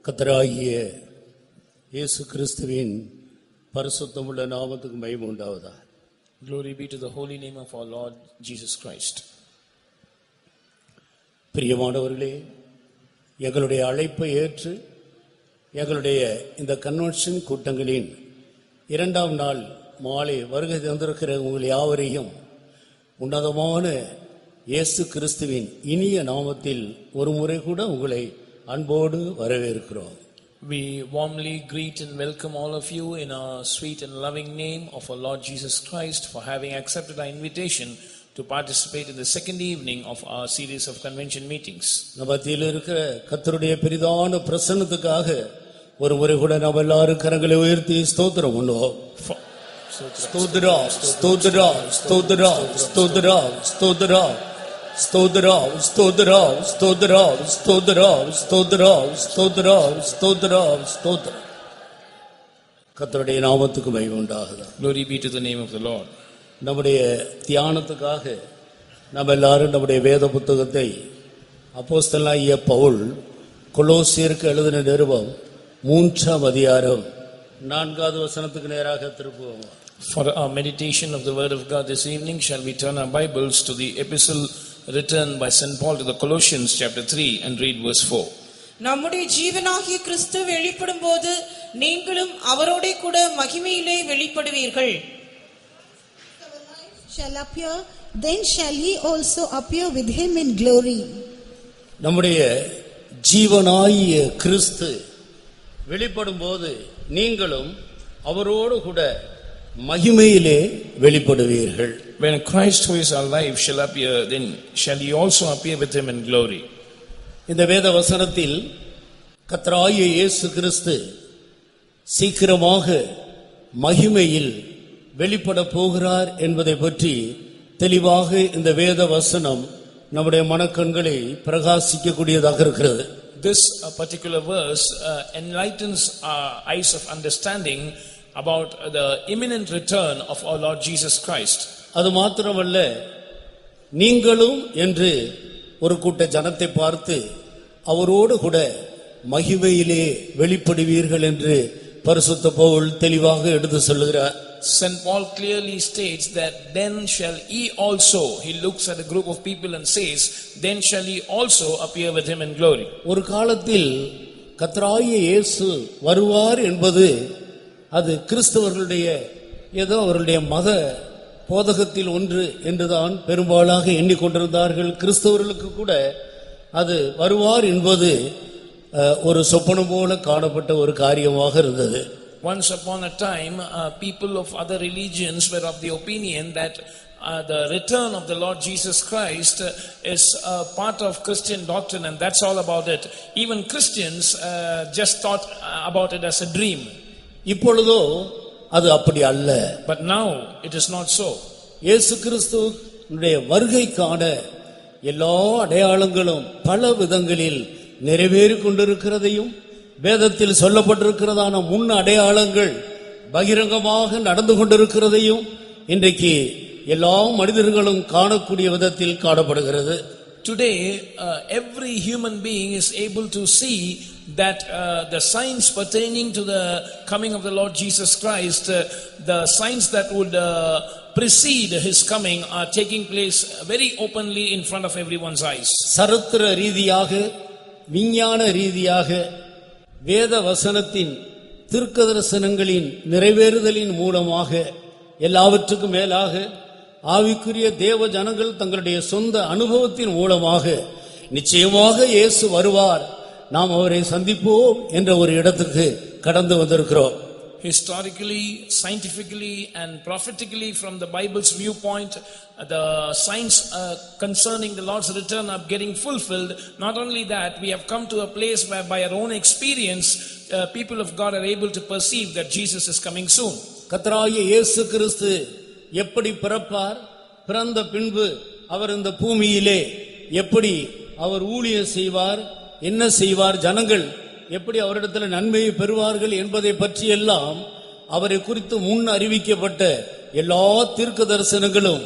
கர்த்தராகிய இயேசு கிறிஸ்துவின் பரிசுத்தமுள்ள நாமத்துக்கு மகிமை உண்டாவதாக. Glory be to the holy name of our Lord Jesus Christ. பிரியமானவர்களே, எங்களுடைய அழைப்பை ஏற்று எங்களுடைய இந்த கன்வென்ஷன் கூட்டங்களின் இரண்டாம் நாள் மாலை வருகை தந்திருக்கிற உங்கள் யாவரையும் உன்னதமான இயேசு கிறிஸ்துவின் இனிய நாமத்தில் ஒரு முறை கூட உங்களை அன்போடு வரவேற்கிறோம். We warmly greet and welcome all of you in our sweet and loving name of our Lord Jesus Christ for having accepted our invitation to participate in the second evening of our series of convention meetings. நம்மத்தில் இருக்கிற கர்த்தருடைய பெரிதான பிரசன்னத்துக்காக ஒரு முறை கூட நாம் எல்லாரும் கரங்களை உயர்த்தி ஸ்தோத்திரம் பண்ணுவோம். ஸ்தோத்திரா ஸ்தோத்திரா ஸ்தோத்திரா ஸ்தோத்திரா ஸ்தோத்திரா ஸ்தோத்திரா ஸ்தோத்திரா ஸ்தோத்திரா ஸ்தோத்திரா ஸ்தோத்திரா ஸ்தோத்திரா ஸ்தோத்திரா ஸ்தோத்திரா. கர்த்தருடைய நாமத்துக்கு மகிமை உண்டாகுக. Glory be to the name of the Lord. நம்முடைய தியானத்துக்காக நாம் எல்லாரும் நம்முடைய வேத புத்தகத்தை அப்போஸ்தலனாகிய பவுல் கொலோசியருக்கு எழுதின நிருபம் 3ஆம் அதிகாரம் 4வது வசனத்துக்கு நேராக திருப்புவோம். For our meditation of the word of God this evening, shall we turn our Bibles to the epistle written by St. Paul to the Colossians chapter 3 and read verse 4. நம்முடைய ஜீவனாகிய கிறிஸ்து வெளிப்படும்போது நீங்களும் அவரோடே கூட மகிமையிலே வெளிப்படுவீர்கள். Shall appear, then shall ye also appear with him in glory. நம்முடைய ஜீவனாகிய கிறிஸ்து வெளிப்படும்போது நீங்களும் அவரோடு கூட மகிமையிலே வெளிப்படுவீர்கள். When Christ who is our life shall appear, then shall ye also appear with him in glory. இந்த வேத வசனத்தில் கர்த்தராகிய இயேசு கிறிஸ்து சீக்கிரமாக மகிமையில் வெளிப்பட போகிறார் என்பதை பற்றி தெளிவாக இந்த வேத வசனம் நம்முடைய மனக்கண்களை பிரகாசிக்கக்கூடியதாக இருக்கிறது. This particular verse enlightens our eyes of understanding about the imminent return of our Lord Jesus Christ. அது மாத்திரமல்ல, நீங்களும் என்று ஒரு கூட்ட ஜனத்தை பார்த்து அவரோடு கூட மகிமையிலே வெளிப்படுவீர்கள் என்று பரிசுத்த பவுல் தெளிவாக எடுத்து சொல்லுகிறார். St. Paul clearly states that then shall ye also, he looks at a group of people and says, then shall ye also appear with him in glory. ஒரு காலத்தில் கர்த்தராகிய இயேசு வருவார் என்பது அது கிறிஸ்தவர்களுடைய ஏதோ அவர்களுடைய மத போதகத்தில் ஒன்று என்றுதான் பெரும்பாலாக எண்ணிக்கொண்டிருந்தார்கள். கிறிஸ்தவர்களுக்கு கூட அது வருவார் என்பது ஒரு சொப்பனம் போல காணப்பட்ட ஒரு காரியமாக இருந்தது. Once upon a time, people of other religions were of the opinion that the return of the Lord Jesus Christ is a part of Christian doctrine and that's all about it. Even Christians just thought about it as a dream. இப்பொழுதோ அது அப்படி அல்ல. But now it is not so. இயேசு கிறிஸ்துவினுடைய வருகைக்கான எல்லா அடையாளங்களும் பல விதங்களில் நிறைவேறிக் கொண்டிருக்கிறதையும் வேதத்தில் சொல்லப்பட்டிருக்கிறதான முன் அடையாளங்கள் பகிரங்கமாக நடந்து கொண்டிருக்கிறதையும் இன்றைக்கு எல்லா மனிதர்களும் காணக்கூடிய விதத்தில் காணப்படுகிறது. Today, every human being is able to see that the signs pertaining to the coming of the Lord Jesus Christ, the signs that would precede his coming are taking place very openly in front of everyone's eyes. சரித்திர ரீதியாக, விஞ்ஞான ரீதியாக, வேத வசனத்தின் தீர்க்கதரிசனங்களின் நிறைவேறுதலின் மூலமாக, எல்லாவற்றுக்கும் மேலாக ஆவிக்குரிய தேவ ஜனங்கள் தங்களுடைய சொந்த அனுபவத்தின் மூலமாக நிச்சயமாக இயேசு வருவார், நாம் அவரை சந்திப்போம் என்ற ஒரு இடத்துக்கு கடந்து வந்திருக்கிறோம். Historically, scientifically and prophetically from the Bible's viewpoint, the signs concerning the Lord's return are getting fulfilled. Not only that, we have come to a place where by our own experience, people of God are able to perceive that Jesus is coming soon. கர்த்தராகிய இயேசு கிறிஸ்து எப்படி பிறப்பார், பிறந்த பின்பு அவர் இந்த பூமியிலே எப்படி அவர் ஊழியம் செய்வார், என்ன செய்வார், ஜனங்கள் எப்படி அவரிடத்தில் நன்மையை பெறுவார்கள் என்பதை பற்றி எல்லாம் அவரை குறித்து முன் அறிவிக்கப்பட்ட எல்லா தீர்க்க தரிசனங்களும்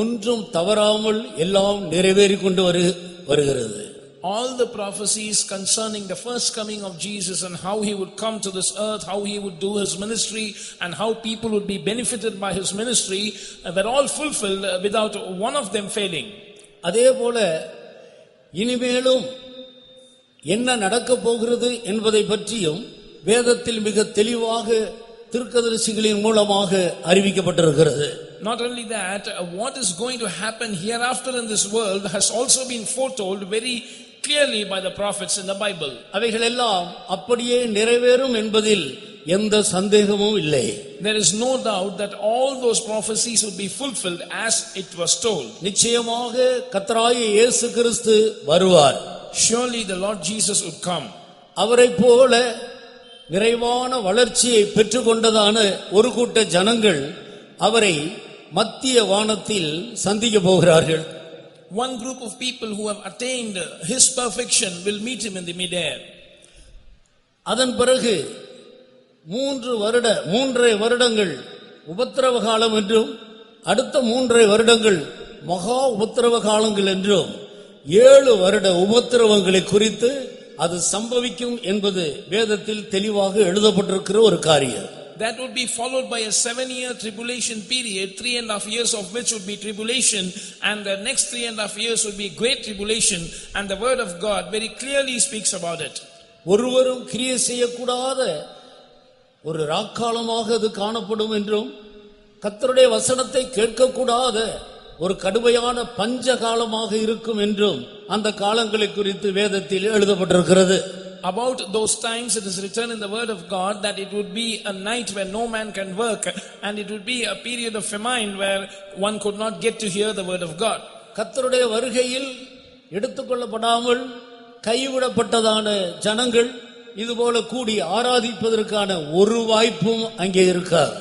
ஒன்றும் தவறாமல் எல்லாம் நிறைவேறிக் கொண்டு வருகிறது. all the prophecies concerning the first coming of Jesus and how he would come to this earth, how he would do his ministry, and how people would be benefited by his ministry were all fulfilled without one of them failing. அதே போல இனிமேலும் என்ன நடக்கப் போகிறது என்பதை பற்றியும் வேதத்தில் மிக தெளிவாக தீர்க்கதரிசிகளின் மூலமாக அறிவிக்கப்பட்டிருக்கிறது. Not only that, what is going to happen hereafter in this world has also been foretold very clearly by the prophets in the Bible. அவைகளெல்லாம் அப்படியே நிறைவேறும் என்பதில் எந்த சந்தேகமும் இல்லை. There is no doubt that all those prophecies would be fulfilled as it was told. நிச்சயமாக கர்த்தராகிய இயேசு கிறிஸ்து வருவார். Surely the Lord Jesus would come. அவரைப் போல நிறைவான வளர்ச்சியை பெற்றுக்கொண்டதான ஒரு கூட்ட ஜனங்கள் அவரை மத்திய வானத்தில் சந்திக்க போகிறார்கள். One group of people who have attained his perfection will meet him in the mid-air. அதன் பிறகு 3.5 வருடங்கள் உபத்திரவ காலம் என்றும் அடுத்த 3.5 வருடங்கள் மகா உபத்திரவ காலங்கள் என்றும் 7 வருட உபத்திரவங்களை குறித்து அது சம்பவிக்கும் என்பது வேதத்தில் தெளிவாக எழுதப்பட்டிருக்கிற ஒரு காரியம். That would be followed by a 7-year tribulation period, 3.5 years of which would be tribulation, and the next 3.5 years would be great tribulation, and the word of God very clearly speaks about it. ஒருவரும் கிரியை செய்யக்கூடாத ஒரு ராக்காலமாக அது காணப்படும் என்றும் கர்த்தருடைய வசனத்தை கேட்கக்கூடாத ஒரு கடுமையான பஞ்ச காலமாக இருக்கும் என்றும் அந்த காலங்களை குறித்து வேதத்தில் எழுதப்பட்டிருக்கிறது. About those times it is written in the word of God that it would be a night where no man can work, and it would be a period of famine where one could not get to hear the word of God. கர்த்தருடைய வருகையில் எடுத்துக்கொள்ளப்படாமல் கைவிடப்பட்டதான ஜனங்கள் இதுபோல கூடி ஆராதிப்பதற்கான ஒரு வாய்ப்பும் அங்கே இருக்காது.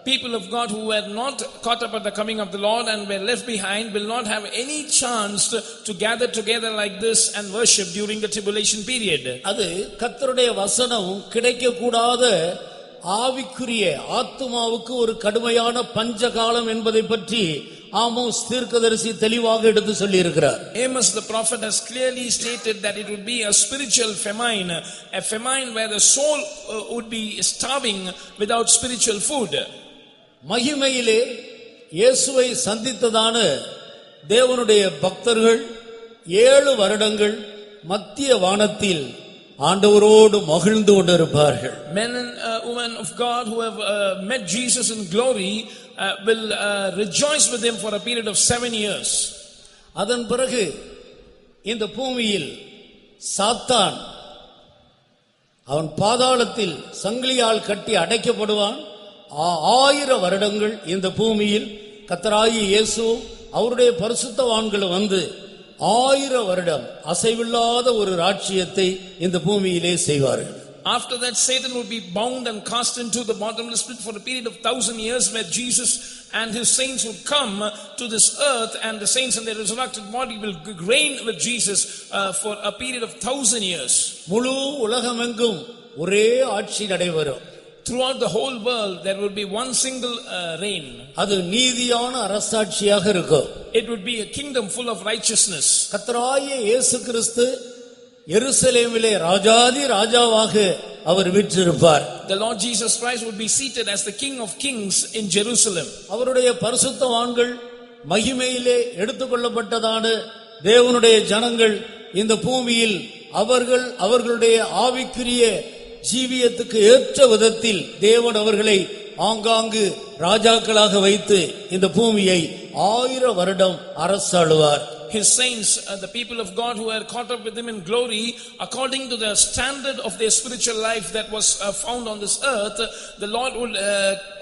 People of God who were not caught up at the coming of the Lord and were left behind will not have any chance to gather together like this and worship during the tribulation period. அது கர்த்தருடைய வசனம் கிடைக்க கூடாத ஆவிக்குரிய ஆத்துமாவுக்கு ஒரு கடுமையான பஞ்ச காலம் என்பதை பற்றி ஆமோஸ் தீர்க்கதரிசி தெளிவாக எடுத்து சொல்லி இருக்கிறார். Amos the prophet has clearly stated that it would be a spiritual famine, a famine where the soul would be starving without spiritual food. மகிமையிலே இயேசுவை சந்தித்ததான தேவனுடைய பக்தர்கள் 7 வருடங்கள் மத்திய வானத்தில் ஆண்டவரோடு மகிழ்ந்து கொண்டிருப்பார்கள். Men and women of God who have met Jesus in glory will rejoice with him for a period of 7 years. அதன் பிறகு இந்த பூமியில் சாத்தான் அவன் பாதாளத்தில் சங்கிலியால் கட்டி அடைக்கப்படுவான். 1000 வருடங்கள் இந்த பூமியில் கர்த்தராகிய இயேசு அவருடைய பரிசுத்தவான்கள் வந்து 1000 வருடம் அசைவில்லாத ஒரு ராஜ்யத்தை இந்த பூமியிலே செய்வார்கள். After that, Satan will be bound and cast into the bottomless pit for a period of 1000 years, where Jesus and his saints would come to this earth, and the saints in their resurrected body will reign with Jesus for a period of 1000 years. முழு உலகமெங்கும் ஒரே ஆட்சி நடைபெறும். Throughout the whole world there will be one single reign. அது நீதியான அரசாட்சியாக இருக்கும். It would be a kingdom full of righteousness. கர்த்தராகிய இயேசு கிறிஸ்து எருசலேமிலே ராஜாதி ராஜாவாக அவர் வீற்றிருப்பார். The Lord Jesus Christ would be seated as the King of Kings in Jerusalem. அவருடைய பரிசுத்தவான்கள் மகிமையிலே எடுத்துக்கொள்ளப்பட்டதான தேவனுடைய ஜனங்கள் இந்த பூமியில் அவர்களுடைய ஆவிக்குரிய ஜீவியத்துக்கு ஏற்ற விதத்தில் தேவன் அவர்களை ஆங்காங்கு ராஜாக்களாக வைத்து இந்த பூமியை 1000 வருடம் அரசாளுவார். His saints, the people of God who were caught up with him in glory, according to the standard of their spiritual life that was found on this earth, the Lord would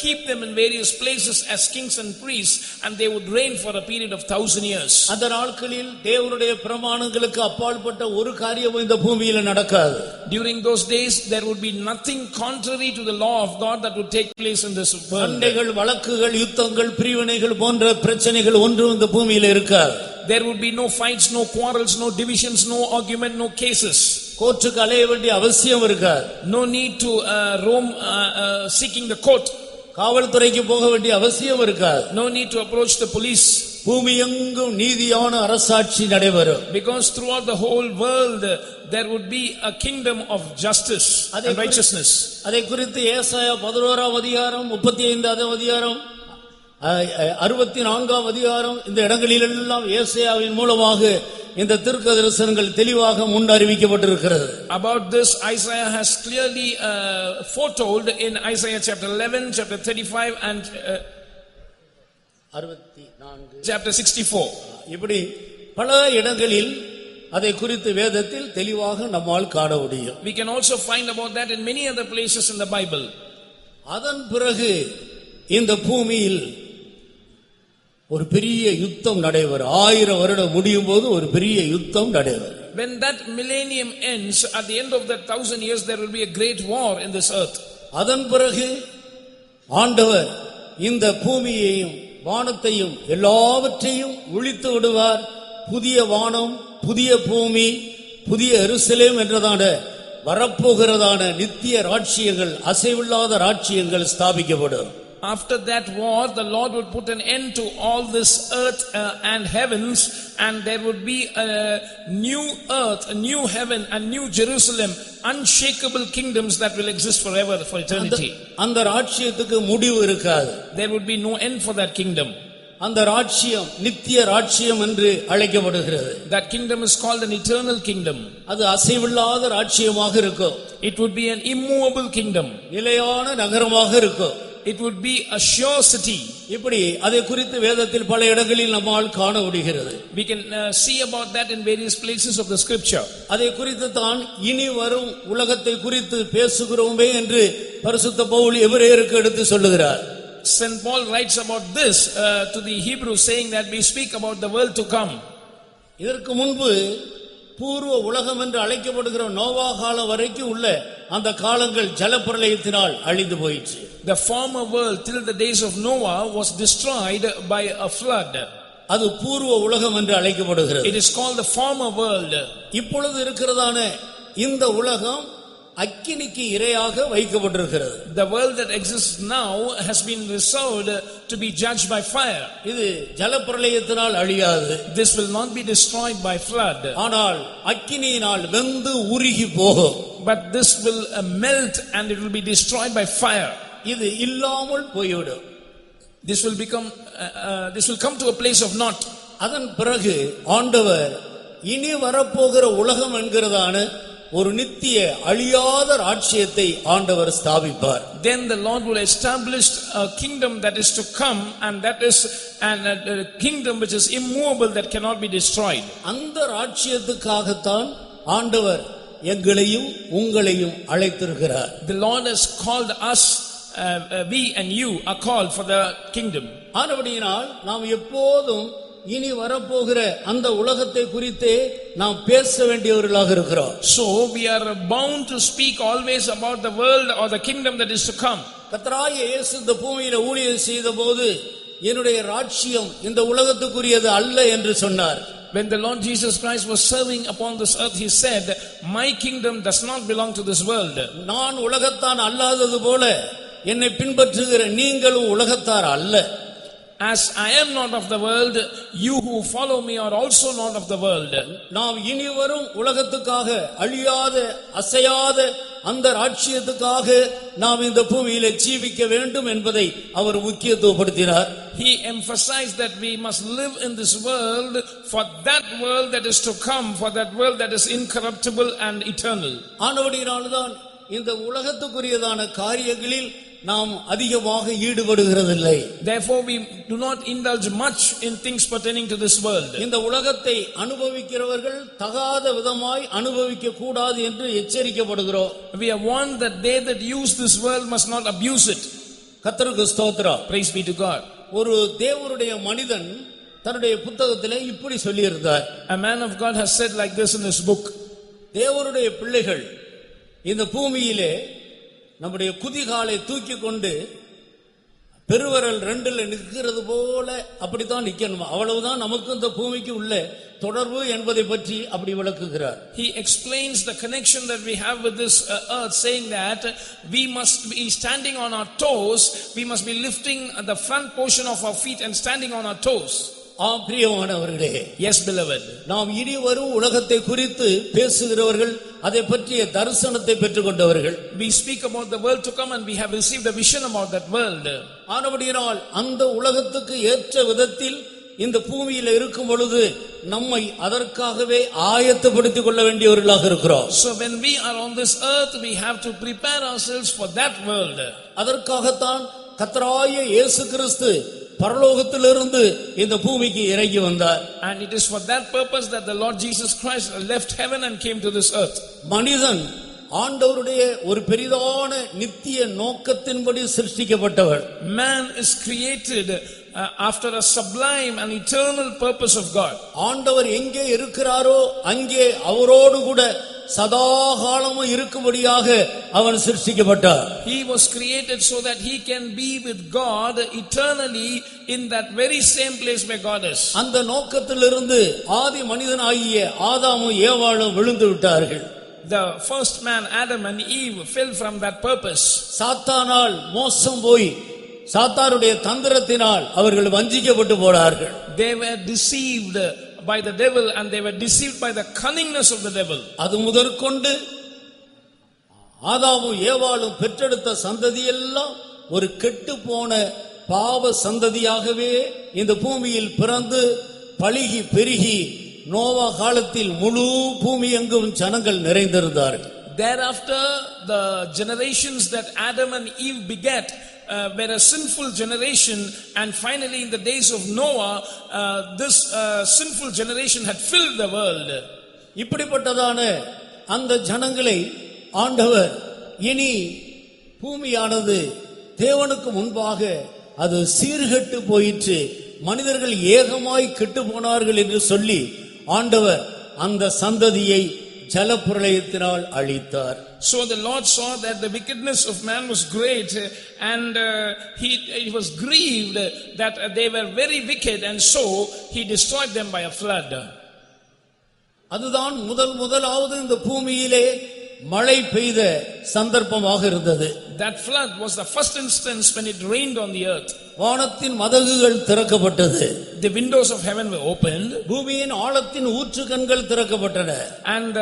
keep them in various places as kings and priests, and they would reign for a period of 1000 years. அந்த நாட்களில் தேவனுடைய பிரமாணங்களுக்கு அப்பாற்பட்ட ஒரு காரியமும் இந்த பூமியில் நடக்காது. During those days there would be nothing contrary to the law of God that would take place in this world. சண்டைகள், வழக்குகள், யுத்தங்கள், பிரிவினைகள் போன்ற பிரச்சனைகள் ஒன்றும் இந்த பூமியில் இருக்காது. There would be no fights, no quarrels, no divisions, no argument, no cases. கோர்ட்டுக்கு அலைய வேண்டிய அவசியம் இருக்காது. No need to roam seeking the court. காவல்துறைக்கு போக வேண்டிய அவசியம் இருக்காது. No need to approach the police. பூமியெங்கும் நீதியான அரசாட்சி நடைபெறும். Because throughout the whole world there would be a kingdom of justice and righteousness. அதை குறித்து ஏசாயா 11ஆம் அதிகாரம் 35ஆம் அதிகாரம் 64ஆம் அதிகாரம் இந்த இடங்களிலெல்லாம் ஏசாயாவின் மூலமாக இந்த தீர்க்கதரிசனங்கள் தெளிவாக முன்னறிவிக்கப்பட்டிருக்கிறது. About this Isaiah has clearly foretold in Isaiah chapter 11, chapter 35 and 64 chapter 64. இப்படி பல இடங்களில் அதை குறித்து வேதத்தில் தெளிவாக நம்மால் காண முடியும். We can also find about that in many other places in the Bible. அதன் பிறகு இந்த பூமியில் ஒரு பெரிய யுத்தம் நடைபெறும். 1000 வருடம் முடியும் போது ஒரு பெரிய யுத்தம் நடைபெறும். When that millennium ends, at the end of that 1000 years, there will be a great war in this earth. அதன் பிறகு ஆண்டவர் இந்த பூமியையும் வானத்தையும் எல்லாவற்றையும் ஒழித்து விடுவார். புதிய வானம், புதிய பூமி, புதிய எருசலேம் என்றதான வரப்போகிறதான நித்திய ராஜ்யங்கள், அசைவில்லாத ராஜ்யங்கள் ஸ்தாபிக்கப்படும். After that war, the Lord would put an end to all this earth and heavens, and there would be a new earth, a new heaven, a new Jerusalem, unshakable kingdoms that will exist forever, for eternity. அந்த ராஜ்யத்துக்கு முடிவு இருக்காது. There would be no end for that kingdom. அந்த ராஜ்யம் நித்திய ராஜ்யம் என்று அழைக்கப்படுகிறது. That kingdom is called an eternal kingdom. அது அசைவில்லாத ராஜ்யமாக இருக்கும். It would be an immovable kingdom. நிலையான நகரமாக இருக்கும். It would be a sure city. இப்படி அதை குறித்து வேதத்தில் பல இடங்களில் நம்மால் காண முடிகிறது. We can see about that in various places of the scripture. அதை குறித்து தான் இனி வரும் உலகத்தை குறித்து பேசுகிறோமே என்று பரிசுத்த பவுல் எபிரேயருக்கு எடுத்து சொல்லுகிறார். St. Paul writes about this to the Hebrews, saying that we speak about the world to come. இதற்கு முன்பு பூர்வ உலகம் என்று அழைக்கப்படுகிற நோவா காலம் வரைக்கும் உள்ள அந்த காலங்கள் ஜலப்பிரளயத்தினால் அழிந்து போயிற்று. The former world till the days of Noah was destroyed by a flood. அது பூர்வ உலகம் என்று அழைக்கப்படுகிறது. It is called the former world. இப்பொழுது இருக்கிறதான இந்த உலகம் அக்கினிக்கு இரையாக வைக்கப்பட்டிருக்கிறது. The world that exists now has been reserved to be judged by fire. இது ஜலப்பிரளயத்தினால் அழியாது. This will not be destroyed by flood. ஆனால் அக்கினியினால் வெந்து உருகி போகும். But this will melt and it will be destroyed by fire. இது இல்லாமல் போய்விடும். This will come to a place of naught. அதன் பிறகு ஆண்டவர் இனி வரப்போகிற உலகம் என்கிறதான ஒரு நித்திய அழியாத ராஜ்யத்தை ஆண்டவர் ஸ்தாபிப்பார். Then the Lord will establish a kingdom that is to come, and that is a kingdom which is immovable, that cannot be destroyed. அந்த ராஜ்யத்துக்காகத்தான் ஆண்டவர் எங்களையும் உங்களையும் அழைத்திருக்கிறார். The Lord has called us, we and you are called for the kingdom. ஆனபடியினால் நாம் எப்போதும் இனி வரப்போகிற அந்த உலகத்தை குறித்தே நாம் பேச வேண்டியவர்களாக இருக்கிறோம். So we are bound to speak always about the world or the kingdom that is to come. கர்த்தராகிய இயேசு இந்த பூமியில ஊழியம் செய்தபோது என்னுடைய ராஜ்யம் இந்த உலகத்துக்குரியது அல்ல என்று சொன்னார். When the Lord Jesus Christ was serving upon this earth, he said, my kingdom does not belong to this world. நான் உலகத்தான் அல்லாதது போல என்னை பின்பற்றுகிற நீங்களும் உலகத்தார் அல்ல. As I am not of the world, you who follow me are also not of the world. நாம் இனி வரும் உலகத்துக்காக அழியாத அசையாத அந்த ராஜ்யத்துக்காக நாம் இந்த பூமியிலே ஜீவிக்க வேண்டும் என்பதை அவர் முக்கியத்துவப்படுத்தினார். He emphasized that we must live in this world for that world that is to come, for that world that is incorruptible and eternal. ஆனபடியினால்தான் இந்த உலகத்துக்குரியதான காரியங்களில் நாம் அதிகமாக ஈடுபடுகிறதில்லை. Therefore we do not indulge much in things pertaining to this world. இந்த உலகத்தை அனுபவிக்கிறவர்கள் தகாத விதமாய் அனுபவிக்க கூடாது என்று எச்சரிக்கப்படுகிறோம். We are warned that they that use this world must not abuse it. கர்த்தருக்கு ஸ்தோத்திரம். Praise be to God. ஒரு தேவனுடைய மனிதன் தன்னுடைய புத்தகத்திலே இப்படி சொல்லியிருந்தார். A man of God has said like this in his book. தேவனுடைய பிள்ளைகள் இந்த பூமியிலே நம்முடைய குதிகாலை தூக்கி கொண்டு பெருவரல் ரெண்டுல நிற்கிறது போல அப்படித்தான் நிக்கணும். அவ்வளவுதான் நமக்கு இந்த பூமிக்கு உள்ள தொடர்பு என்பதை பற்றி அப்படி விளக்குகிறார். He explains the connection that we have with this earth, saying that we must be standing on our toes, we must be lifting the front portion of our feet and standing on our toes. பிரியமானவர்களே, Yes, beloved. நாம் இனி வரும் உலகத்தை குறித்து பேசுகிறவர்கள், அதை பற்றிய தரிசனத்தை பெற்றுக்கொண்டவர்கள். We speak about the world to come and we have received a vision about that world. ஆனபடியால் அந்த உலகத்துக்கு ஏற்ற விதத்தில் இந்த பூமியில இருக்கும் பொழுது நம்மை அதற்காகவே ஆயத்தப்படுத்திக் கொள்ள வேண்டியவர்களாக இருக்கிறோம். So when we are on this earth, we have to prepare ourselves for that world. அதற்காகத்தான் கர்த்தராகிய இயேசு கிறிஸ்து பரலோகத்திலிருந்து இந்த பூமிக்கு இறங்கி வந்தார். And it is for that purpose that the Lord Jesus Christ left heaven and came to this earth. மனிதன் ஆண்டவருடைய ஒரு பெரிதான நித்திய நோக்கத்தின்படி சிருஷ்டிக்கப்பட்டவர். Man is created after a sublime and eternal purpose of God. ஆண்டவர் எங்கே இருக்கிறாரோ அங்கே அவரோடு கூட சதா காலமும் இருக்கும்படியாக அவன் சிருஷ்டிக்கப்பட்டார். He was created so that he can be with God eternally in that very same place where God is. அந்த நோக்கத்திலிருந்து ஆதி மனிதனாகிய ஆதாமும் ஏவாளும் விழுந்து விட்டார்கள். The first man, Adam and Eve, fell from that purpose. சாத்தானால் மோசம் போய் சாத்தானுடைய தந்திரத்தினால் அவர்கள் வஞ்சிக்கப்பட்டு போனார்கள். They were deceived by the devil and they were deceived by the cunningness of the devil. அது முதற்கொண்டு ஆதாமும் ஏவாளும் பெற்றெடுத்த சந்ததி எல்லாம் ஒரு கெட்டு போன பாவ சந்ததியாகவே இந்த பூமியில் பிறந்து பழுகி பெருகி நோவா காலத்தில் முழு பூமி எங்கும் ஜனங்கள் நிறைந்திருந்தார்கள். Thereafter the generations that Adam and Eve begat were a sinful generation, and finally in the days of Noah this sinful generation had filled the world. இப்படிப்பட்டதான அந்த ஜனங்களை ஆண்டவர் இனி பூமியானது தேவனுக்கு முன்பாக அது சீர்கெட்டு போயிற்று, மனிதர்கள் ஏகமாய் கெட்டு போனார்கள் என்று சொல்லி ஆண்டவர் அந்த சந்ததியை ஜலப்பிரளயத்தினால் அழித்தார். So the Lord saw that the wickedness of man was great, and he was grieved that they were very wicked, and so he destroyed them by a flood. அதுதான் முதலாவது இந்த பூமியிலே மழை பெய்த சந்தர்ப்பமாக இருந்தது. That flood was the first instance when it rained on the earth. வானத்தின் மதகுகள் திறக்கப்பட்டது. The windows of heaven were opened. பூமியின் ஆழத்தின் ஊற்றுக்கண்கள் திறக்கப்பட்டன. And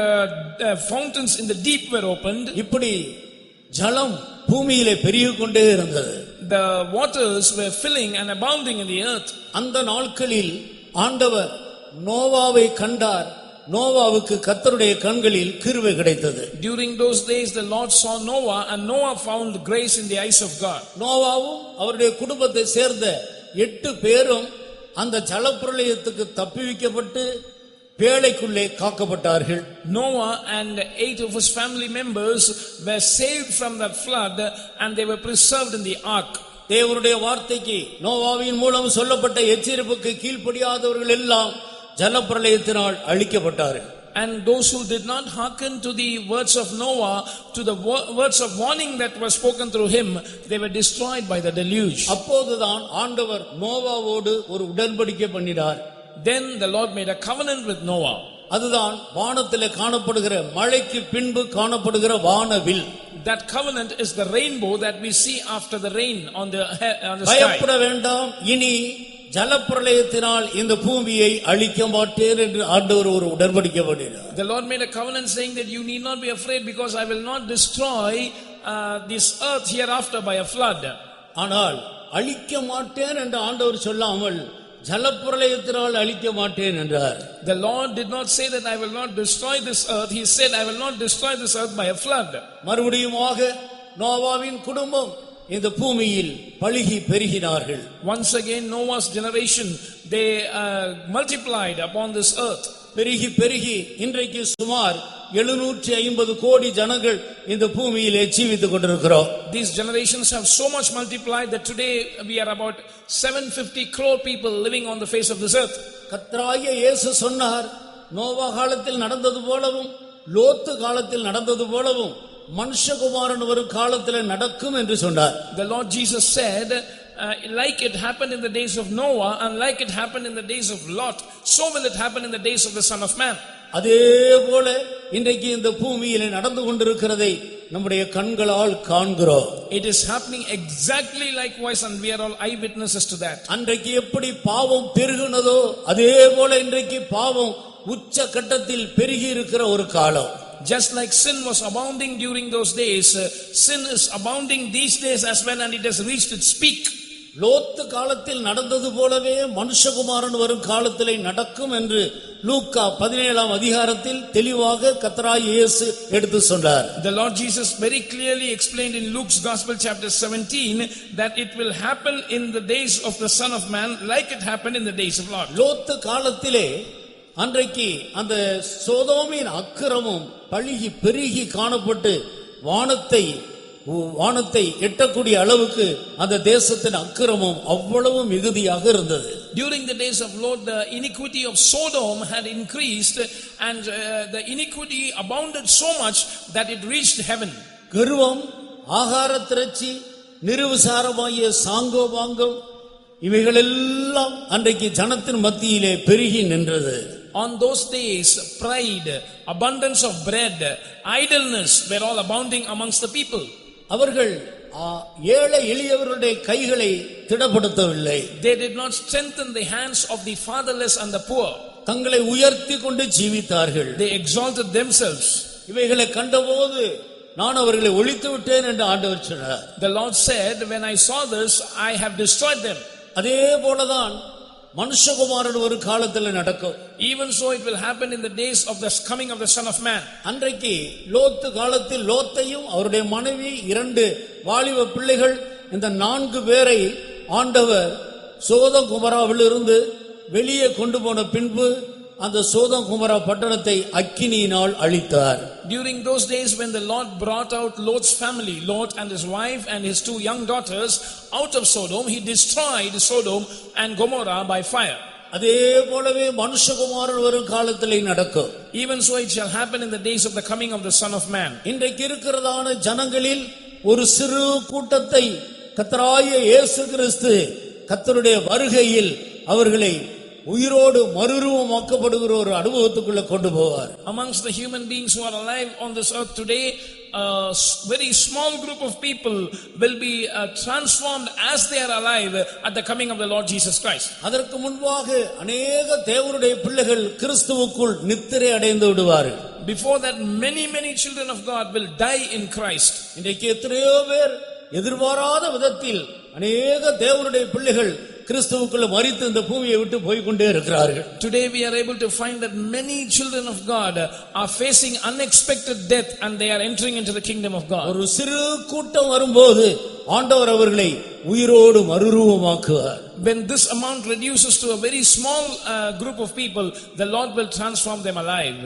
fountains in the deep were opened. இப்படி ஜலம் பூமியிலே பெருகிக் கொண்டே இருந்தது. The waters were filling and abounding in the earth. அந்த நாட்களில் ஆண்டவர் நோவாவை கண்டார். நோவாவுக்கு கர்த்தருடைய கண்களில் கிருபை கிடைத்தது. During those days the Lord saw Noah, and Noah found grace in the eyes of God. நோவாவும் அவருடைய குடும்பத்தை சேர்ந்த 8 பேரும் அந்த ஜலப்பிரளயத்துக்கு தப்புவிக்கப்பட்டு பேழைக்குள்ளே காக்கப்பட்டார்கள். Noah and 8 of his family members were saved from that flood, and they were preserved in the ark. தேவனுடைய வார்த்தைக்கு நோவாவின் மூலம் சொல்லப்பட்ட எச்சரிப்புக்கு கீழ்ப்படியாதவர்கள் எல்லாம் ஜலப்பிரளயத்தினால் அழிக்கப்பட்டார்கள். And those who did not hearken to the words of Noah, to the words of warning that were spoken through him, they were destroyed by the deluge. அப்போதுதான் ஆண்டவர் நோவாவோடு ஒரு உடன்படிக்கை பண்ணினார். Then the Lord made a covenant with Noah. அதுதான் வானத்திலே காணப்படுகிற மழைக்கு பின்பு காணப்படுகிற வானவில். That covenant is the rainbow that we see after the rain on the sky. பயப்பட வேண்டாம், இனி ஜலப்பிரளயத்தினால் இந்த பூமியை அழிக்க மாட்டேன் என்று ஆண்டவர் ஒரு உடன்படிக்கை பண்ணினார். The Lord made a covenant saying that you need not be afraid, because I will not destroy this earth hereafter by a flood. ஆனால் அழிக்க மாட்டேன் என்று ஆண்டவர் சொல்லாமல் ஜலப்பிரளயத்தினால் அழிக்க மாட்டேன் என்றார். The Lord did not say that I will not destroy this earth. He said I will not destroy this earth by a flood. மறுபடியுமாக நோவாவின் குடும்பம் இந்த பூமியில் பழுகி பெருகினார்கள். Once again Noah's generation, they multiplied upon this earth. பெருகி இன்றைக்கு சுமார் 750 கோடி ஜனங்கள் இந்த பூமியிலே ஜீவித்துக் கொண்டிருக்கிறோம். These generations have so much multiplied that today we are about 750 crore people living on the face of this earth. கர்த்தராகிய இயேசு சொன்னார், நோவா காலத்தில் நடந்தது போலவும் லோத்து காலத்தில் நடந்தது போலவும் மனுஷகுமாரன் ஒரு காலத்தில் நடக்கும் என்று சொன்னார். The Lord Jesus said, like it happened in the days of Noah and like it happened in the days of Lot, so will it happen in the days of the Son of Man. அதே போல இன்றைக்கு இந்த பூமியிலே நடந்து கொண்டிருக்கிறதை நம்முடைய கண்களால் காண்கிறோம். It is happening exactly likewise, and we are all eyewitnesses to that. அன்றைக்கு எப்படி பாவம் பெருகினதோ அதே போல இன்றைக்கு பாவம் உச்ச கட்டத்தில் பெருகி இருக்கிற ஒரு காலம். Just like sin was abounding during those days, sin is abounding these days as well, and it has reached its peak. லோத்து காலத்தில் நடந்தது போலவே மனுஷகுமாரன் வரும் காலத்திலே நடக்கும் என்று லூக்கா 17ஆம் அதிகாரத்தில் தெளிவாக கர்த்தராகிய இயேசு எடுத்து சொன்னார். The Lord Jesus very clearly explained in Luke's Gospel chapter 17 that it will happen in the days of the Son of Man like it happened in the days of Lot. லோத்து காலத்திலே அன்றைக்கு அந்த சோதோமின் அக்கிரமம் பழுகி பெருகி காணப்பட்டு வானத்தை எட்டக்கூடிய அளவுக்கு அந்த தேசத்தின் அக்கிரமம் அவ்வளவு மிகுதியாக இருந்தது. During the days of Lot, the iniquity of Sodom had increased, and the iniquity abounded so much that it reached heaven. கர்வம், ஆகார திரட்சி, நிர்விசாரமாகிய சாங்கோபாங்கம் இவைகளெல்லாம் அன்றைக்கு ஜனத்தின் மத்தியிலே பெருகி நின்றது. On those days, pride, abundance of bread, idleness were all abounding amongst the people. அவர்கள் ஏழை எளியவர்களுடைய கைகளை திடப்படுத்தவில்லை. They did not strengthen the hands of the fatherless and the poor. தங்களை உயர்த்தி கொண்டு ஜீவித்தார்கள். They exalted themselves. இவைகளை கண்டபோது நான் அவர்களை ஒழித்து விட்டேன் என்று ஆண்டவர் சொன்னார். The Lord said, when I saw this, I have destroyed them. அதே போலதான் மனுஷகுமாரன் ஒரு காலத்தில் நடக்கும். Even so it will happen in the days of the coming of the Son of Man. அன்றைக்கு லோத்து காலத்தில் லோத்தையும் அவருடைய மனைவி 2 வாலிப பிள்ளைகள் இந்த 4 பேரை ஆண்டவர் சோதோம் குமராவில் இருந்து வெளியே கொண்டு போன பின்பு அந்த சோதோம் குமரா பட்டணத்தை அக்கினியினால் அழித்தார். During those days when the Lord brought out Lot's family, Lot and his wife and his 2 young daughters out of Sodom, he destroyed Sodom and Gomorrah by fire. அதே போலவே மனுஷகுமாரன் வரும் காலத்திலே நடக்கும். Even so it shall happen in the days of the coming of the Son of Man. இன்றைக்கு இருக்கிறதான ஜனங்களில் ஒரு சிறு கூட்டத்தை கர்த்தராகிய இயேசு கிறிஸ்து கர்த்தருடைய வருகையில் அவர்களை உயிரோடு மறுரூபமாக்கப்படுகிற ஒரு அனுபவத்துக்குள்ள கொண்டு போவார். Amongst the human beings who are alive on this earth today, a very small group of people will be transformed as they are alive at the coming of the Lord Jesus Christ. அதற்கு முன்பாக अनेक தேவனுடைய பிள்ளைகள் கிறிஸ்துவுக்குள் நித்திரை அடைந்து விடுவார்கள். Before that, many children of God will die in Christ. இன்றைக்கு எத்தனையோ பேர் எதிர்பாராத விதத்தில் अनेक தேவனுடைய பிள்ளைகள் கிறிஸ்துவுக்குள்ள மரித்து இந்த பூமியை விட்டு போய் கொண்டே இருக்கிறார்கள். Today we are able to find that many children of God are facing unexpected death and they are entering into the kingdom of God. ஒரு சிறு கூட்டம் வரும்போது ஆண்டவர் அவர்களை உயிரோடு மறுரூபமாக்குவார். When this amount reduces to a very small group of people, the Lord will transform them alive.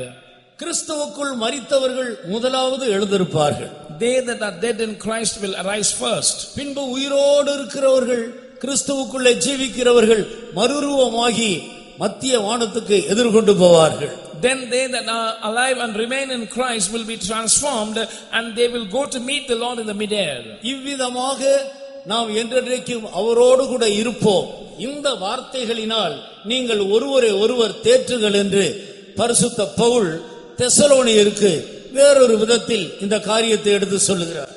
கிறிஸ்துவுக்குள் மரித்தவர்கள் முதலாவது எழுந்திருப்பார்கள். They that are dead in Christ will arise first. பின்பு உயிரோடு இருக்கிறவர்கள் கிறிஸ்துவுக்குள்ளே ஜீவிக்கிறவர்கள் மறுரூபமாகி மத்திய வானத்துக்கு எதிர்கொண்டு போவார்கள். Then they that are alive and remain in Christ will be transformed and they will go to meet the Lord in the midair. இவ்விதமாக நாம் என்றென்றைக்கும் அவரோடு கூட இருப்போம். இந்த வார்த்தைகளினால் நீங்கள் ஒருவரை ஒருவர் தேற்றுங்கள் என்று பரிசுத்த பவுல் தெசலோனியருக்கு வேறொரு விதத்தில் இந்த காரியத்தை எடுத்து சொல்லுகிறார்.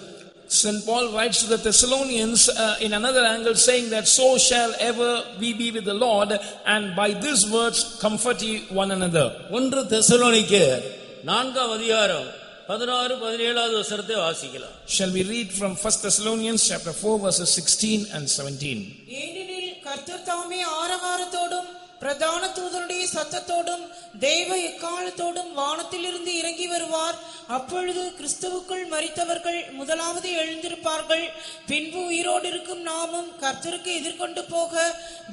St. Paul writes to the Thessalonians in another angle saying that so shall ever we be with the Lord, and by these words comfort ye one another. 1 தெசலோனிக்கேயர் 4ஆம் அதிகாரம் 16-17 வசனத்தை வாசிக்கலாம். Shall we read from 1 Thessalonians chapter 4 verses 16 and 17. ஏனெனில் கர்த்தர் தாமே ஆரவாரத்தோடும் பிரதான தூதனுடைய சத்தத்தோடும் தேவ எக்காலத்தோடும் வானத்திலிருந்து இறங்கி வருவார். அப்பொழுது கிறிஸ்துவுக்குள் மரித்தவர்கள் முதலாவது எழுந்திருப்பார்கள். பின்பு உயிரோடு இருக்கும் நாமும் கர்த்தருக்கு எதிர்கொண்டு போக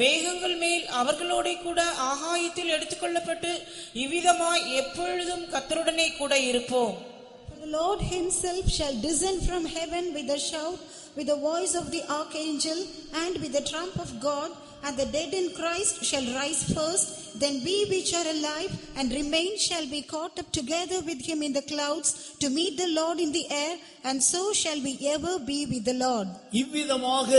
வேகங்கள் மேல் அவர்களோட கூட ஆகாயத்தில் எடுத்துக்கொள்ளப்பட்டு இவ்விதமாய் எப்பொழுதும் கர்த்தருடனே கூட இருப்போம். The Lord himself shall descend from heaven with a shout, with the voice of the archangel, and with the trump of God, and the dead in Christ shall rise first. Then we which are alive and remain shall be caught up together with him in the clouds to meet the Lord in the air, and so shall we ever be with the Lord. இவ்விதமாக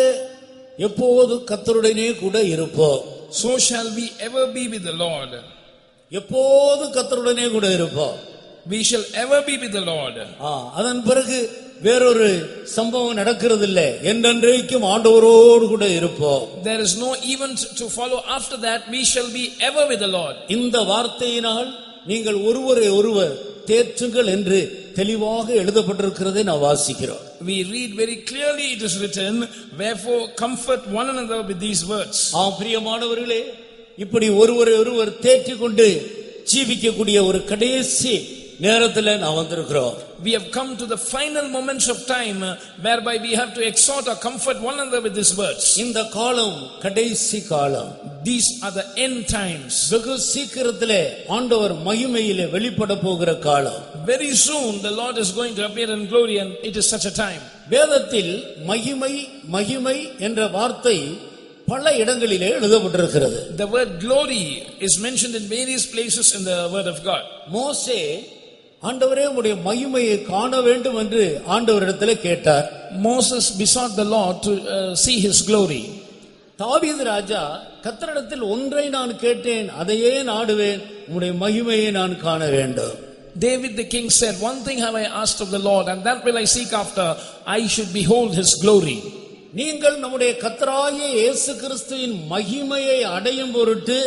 எப்போது கர்த்தருடனே கூட இருப்போம். So shall we ever be with the Lord. எப்போதும் கர்த்தருடனே கூட இருப்போம். We shall ever be with the Lord. அதன் பிறகு வேறொரு சம்பவம் நடக்கிறது இல்லை, என்றென்றைக்கும் ஆண்டவரோடு கூட இருப்போம். There is no event to follow after that. We shall be ever with the Lord. இந்த வார்த்தையினால் நீங்கள் ஒருவரை ஒருவர் தேற்றுங்கள் என்று தெளிவாக எழுதப்பட்டிருக்கிறதை நான் வாசிக்கிறோம். We read very clearly, it is written, wherefore comfort one another with these words. பிரியமானவர்களே, இப்படி ஒருவரை ஒருவர் தேற்றிக்கொண்டு ஜீவிக்கக்கூடிய ஒரு கடைசி நேரத்தில் நான் வந்திருக்கிறோம். We have come to the final moments of time whereby we have to exhort or comfort one another with these words. இந்த காலம் கடைசி காலம். These are the end times. வெகு சீக்கிரத்திலே ஆண்டவர் மகிமையிலே வெளிப்பட போகிற காலம். Very soon the Lord is going to appear in glory, and it is such a time. வேதத்தில் மகிமை மகிமை என்ற வார்த்தை பல இடங்களிலே எழுதப்பட்டிருக்கிறது. The word glory is mentioned in various places in the word of God. மோசே ஆண்டவரே உம்முடைய மகிமையை காண வேண்டும் என்று ஆண்டவரிடத்தில் கேட்டார். Moses besought the Lord to see his glory. தாவீது ராஜா கர்த்தரிடத்தில் ஒன்றை நான் கேட்டேன், அதையே நாடுவேன், உம்முடைய மகிமையை நான் காண வேண்டும். David the king said, one thing have I asked of the Lord, and that will I seek after, I should behold his glory. நீங்கள் நம்முடைய கர்த்தராகிய இயேசு கிறிஸ்துவின் மகிமையை அடையும் பொருட்டு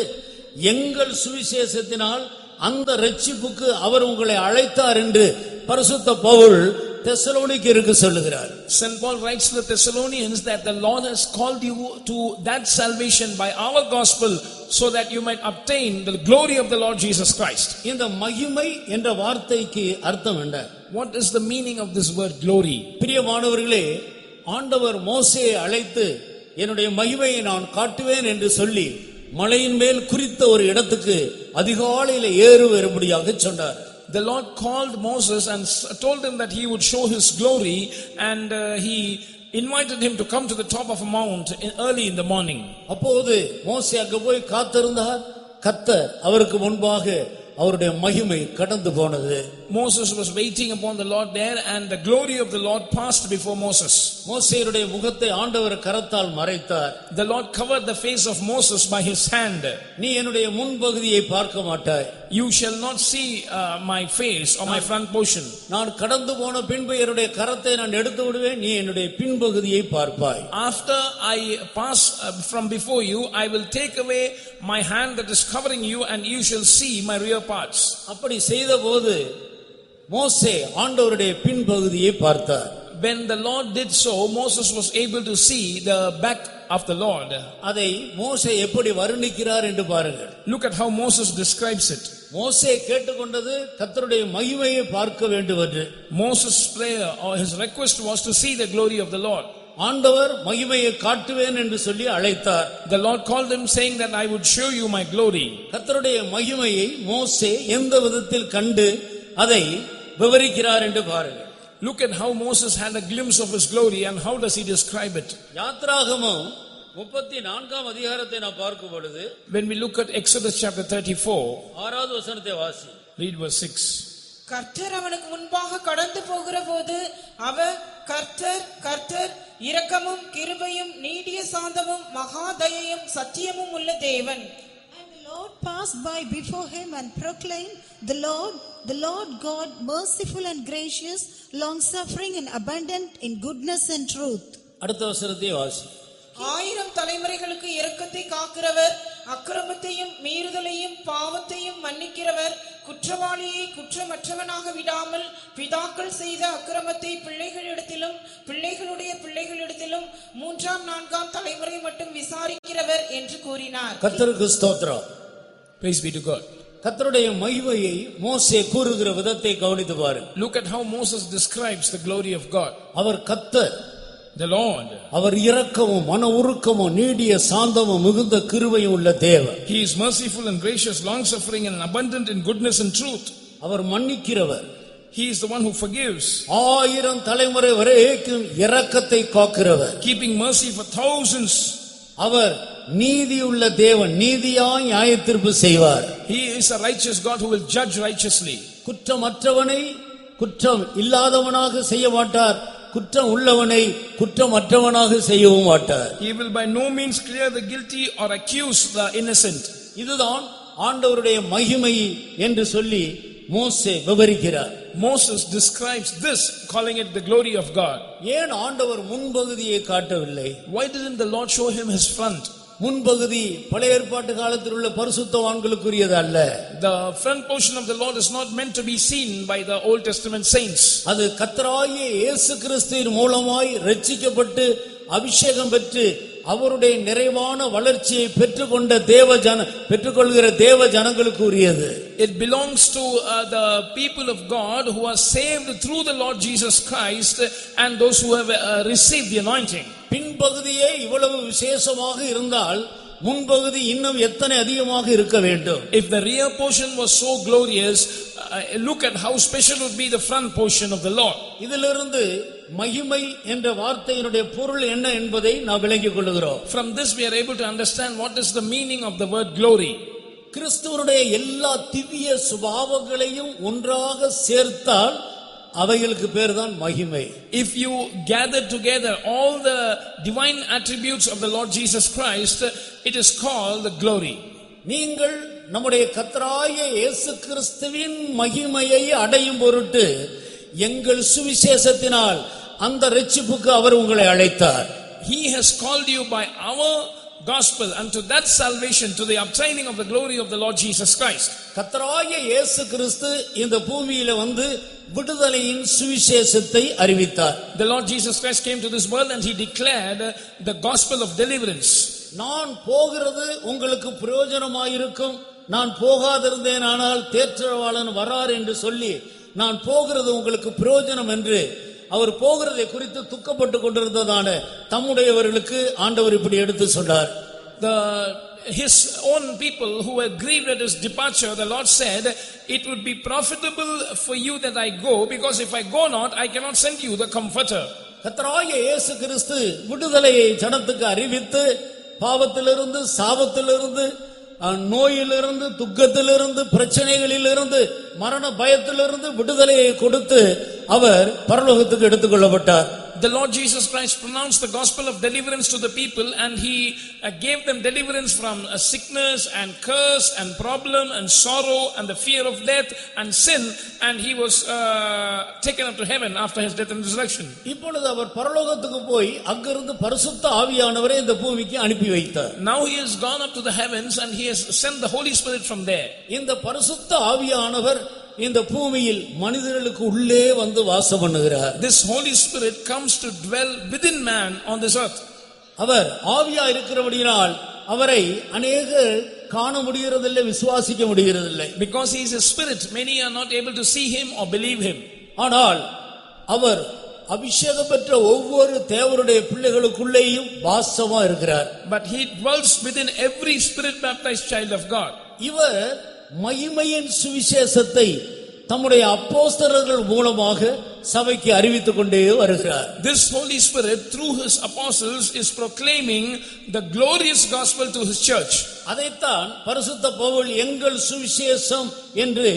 எங்கள் சுவிசேஷத்தினால் அந்த இரட்சிப்புக்கு அவர் உங்களை அழைத்தார் என்று பரிசுத்த பவுல் தெசலோனிக்கேயருக்கு சொல்லுகிறார். St. Paul writes to the Thessalonians that the Lord has called you to that salvation by our gospel, so that you might obtain the glory of the Lord Jesus Christ. இந்த மகிமை என்ற வார்த்தைக்கு அர்த்தம் என்ன? What is the meaning of this word glory? பிரியமானவர்களே, ஆண்டவர் மோசேயை அழைத்து என்னுடைய மகிமையை நான் காட்டுவேன் என்று சொல்லி மலையின் மேல் குறித்த ஒரு இடத்துக்கு அதிகாலையில் ஏறு வரும்படியாக சொன்னார். The Lord called Moses and told him that he would show his glory, and he invited him to come to the top of a mount early in the morning. அப்போது மோசே அங்க போய் காத்திருந்தார். கர்த்தர் அவருக்கு முன்பாக அவருடைய மகிமை கடந்து போனது. Moses was waiting upon the Lord there, and the glory of the Lord passed before Moses. மோசேயுடைய முகத்தை ஆண்டவர் கரத்தால் மறைத்தார். The Lord covered the face of Moses by his hand. நீ என்னுடைய முன்பகுதியை பார்க்க மாட்டாய். You shall not see my face or my front portion. நான் கடந்து போன பின்பு என்னுடைய கரத்தை நான் எடுத்து விடுவேன், நீ என்னுடைய பின்பகுதியை பார்ப்பாய். After I pass from before you, I will take away my hand that is covering you, and you shall see my rear parts. அப்படி செய்தபோது மோசே ஆண்டவருடைய பின்பகுதியை பார்த்தார். When the Lord did so, Moses was able to see the back of the Lord. அதை மோசே எப்படி வர்ணிக்கிறார் என்று பாருங்கள். Look at how Moses describes it. மோசே கேட்டுக்கொண்டது கர்த்தருடைய மகிமையை பார்க்க வேண்டும் என்று. Moses' prayer or his request was to see the glory of the Lord. ஆண்டவர் மகிமையை காட்டுவேன் என்று சொல்லி அழைத்தார். The Lord called him, saying that I would show you my glory. கர்த்தருடைய மகிமையை மோசே எந்த விதத்தில் கண்டு அதை விவரிக்கிறார் என்று பாருங்கள். Look at how Moses had a glimpse of his glory, and how does he describe it? யாத்ராகமம் 34ஆம் அதிகாரத்தை நான் பார்க்கும் பொழுது, When we look at Exodus chapter 34, 6வது வசனத்தை வாசி. read verse 6. கர்த்தர் அவனுக்கு முன்பாக கடந்து போகிற போது அவர் கர்த்தர் கர்த்தர் இரக்கமும் கிருபையும் நீடிய சாந்தமும் மகா தயையும் சத்தியமும் உள்ள தேவன். And the Lord passed by before him and proclaimed, the Lord God, merciful and gracious, long-suffering and abundant in goodness and truth. அடுத்த வசனத்தை வாசி. 1000 தலைமுறைகளுக்கு இரக்கத்தை காக்கிறவர், அக்கிரமத்தையும் மீறுதலையும் பாவத்தையும் மன்னிக்கிறவர், குற்றவாளியை குற்றமற்றவனாக விடாமல் பிதாக்கள் செய்த அக்கிரமத்தை பிள்ளைகளிடத்திலும் பிள்ளைகளுடைய பிள்ளைகளிடத்திலும் 3ஆம் 4ஆம் தலைமுறை மட்டும் விசாரிக்கிறவர் என்று கூறினார். கர்த்தருக்கு ஸ்தோத்திரம். Praise be to God. கர்த்தருடைய மகிமையை மோசே கூறுகிற விதத்தை கவனித்து பாருங்கள். Look at how Moses describes the glory of God. அவர் கர்த்தர், The Lord. அவர் இரக்கமும் மன உருக்கமும் நீடிய சாந்தமும் மிகுந்த கிருபையும் உள்ள தேவன். He is merciful and gracious, long-suffering and abundant in goodness and truth. Our மன்னிக்கிறவர். He is the one who forgives, 1000 தலைமுறை வரைக்கும் இரக்கத்தை காக்கிறவர். keeping mercy for thousands. அவர் நீதியுள்ள தேவன், நீதியாய் நியாயத்தீர்ப்பு செய்வார். He is a righteous God who will judge righteously. குற்றமற்றவனை குற்றம் இல்லாதவனாக செய்ய மாட்டார், குற்றம் உள்ளவனை குற்றமற்றவனாக செய்யவும் மாட்டார். He will by no means clear the guilty or accuse the innocent. இதுதான் ஆண்டவருடைய மகிமை என்று சொல்லி மோசே விவரிக்கிறார். Moses describes this, calling it the glory of God. ஏன் ஆண்டவர் முன்பகுதியை காட்டவில்லை? Why didn't the Lord show him his front? முன்பகுதி பழைய ஏற்பாட்டு காலத்தில் உள்ள பரிசுத்தவான்களுக்குரியது அல்ல. The front portion of the Lord is not meant to be seen by the Old Testament saints. அது கர்த்தராகிய இயேசு கிறிஸ்துவின் மூலமாய் ரட்சிக்கப்பட்டு அபிஷேகம் பெற்று அவருடைய நிறைவான வளர்ச்சியை பெற்றுக்கொள்கிற தேவ ஜனங்களுக்கு உரியது. It belongs to the people of God who are saved through the Lord Jesus Christ and those who have received the anointing. பின்பகுதியே இவ்வளவு விசேஷமாக இருந்தால் முன்பகுதி இன்னும் எத்தனை அதிகமாக இருக்க வேண்டும்? If the rear portion was so glorious, look at how special would be the front portion of the Lord. இதிலிருந்து மகிமை என்ற வார்த்தையினுடைய பொருள் என்ன என்பதை நாம் விளங்கிக் கொள்கிறோம். From this we are able to understand what is the meaning of the word glory. கிறிஸ்துவனுடைய எல்லா திவ்ய சுபாவங்களையும் ஒன்றாக சேர்த்தால் அவைகளுக்கு பேர்தான் மகிமை. If you gather together all the divine attributes of the Lord Jesus Christ, it is called the glory. நீங்கள் நம்முடைய கர்த்தராகிய இயேசு கிறிஸ்துவின் மகிமையை அடையும் பொருட்டு எங்கள் சுவிசேஷத்தினால் அந்த இரட்சிப்புக்கு அவர் உங்களை அழைத்தார். He has called you by our gospel unto that salvation, to the obtaining of the glory of the Lord Jesus Christ. கர்த்தராகிய இயேசு கிறிஸ்து இந்த பூமியில வந்து விடுதலையின் சுவிசேஷத்தை அறிவித்தார். The Lord Jesus Christ came to this world and he declared the gospel of deliverance. நான் போகிறது உங்களுக்கு பிரயோஜனமாயிருக்கும், நான் போகாதிருந்தேனானால் தேற்றரவாளன் வரார் என்று சொல்லி நான் போகிறது உங்களுக்கு பிரயோஜனம் என்று அவர் போகிறதை குறித்து துக்கப்பட்டு கொண்டிருந்ததான தம்முடையவர்களுக்கு ஆண்டவர் இப்படி எடுத்து சொன்னார். His own people who were grieved at his departure, the Lord said, it would be profitable for you that I go, because if I go not, I cannot send you the comforter. கர்த்தராகிய இயேசு கிறிஸ்து விடுதலையை ஜனத்துக்கு அறிவித்து பாவத்திலிருந்து, சாபத்திலிருந்து, நோயிலிருந்து, துக்கத்திலிருந்து, பிரச்சனைகளிலிருந்து, மரண பயத்திலிருந்து விடுதலையை கொடுத்து அவர் பரலோகத்துக்கு எடுத்துக்கொள்ளப்பட்டார். The Lord Jesus Christ pronounced the gospel of deliverance to the people, and he gave them deliverance from sickness and curse and problem and sorrow and the fear of death and sin, and he was taken up to heaven after his death and resurrection. இப்பொழுது அவர் பரலோகத்துக்கு போய் அங்கிருந்து பரிசுத்த ஆவியானவரை இந்த பூமிக்கு அனுப்பி வைத்தார். Now he has gone up to the heavens and he has sent the Holy Spirit from there. இந்த பரிசுத்த ஆவியானவர் இந்த பூமியில் மனிதர்களுக்கு உள்ளே வந்து வாசம் பண்ணுகிறார். This Holy Spirit comes to dwell within man on this earth. அவர் ஆவியா இருக்கிறபடியால் அவரை அநேகர் காண முடிகிறதில்லை, விசுவாசிக்க முடிகிறதில்லை. Because he is a spirit, many are not able to see him or believe him. ஆனால் அவர் அபிஷேகம் பெற்ற ஒவ்வொரு தேவனுடைய பிள்ளைகளுக்குள்ளேயும் வாசமா இருக்கிறார். But he dwells within every spirit baptized child of God. இவர் மகிமையின் சுவிசேஷத்தை தம்முடைய அப்போஸ்தலர்கள் மூலமாக சபைக்கு அறிவித்துக் கொண்டே வருகிறார். This Holy Spirit through his apostles is proclaiming the glorious gospel to his church. அதைத்தான் பரிசுத்த பவுல் எங்கள் சுவிசேஷம் என்று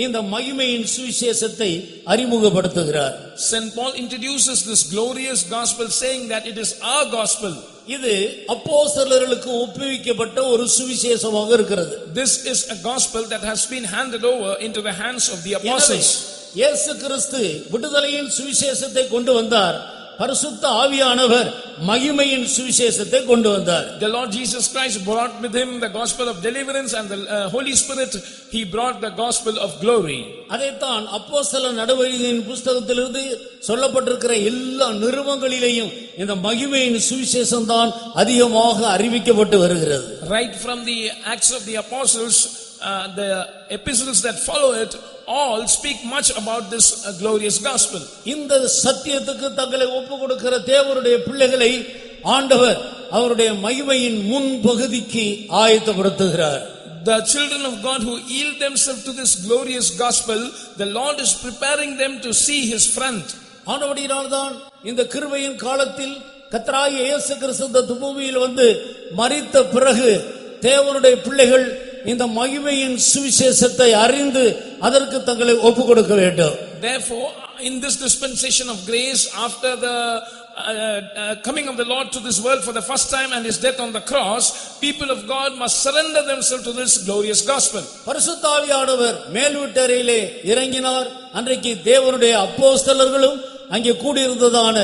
இந்த மகிமையின் சுவிசேஷத்தை அறிமுகப்படுத்துகிறார். Saint Paul introduces this glorious gospel saying that it is our gospel. இது அப்போஸ்தலர்களுக்கு ஒப்புவிக்கப்பட்ட ஒரு சுவிசேஷமாக இருக்கிறது. This is a gospel that has been handed over into the hands of the apostles. இயேசு கிறிஸ்து விடுதலையின் சுவிசேஷத்தை கொண்டு வந்தார். பரிசுத்த ஆவியானவர் மகிமையின் சுவிசேஷத்தை கொண்டு வந்தார். The Lord Jesus Christ brought with him the gospel of deliverance, and the Holy Spirit he brought the gospel of glory. அதைத்தான் அப்போஸ்தல நடவடிக்கையின் புத்தகத்திலிருந்து சொல்லப்பட்டிருக்கிற எல்லா நிருபங்களிலேயும் இந்த மகிமையின் சுவிசேஷம் தான் அதிகமாக அறிவிக்கப்பட்டு வருகிறது. Right from the Acts of the Apostles, the epistles that follow it all speak much about this glorious gospel. இந்த சத்தியத்துக்கு தங்களை ஒப்புக்கொடுக்கிற தேவனுடைய பிள்ளைகளை ஆண்டவர் அவருடைய மகிமையின் முன்பகுதிக்கு ஆயத்தப்படுத்துகிறார். The children of God who yield themselves to this glorious gospel, the Lord is preparing them to see his front. ஆனபடியால்தான் இந்த கிருபையின் காலத்தில் கர்த்தராகிய இயேசு கிறிஸ்து இந்த பூமியில் வந்து மரித்த பிறகு தேவனுடைய பிள்ளைகள் இந்த மகிமையின் சுவிசேஷத்தை அறிந்து அதற்கு தங்களை ஒப்புக்கொடுக்க வேண்டும். Therefore, in this dispensation of grace, after the coming of the Lord to this world for the first time and his death on the cross, people of God must surrender themselves to this glorious gospel. பரிசுத்த ஆவியானவர் மேல் வீட்டறையிலே இறங்கினார். அன்றைக்கு தேவனுடைய அப்போஸ்தலர்களும் அங்கே கூடியிருந்ததான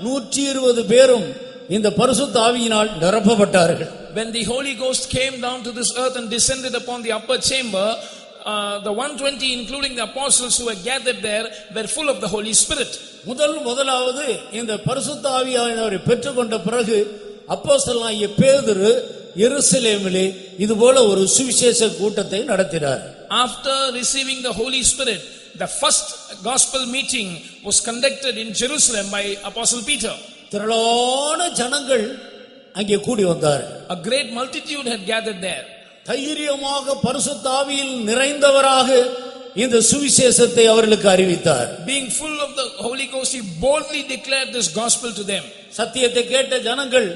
120 பேரும் இந்த பரிசுத்த ஆவியினால் நிரப்பப்பட்டார்கள். When the Holy Ghost came down to this earth and descended upon the upper chamber, the 120 including the apostles who were gathered there were full of the Holy Spirit. முதலாவது இந்த பரிசுத்த ஆவியானவரை பெற்றுக்கொண்ட பிறகு அப்போஸ்தலனாகிய பேதுரு எருசலேமிலே இதுபோல ஒரு சுவிசேஷ கூட்டத்தை நடத்தினார். After receiving the Holy Spirit, the first gospel meeting was conducted in Jerusalem by Apostle Peter. திரளான ஜனங்கள் அங்கே கூடி வந்தார்கள். A great multitude had gathered there. தைரியமாக பரிசுத்த ஆவியில் நிறைந்தவராக இந்த சுவிசேஷத்தை அவர்களுக்கு அறிவித்தார். Being full of the Holy Ghost, he boldly declared this gospel to them. சத்தியத்தை கேட்ட ஜனங்கள்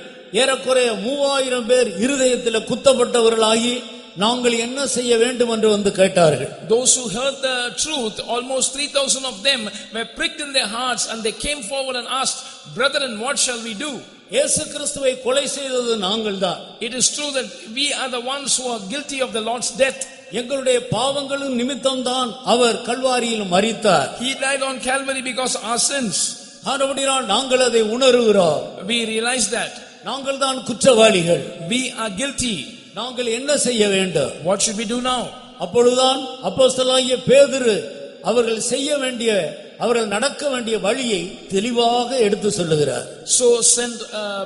ஏறக்குறைய 3000 பேர் இருதயத்தில் குத்தப்பட்டவர்களாகி நாங்கள் என்ன செய்ய வேண்டும் என்று வந்து கேட்டார்கள். Those who heard the truth, almost 3000 of them were pricked in their hearts and they came forward and asked, "Brethren, what shall we do?" இயேசு கிறிஸ்துவை கொலை செய்தது நாங்கள்தான். It is true that we are the ones who are guilty of the Lord's death. எங்களுடைய பாவங்களின் நிமித்தம்தான் அவர் கல்வாரியில் மரித்தார். He died on Calvary because of our sins. ஆனபடியால் நாங்கள் அதை உணர்கிறோம். We realize that. நாங்கள் தான் குற்றவாளிகள். We are guilty. நாங்கள் என்ன செய்ய வேண்டும்? What should we do now? அப்பொழுதுதான் அப்போஸ்தலனாகிய பேதுரு அவர்கள் நடக்க வேண்டிய வழியை தெளிவாக எடுத்து சொல்லுகிறார். So Saint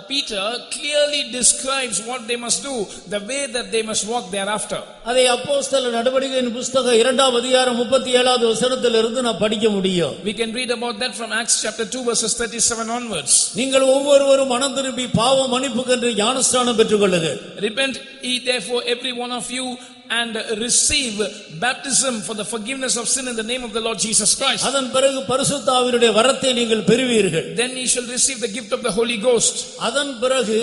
Peter clearly describes what they must do, the way that they must walk thereafter. அதை அப்போஸ்தலர் நடவடிக்கையின் புத்தகம் 2ஆம் அதிகாரம் 37வது வசனத்திலிருந்து நான் படிக்க முடியும். We can read about that from Acts chapter 2 verses 37 onwards. நீங்கள் ஒவ்வொருவரும் மனம் திரும்பி பாவ மன்னிப்புக்கென்று ஞானஸ்நானம் பெற்றுக்கொள்ளுங்கள். Repent ye therefore every one of you and receive baptism for the forgiveness of sin in the name of the Lord Jesus Christ. அதன் பிறகு பரிசுத்த ஆவியுடைய வரத்தை நீங்கள் பெறுவீர்கள். Then ye shall receive the gift of the Holy Ghost. அதன் பிறகு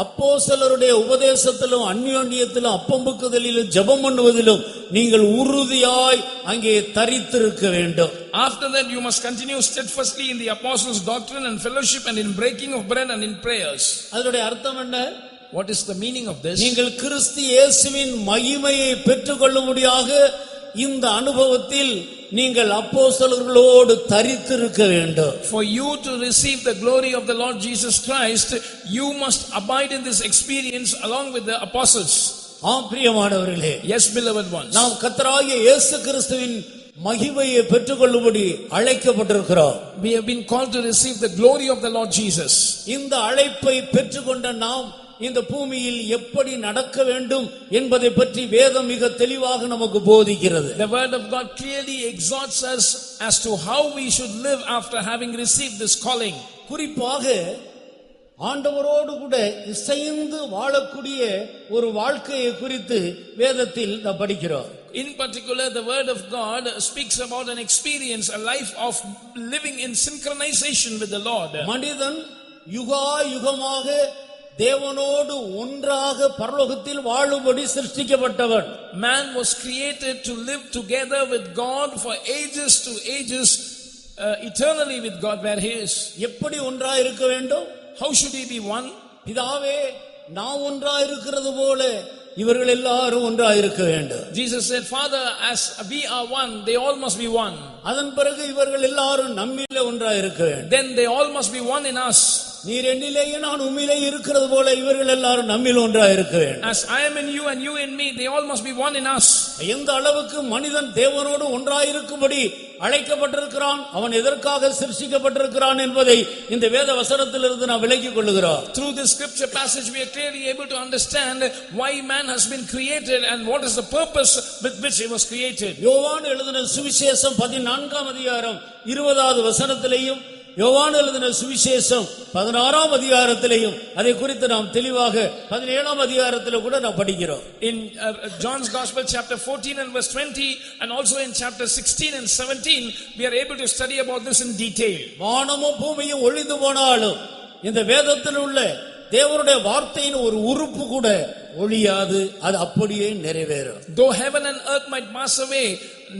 அப்போஸ்தலருடைய உபதேசத்திலும் அந்யோன்யத்திலும் அப்பம்புக்குதலிலும் ஜெபம் பண்ணுவதிலும் நீங்கள் உறுதியாய் அங்கே தரித்திருக்க வேண்டும். After that you must continue steadfastly in the apostles' doctrine and fellowship and in breaking of bread and in prayers. அதனுடைய அர்த்தம் என்ன? What is the meaning of this? நீங்கள் கிறிஸ்து இயேசுவின் மகிமையை பெற்றுக்கொள்ளும்படியாக இந்த அனுபவத்தில் நீங்கள் அப்போஸ்தலர்களோடு தரித்திருக்க வேண்டும். For you to receive the glory of the Lord Jesus Christ, you must abide in this experience along with the apostles. பிரியமானவர்களே, Yes, beloved ones. நாம் கர்த்தராகிய இயேசு கிறிஸ்துவின் மகிமையை பெற்றுக்கொள்ளும்படி அழைக்கப்பட்டிருக்கிறோம். We have been called to receive the glory of the Lord Jesus. இந்த அழைப்பை பெற்றுக்கொண்ட நாம் இந்த பூமியில் எப்படி நடக்க வேண்டும் என்பதை பற்றி வேதம் மிக தெளிவாக நமக்கு போதிக்கிறது. The word of God clearly exhorts us as to how we should live after having received this calling. குறிப்பாக ஆண்டவரோடு கூட இசைந்து வாழக்கூடிய ஒரு வாழ்க்கையை குறித்து வேதத்தில் நாம் படிக்கிறோம். In particular, the word of God speaks about an experience, a life of living in synchronization with the Lord. மனிதன் யுகமாக தேவனோடு ஒன்றாக பரலோகத்தில் வாழும்படி சிருஷ்டிக்கப்பட்டவன். Man was created to live together with God for ages to ages, eternally with God where he is. எப்படி ஒன்றா இருக்க வேண்டும்? How should he be one? பிதாவே, நான் ஒன்றா இருக்கிறது போல இவர்கள் எல்லாரும் ஒன்றா இருக்க வேண்டும். Jesus said, Father, as we are one, they all must be one. அதன் பிறகு இவர்கள் எல்லாரும் நம்மிலே ஒன்றா இருக்க வேண்டும். Then they all must be one in us. நீர் என்னிலேயே நான் உம்மிலே இருக்கிறது போல இவர்கள் எல்லாரும் நம்மில் ஒன்றா இருக்க வேண்டும். As I am in you and you in me, they all must be one in us. எந்த அளவுக்கு மனிதன் தேவனோடு ஒன்றா இருக்கும்படி அழைக்கப்பட்டிருக்கிறான், அவன் எதற்காக சிருஷ்டிக்கப்பட்டிருக்கிறான் என்பதை இந்த வேத வசனத்திலிருந்து நாம் விளங்கிக் கொள்ளுகிறோம். Through this scripture passage we are clearly able to understand why man has been created and what is the purpose with which he was created. யோவான் எழுதின சுவிசேஷம் 14ஆம் அதிகாரம் 20வது வசனத்திலேயும் யோவான் எழுதின சுவிசேஷம் 16ஆம் அதிகாரத்திலேயும் அதை குறித்து நாம் தெளிவாக 17ஆம் அதிகாரத்திலே கூட நாம் படிக்கிறோம். In John's Gospel chapter 14 and verse 20 and also in chapter 16 and 17 we are able to study about this in detail. வானமும் பூமியும் ஒழிந்து போனாலும் இந்த வேதத்தில் உள்ள தேவனுடைய வார்த்தையின் ஒரு உறுப்பு கூட ஒழியாது, அது அப்படியே நிறைவேறும். Though heaven and earth might pass away,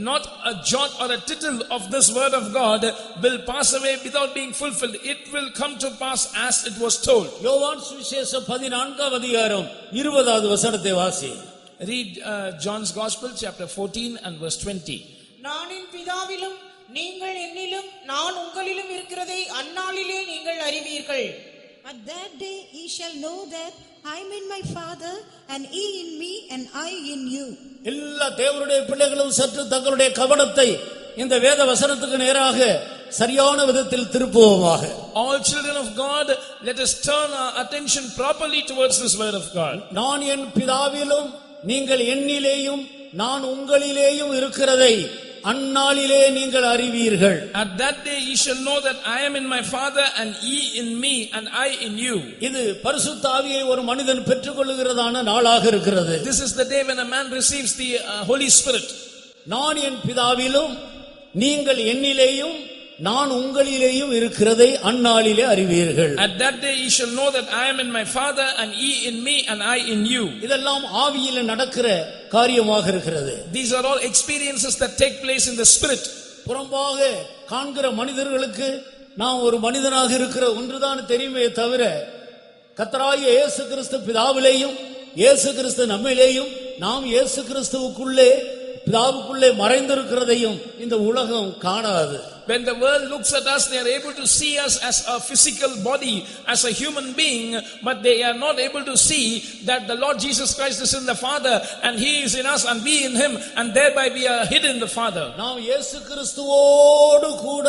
not a jot or a tittle of this word of God will pass away without being fulfilled. It will come to pass as it was told. யோவான் சுவிசேஷம் 14ஆம் அதிகாரம் 20வது வசனத்தை வாசி. Read John's Gospel chapter 14 and verse 20. நான் என் பிதாவிலும் நீங்கள் என்னிலும் நான் உங்களிலும் இருக்கிறதை அந்நாளிலே நீங்கள் அறிவீர்கள். At that day ye shall know that I am in my Father, and ye in me, and I in you. எல்லா தேவனுடைய பிள்ளைகளும் சற்று தங்களுடைய கவனத்தை இந்த வேத வசனத்துக்கு நேராக சரியான விதத்தில் திருப்புவோமாக. All children of God, let us turn our attention properly towards this word of God. நான் என் பிதாவிலும் நீங்கள் என்னிலேயும் நான் உங்களிலேயும் இருக்கிறதை அந்நாளிலே நீங்கள் அறிவீர்கள். At that day ye shall know that I am in my Father, and ye in me, and I in you. இது பரிசுத்த ஆவியை ஒரு மனிதன் பெற்றுக்கொள்ளுகிறதான நாளாக இருக்கிறது. This is the day when a man receives the Holy Spirit. நான் என் பிதாவிலும் நீங்கள் என்னிலேயும் நான் உங்களிலேயும் இருக்கிறதை அந்நாளிலே அறிவீர்கள். At that day ye shall know that I am in my Father, and ye in me, and I in you. இதெல்லாம் ஆவியிலே நடக்கிற காரியமாக இருக்கிறது. These are all experiences that take place in the spirit. புறம்பாக காண்கிற மனிதர்களுக்கு நாம் ஒரு மனிதனாக இருக்கிற ஒன்றுதான் தெரியுமே தவிர, கர்த்தராகிய இயேசு கிறிஸ்து பிதாவிலேயும் இயேசு கிறிஸ்து நம்மிலேயும் நாம் இயேசு கிறிஸ்துவுக்குள்ளே பிதாவுக்குள்ளே மறைந்திருக்கிறதையும் இந்த உலகம் காணாது. When the world looks at us, they are able to see us as a physical body, as a human being, but they are not able to see that the Lord Jesus Christ is in the Father, and He is in us, and we in Him, and thereby we are hid in the Father. நாம் இயேசு கிறிஸ்துவோடு கூட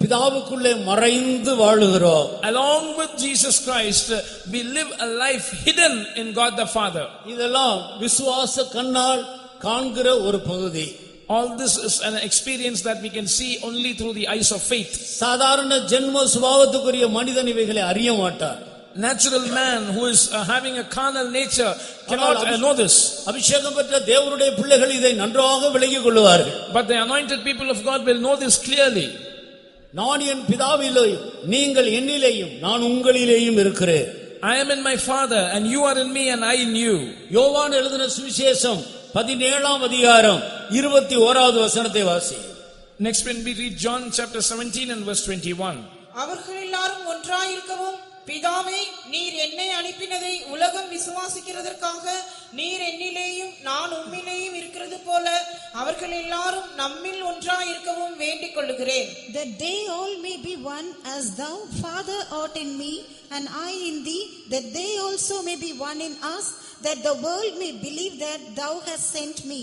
பிதாவுக்குள்ளே மறைந்து வாழுகிறோம். Along with Jesus Christ, we live a life hidden in God the Father. இதெல்லாம் விசுவாச கண்ணால் காண்கிற ஒரு பகுதி. All this is an experience that we can see only through the eyes of faith. சாதாரண ஜென்ம சுபாவத்துக்குரிய மனிதன் இவைகளை அறிய மாட்டார். Natural man who is having a carnal nature cannot know this. அபிஷேகம் பெற்ற தேவனுடைய பிள்ளைகள் இதை நன்றாக விளங்கிக் கொள்வார்கள். But the anointed people of God will know this clearly. நான் என் பிதாவிலேயும் நீங்கள் என்னிலேயும் நான் உங்களிலேயும் இருக்கிறேன். I am in my Father, and you are in me, and I in you. யோவான் எழுதின சுவிசேஷம் 17ஆம் அதிகாரம் 21வது வசனத்தை வாசி. Next, when we read John chapter 17 and verse 21. அவர்கள் எல்லாரும் ஒன்றாயிருக்கவும் பிதாவே நீர் என்னை அனுப்பினதை உலகம் விசுவாசிக்கிறதற்காக நீர் என்னிலேயும் நான் உம்மிலேயும் இருக்கிறது போல அவர்கள் எல்லாரும் நம்மில் ஒன்றாயிருக்கவும் வேண்டிக் கொள்ளுகிறேன். That they all may be one, as thou, Father, art in me, and I in thee, that they also may be one in us, that the world may believe that thou hast sent me.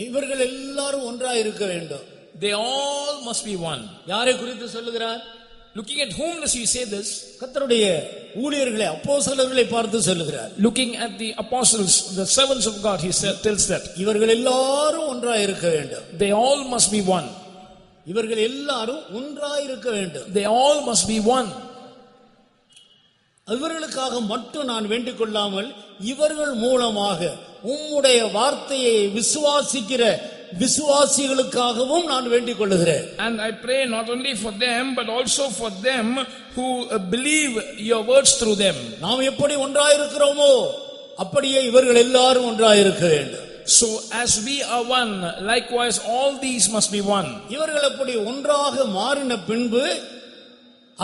இவர்கள் எல்லாரும் ஒன்றாய் இருக்க வேண்டும். They all must be one. யாரை குறித்து சொல்லுகிறார்? Looking at whom does he say this? கர்த்தருடைய ஊழியர்களை அப்போஸ்தலர்களை பார்த்து சொல்லுகிறார். Looking at the apostles, the servants of God, he tells that இவர்கள் எல்லாரும் ஒன்றாய் இருக்க வேண்டும். they all must be one. இவர்கள் எல்லாரும் ஒன்றாய் இருக்க வேண்டும். They all must be one. இவர்களுக்காக மட்டும் நான் வேண்டிக் கொள்ளாமல் இவர்கள் மூலமாக உம்முடைய வார்த்தையை விசுவாசிக்கிற விசுவாசிகளுக்காகவும் நான் வேண்டிக் கொள்ளுகிறேன். And I pray not only for them but also for them who believe your words through them. நாம் எப்படி ஒன்றாய் இருக்கிறோமோ அப்படியே இவர்கள் எல்லாரும் ஒன்றாய் இருக்க வேண்டும். So as we are one, likewise all these must be one. இவர்கள் அப்படி ஒன்றாக மாறின பின்பு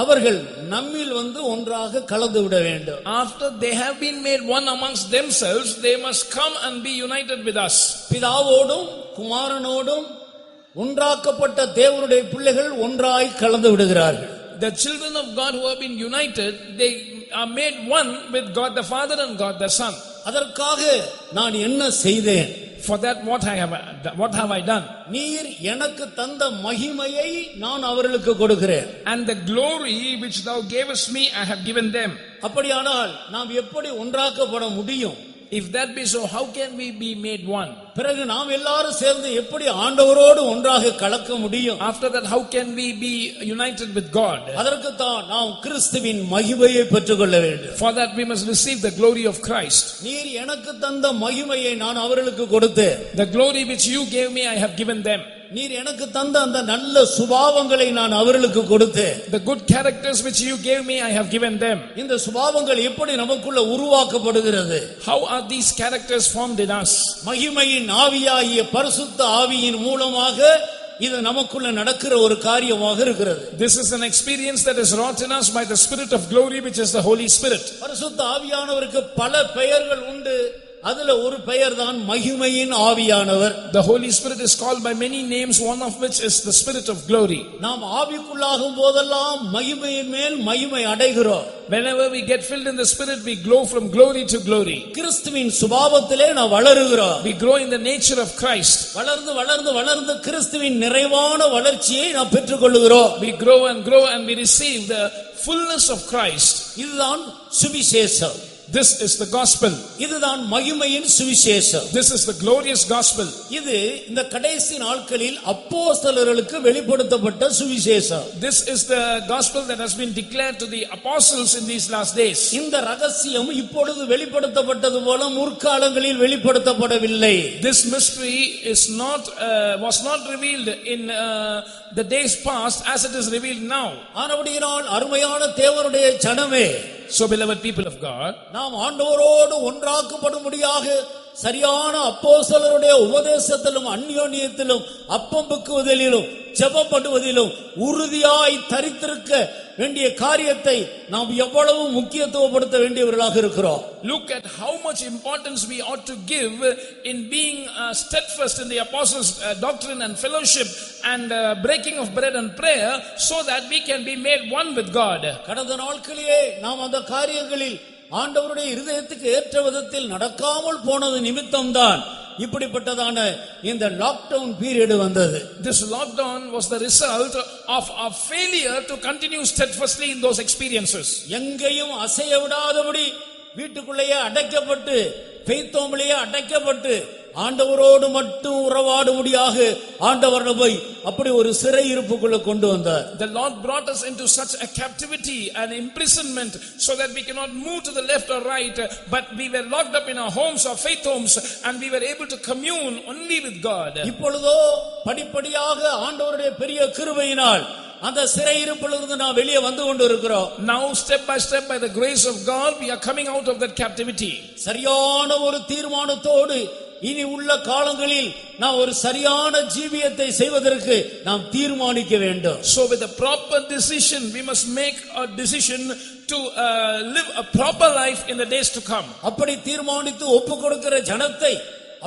அவர்கள் நம்மில் ஒன்றாக கலந்து விட வேண்டும். After they have been made one amongst themselves, they must come and be united with us. பிதாவோடும் குமாரனோடும் ஒன்றாக்கப்பட்ட தேவனுடைய பிள்ளைகள் ஒன்றாய் கலந்து விடுகிறார்கள். The children of God who have been united, they are made one with God the Father and God the Son. அதற்காக நான் என்ன செய்தேன்? For that what have I done? நீர் எனக்கு தந்த மகிமையை நான் அவர்களுக்கு கொடுக்கிறேன். And the glory which thou gavest me I have given them. அப்படியானால் நாம் எப்படி ஒன்றாக்கப்பட முடியும்? If that be so, how can we be made one? பிறகு நாம் எல்லாரும் சேர்ந்து எப்படி ஆண்டவரோடு ஒன்றாக கலக்க முடியும்? After that, how can we be united with God? அதற்கு தான் நாம் கிறிஸ்துவின் மகிமையை பெற்றுக்கொள்ள வேண்டும். For that we must receive the glory of Christ. நீர் எனக்கு தந்த மகிமையை நான் அவர்களுக்கு கொடுத்தேன். The glory which you gave me I have given them. நீர் எனக்கு தந்த அந்த நல்ல சுபாவங்களை நான் அவர்களுக்கு கொடுத்தேன். The good characters which you gave me, I have given them. இந்த சுபாவங்கள் எப்படி நமக்குள்ள உருவாக்கப்படுகிறது? How are these characters formed in us? மகிமையின் ஆவியாகிய பரிசுத்த ஆவியின் மூலமாக இது நமக்குள்ள நடக்கிற ஒரு காரியமாக இருக்கிறது. This is an experience that is wrought in us by the Spirit of glory, which is the Holy Spirit. பரிசுத்த ஆவியானவருக்கு பல பெயர்கள் உண்டு. அதுல ஒரு பெயர் தான் மகிமையின் ஆவியானவர். The Holy Spirit is called by many names, one of which is the Spirit of glory. நாம் ஆவிக்குள்ளாகும் போதெல்லாம் மகிமையின் மேல் மகிமை அடைகிறோம். Whenever we get filled in the Spirit, we grow from glory to glory. கிறிஸ்துவின் சுபாவத்திலே நாம் வளருகிறோம். We grow in the nature of Christ. வளர்ந்து வளர்ந்து வளர்ந்து கிறிஸ்துவின் நிறைவான வளர்ச்சியை நாம் பெற்றுக்கொள்கிறோம். We grow and we receive the fullness of Christ. இதுதான் சுவிசேஷம். This is the gospel. இதுதான் மகிமையின் சுவிசேஷம். This is the glorious gospel. இது இந்த கடைசி நாட்களில் அப்போஸ்தலர்களுக்கு வெளிப்படுத்தப்பட்ட சுவிசேஷம். This is the gospel that has been declared to the apostles in these last days. இந்த ரகசியம் இப்பொழுது வெளிப்படுத்தப்பட்டது போல முற்காலங்களில் வெளிப்படுத்தப்படவில்லை. This mystery was not revealed in the days past as it is revealed now. ஆனபடியினால் அருமையான தேவனுடைய ஜனமே, So beloved people of God, நாம் ஆண்டவரோடு ஒன்றாக்கப்படும்படியாக சரியான அப்போஸ்தலருடைய உபதேசத்திலும் அந்யோன்யத்திலும் அப்பம் புக்குவதிலும் ஜெபம் பண்ணுவதிலும் உறுதியாய் தரித்திருக்க வேண்டிய காரியத்தை நாம் எவ்வளவு முக்கியத்துவப்படுத்த வேண்டியவர்களாக இருக்கிறோம். Look at how much importance we ought to give in being steadfast in the apostles' doctrine and fellowship and breaking of bread and prayer, so that we can be made one with God. கடந்த நாட்களிலே நாம் அந்த காரியங்களில் ஆண்டவருடைய இருதயத்துக்கு ஏற்ற விதத்தில் நடக்காமல் போனது நிமித்தம்தான் இப்படிப்பட்டதான இந்த லாக்டவுன் பீரியட் வந்தது. This lockdown was the result of our failure to continue steadfastly in those experiences. எங்கேயும் அசைய விடாதபடி வீட்டுக்குள்ளேயே அடைக்கப்பட்டு பெய்தோமிலேயே அடைக்கப்பட்டு ஆண்டவரோடு மட்டும் உறவாடும்படியாக ஆண்டவர் போய் அப்படி ஒரு சிறை இருப்புக்குள்ள கொண்டு வந்தார். The Lord brought us into such a captivity and imprisonment so that we cannot move to the left or right, but we were locked up in our homes, our faith homes, and we were able to commune only with God. இப்பொழுதோ படிப்படியாக ஆண்டவருடைய பெரிய கிருபையினால் அந்த சிறை இருப்பிலிருந்து நாம் வெளியே வந்து கொண்டிருக்கிறோம். Now step by step by the grace of God we are coming out of that captivity. சரியான ஒரு தீர்மானத்தோடு இனி உள்ள காலங்களில் நாம் ஒரு சரியான ஜீவியத்தை செய்வதற்கு நாம் தீர்மானிக்க வேண்டும். So with a proper decision we must make a decision to live a proper life in the days to come. அப்படி தீர்மானித்து ஒப்பு கொடுக்கிற ஜனத்தை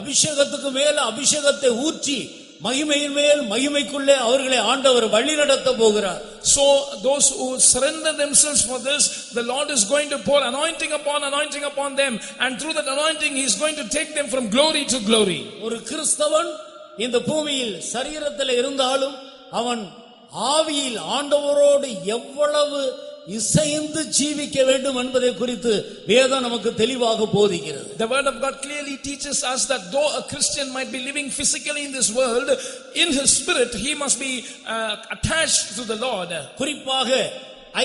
அபிஷேகத்துக்கு மேல அபிஷேகத்தை ஊற்றி மகிமையின் மேல் மகிமைக்குள்ளே அவர்களை ஆண்டவர் வழிநடத்த போகிறார். So those who surrender themselves for this, the Lord is going to pour anointing upon them, and through that anointing he is going to take them from glory to glory. ஒரு கிறிஸ்தவன் இந்த பூமியில் சரீரத்தில் இருந்தாலும் அவன் ஆவியில் ஆண்டவரோடு எவ்வளவு இசைந்து ஜீவிக்க வேண்டும் என்பதை குறித்து வேதம் நமக்கு தெளிவாக போதிக்கிறது. The word of God clearly teaches us that though a Christian might be living physically in this world, in his spirit he must be attached to the Lord. குறிப்பாக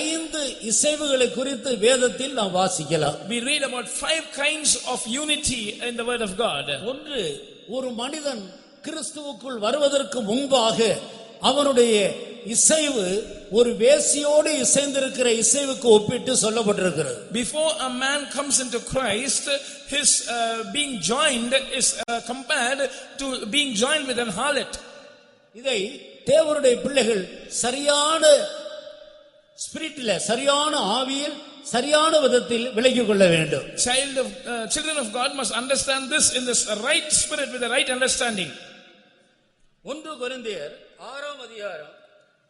5 இசைவுகளை குறித்து வேதத்தில் நாம் வாசிக்கலாம். We read about 5 kinds of unity in the word of God. ஒன்று, ஒரு மனிதன் கிறிஸ்துவுக்குள் வருவதற்கு முன்பாக அவனுடைய இசைவு ஒரு வேசியோடு இசைந்திருக்கிற இசைவுக்கு ஒப்பிட்டு சொல்லப்பட்டிருக்கிறது. Before a man comes into Christ, his being joined is compared to being joined with an harlot. இதை தேவனுடைய பிள்ளைகள் சரியான ஸ்பிரிட்ல சரியான ஆவியில் சரியான விதத்தில் விளங்கிக் கொள்ள வேண்டும். Children of God must understand this in this right spirit with the right understanding. 1 கொரிந்தியர் 6ஆம் அதிகாரம்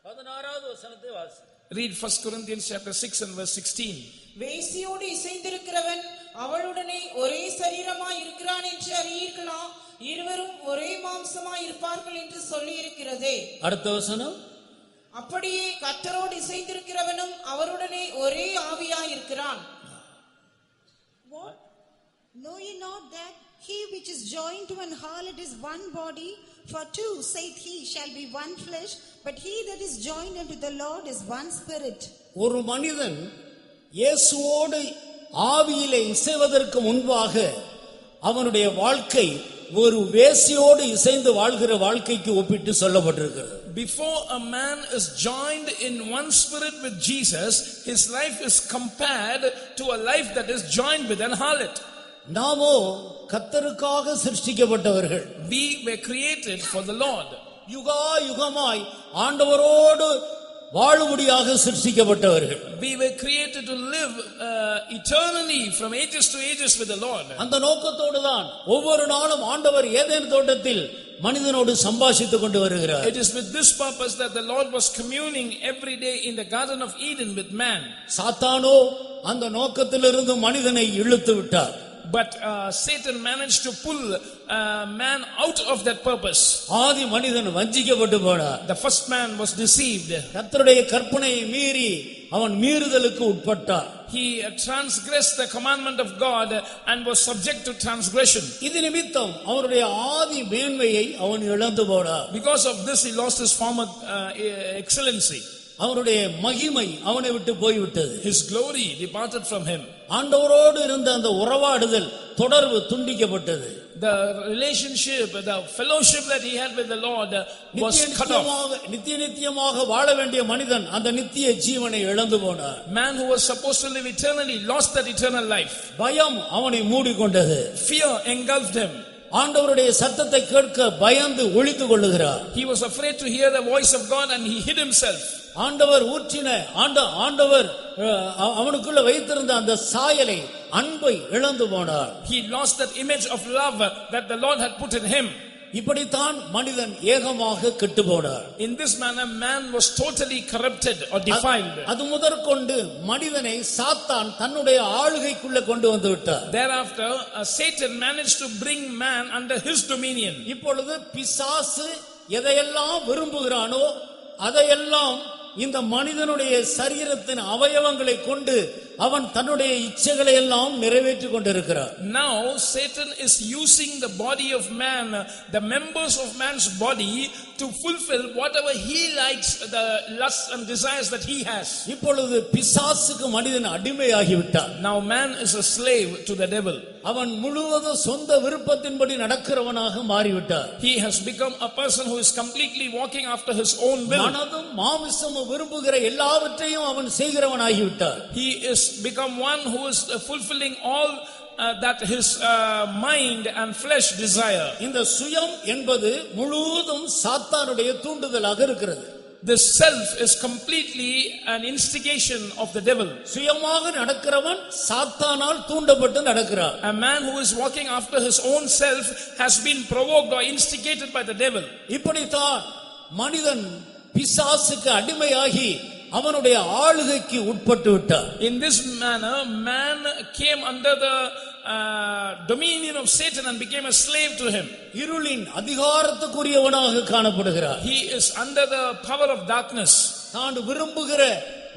16வது வசனத்தை வாசி. Read 1 Corinthians chapter 6 and verse 16. வேசியோடு இசைந்திருக்கிறவன் அவளுடனே ஒரே சரீரமாய் இருக்கிறான் என்று அறியீர்களா? இருவரும் ஒரே மாம்சமாய் இருப்பார்கள் என்று சொல்லி இருக்கிறதே. அடுத்த வசனம், அப்படியே கர்த்தரோடு இசைந்திருக்கிறவனும் அவருடனே ஒரே ஆவியாய் இருக்கிறான். What? Know ye not that he which is joined to an harlot is one body? For two, saith he, shall be one flesh, but he that is joined unto the Lord is one spirit. ஒரு மனிதன் இயேசுவோடு ஆவியிலே இசைவதற்கு முன்பாக அவனுடைய வாழ்க்கை ஒரு வேசியோடு இசைந்து வாழ்கிற வாழ்க்கைக்கு ஒப்பிட்டு சொல்லப்பட்டிருக்கிறது. Before a man is joined in one spirit with Jesus, his life is compared to a life that is joined with an harlot. நாமோ கர்த்தருக்காக சிருஷ்டிக்கப்பட்டவர்கள். We were created for the Lord. யுகா யுகமாய் ஆண்டவரோடு வாழும்படியாக சிருஷ்டிக்கப்பட்டவர்கள். We were created to live eternally from ages to ages with the Lord. அந்த நோக்கத்தோடு தான் ஒவ்வொரு நாளும் ஆண்டவர் Eden தோட்டத்தில் மனிதனோடு சம்பாஷித்துக் கொண்டு வருகிறார். It is with this purpose that the Lord was communing every day in the Garden of Eden with man. சாத்தானோ அந்த நோக்கத்திலிருந்து மனிதனை இழுத்து விட்டார். But Satan managed to pull man out of that purpose. ஆதி மனிதன் வஞ்சிக்கப்பட்டு போனார். The first man was deceived. கர்த்தருடைய கற்பனையை மீறி அவன் மீறுதலுக்கு உட்பட்டார். He transgressed the commandment of God and was subject to transgression. இது நிமித்தம் அவருடைய ஆதி மேன்மையை அவன் இழந்து போனார். Because of this he lost his former excellency. அவருடைய மகிமை அவனை விட்டு போய்விட்டது. His glory departed from him. ஆண்டவரோடு இருந்த அந்த உறவாடுதல் தொடர்பு துண்டிக்கப்பட்டது. The relationship, the fellowship that he had with the Lord was cut off. நித்தியமாக வாழ வேண்டிய மனிதன் அந்த நித்திய ஜீவனை இழந்து போனார். Man who was supposed to live eternally lost that eternal life. பயம் அவனை மூடிக்கொண்டது. Fear engulfed him. ஆண்டவருடைய சத்தத்தை கேட்க பயந்து ஒளித்துக் கொள்ளுகிறார். He was afraid to hear the voice of God and he hid himself. ஆண்டவர் ஊற்றின ஆண்டவர் அவனுக்குள்ள வைத்திருந்த அந்த சாயலை அன்பை இழந்து போனார். He lost that image of love that the Lord had put in him. இப்படித்தான் மனிதன் ஏகமாக கெட்டு போனார். In this manner man was totally corrupted or defiled. அது முதற்கொண்டு மனிதனை சாத்தான் தன்னுடைய ஆளுகைக்குள்ள கொண்டு வந்து விட்டார். Thereafter Satan managed to bring man under his dominion. இப்பொழுது பிசாசு எதையெல்லாம் விரும்புகிறானோ அதையெல்லாம் இந்த மனிதனுடைய சரீரத்தின் அவயவங்களை கொண்டு அவன் தன்னுடைய இச்சைகளை எல்லாம் நிறைவேற்றிக் கொண்டிருக்கிறார். Now Satan is using the body of man, the members of man's body, to fulfill whatever he likes, the lusts and desires that he has. இப்பொழுது பிசாசுக்கு மனிதன் அடிமையாகி விட்டார். Now man is a slave to the devil. அவன் முழுவதும் சொந்த விருப்பத்தின்படி நடக்கிறவனாக மாறிவிட்டார். He has become a person who is completely walking after his own will. மனதும் மாமிசமும் விரும்புகிற எல்லாவற்றையும் அவன் செய்கிறவனாகி விட்டார். He is become one who is fulfilling all that his mind and flesh desire. இந்த சுயம் என்பது முழுவதும் சாத்தானுடைய தூண்டுதலாக இருக்கிறது. The self is completely an instigation of the devil. சுயமாக நடக்கிறவன் சாத்தானால் தூண்டப்பட்டு நடக்கிறான். A man who is walking after his own self has been provoked or instigated by the devil. இப்படித்தான் மனிதன் பிசாசுக்கு அடிமையாகி அவனுடைய ஆளுகைக்கு உட்பட்டு விட்டார். In this manner man came under the dominion of Satan and became a slave to him. இருளின் அதிகாரத்துக்குரியவனாக காணப்படுகிறார். He is under the power of darkness. தான் விரும்புகிற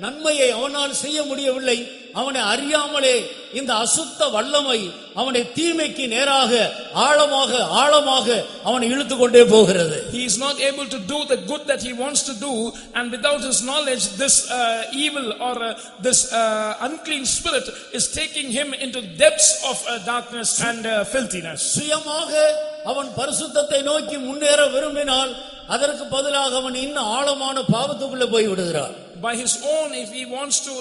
நன்மையை அவனால் செய்ய முடியவில்லை. அவனை அறியாமலே இந்த அசுத்த வல்லமை அவனை தீமைக்கு நேராக ஆழமாக அவனை இழுத்து கொண்டே போகிறது. He is not able to do the good that he wants to do, and without his knowledge this evil or this unclean spirit is taking him into depths of darkness and filthiness. சுயமாக அவன் பரிசுத்தத்தை நோக்கி முன்னேற விரும்பினால் அதற்கு பதிலாக அவன் இன்னும் ஆழமான பாவத்துக்குள்ள போய் விடுகிறான். By his own, if he wants to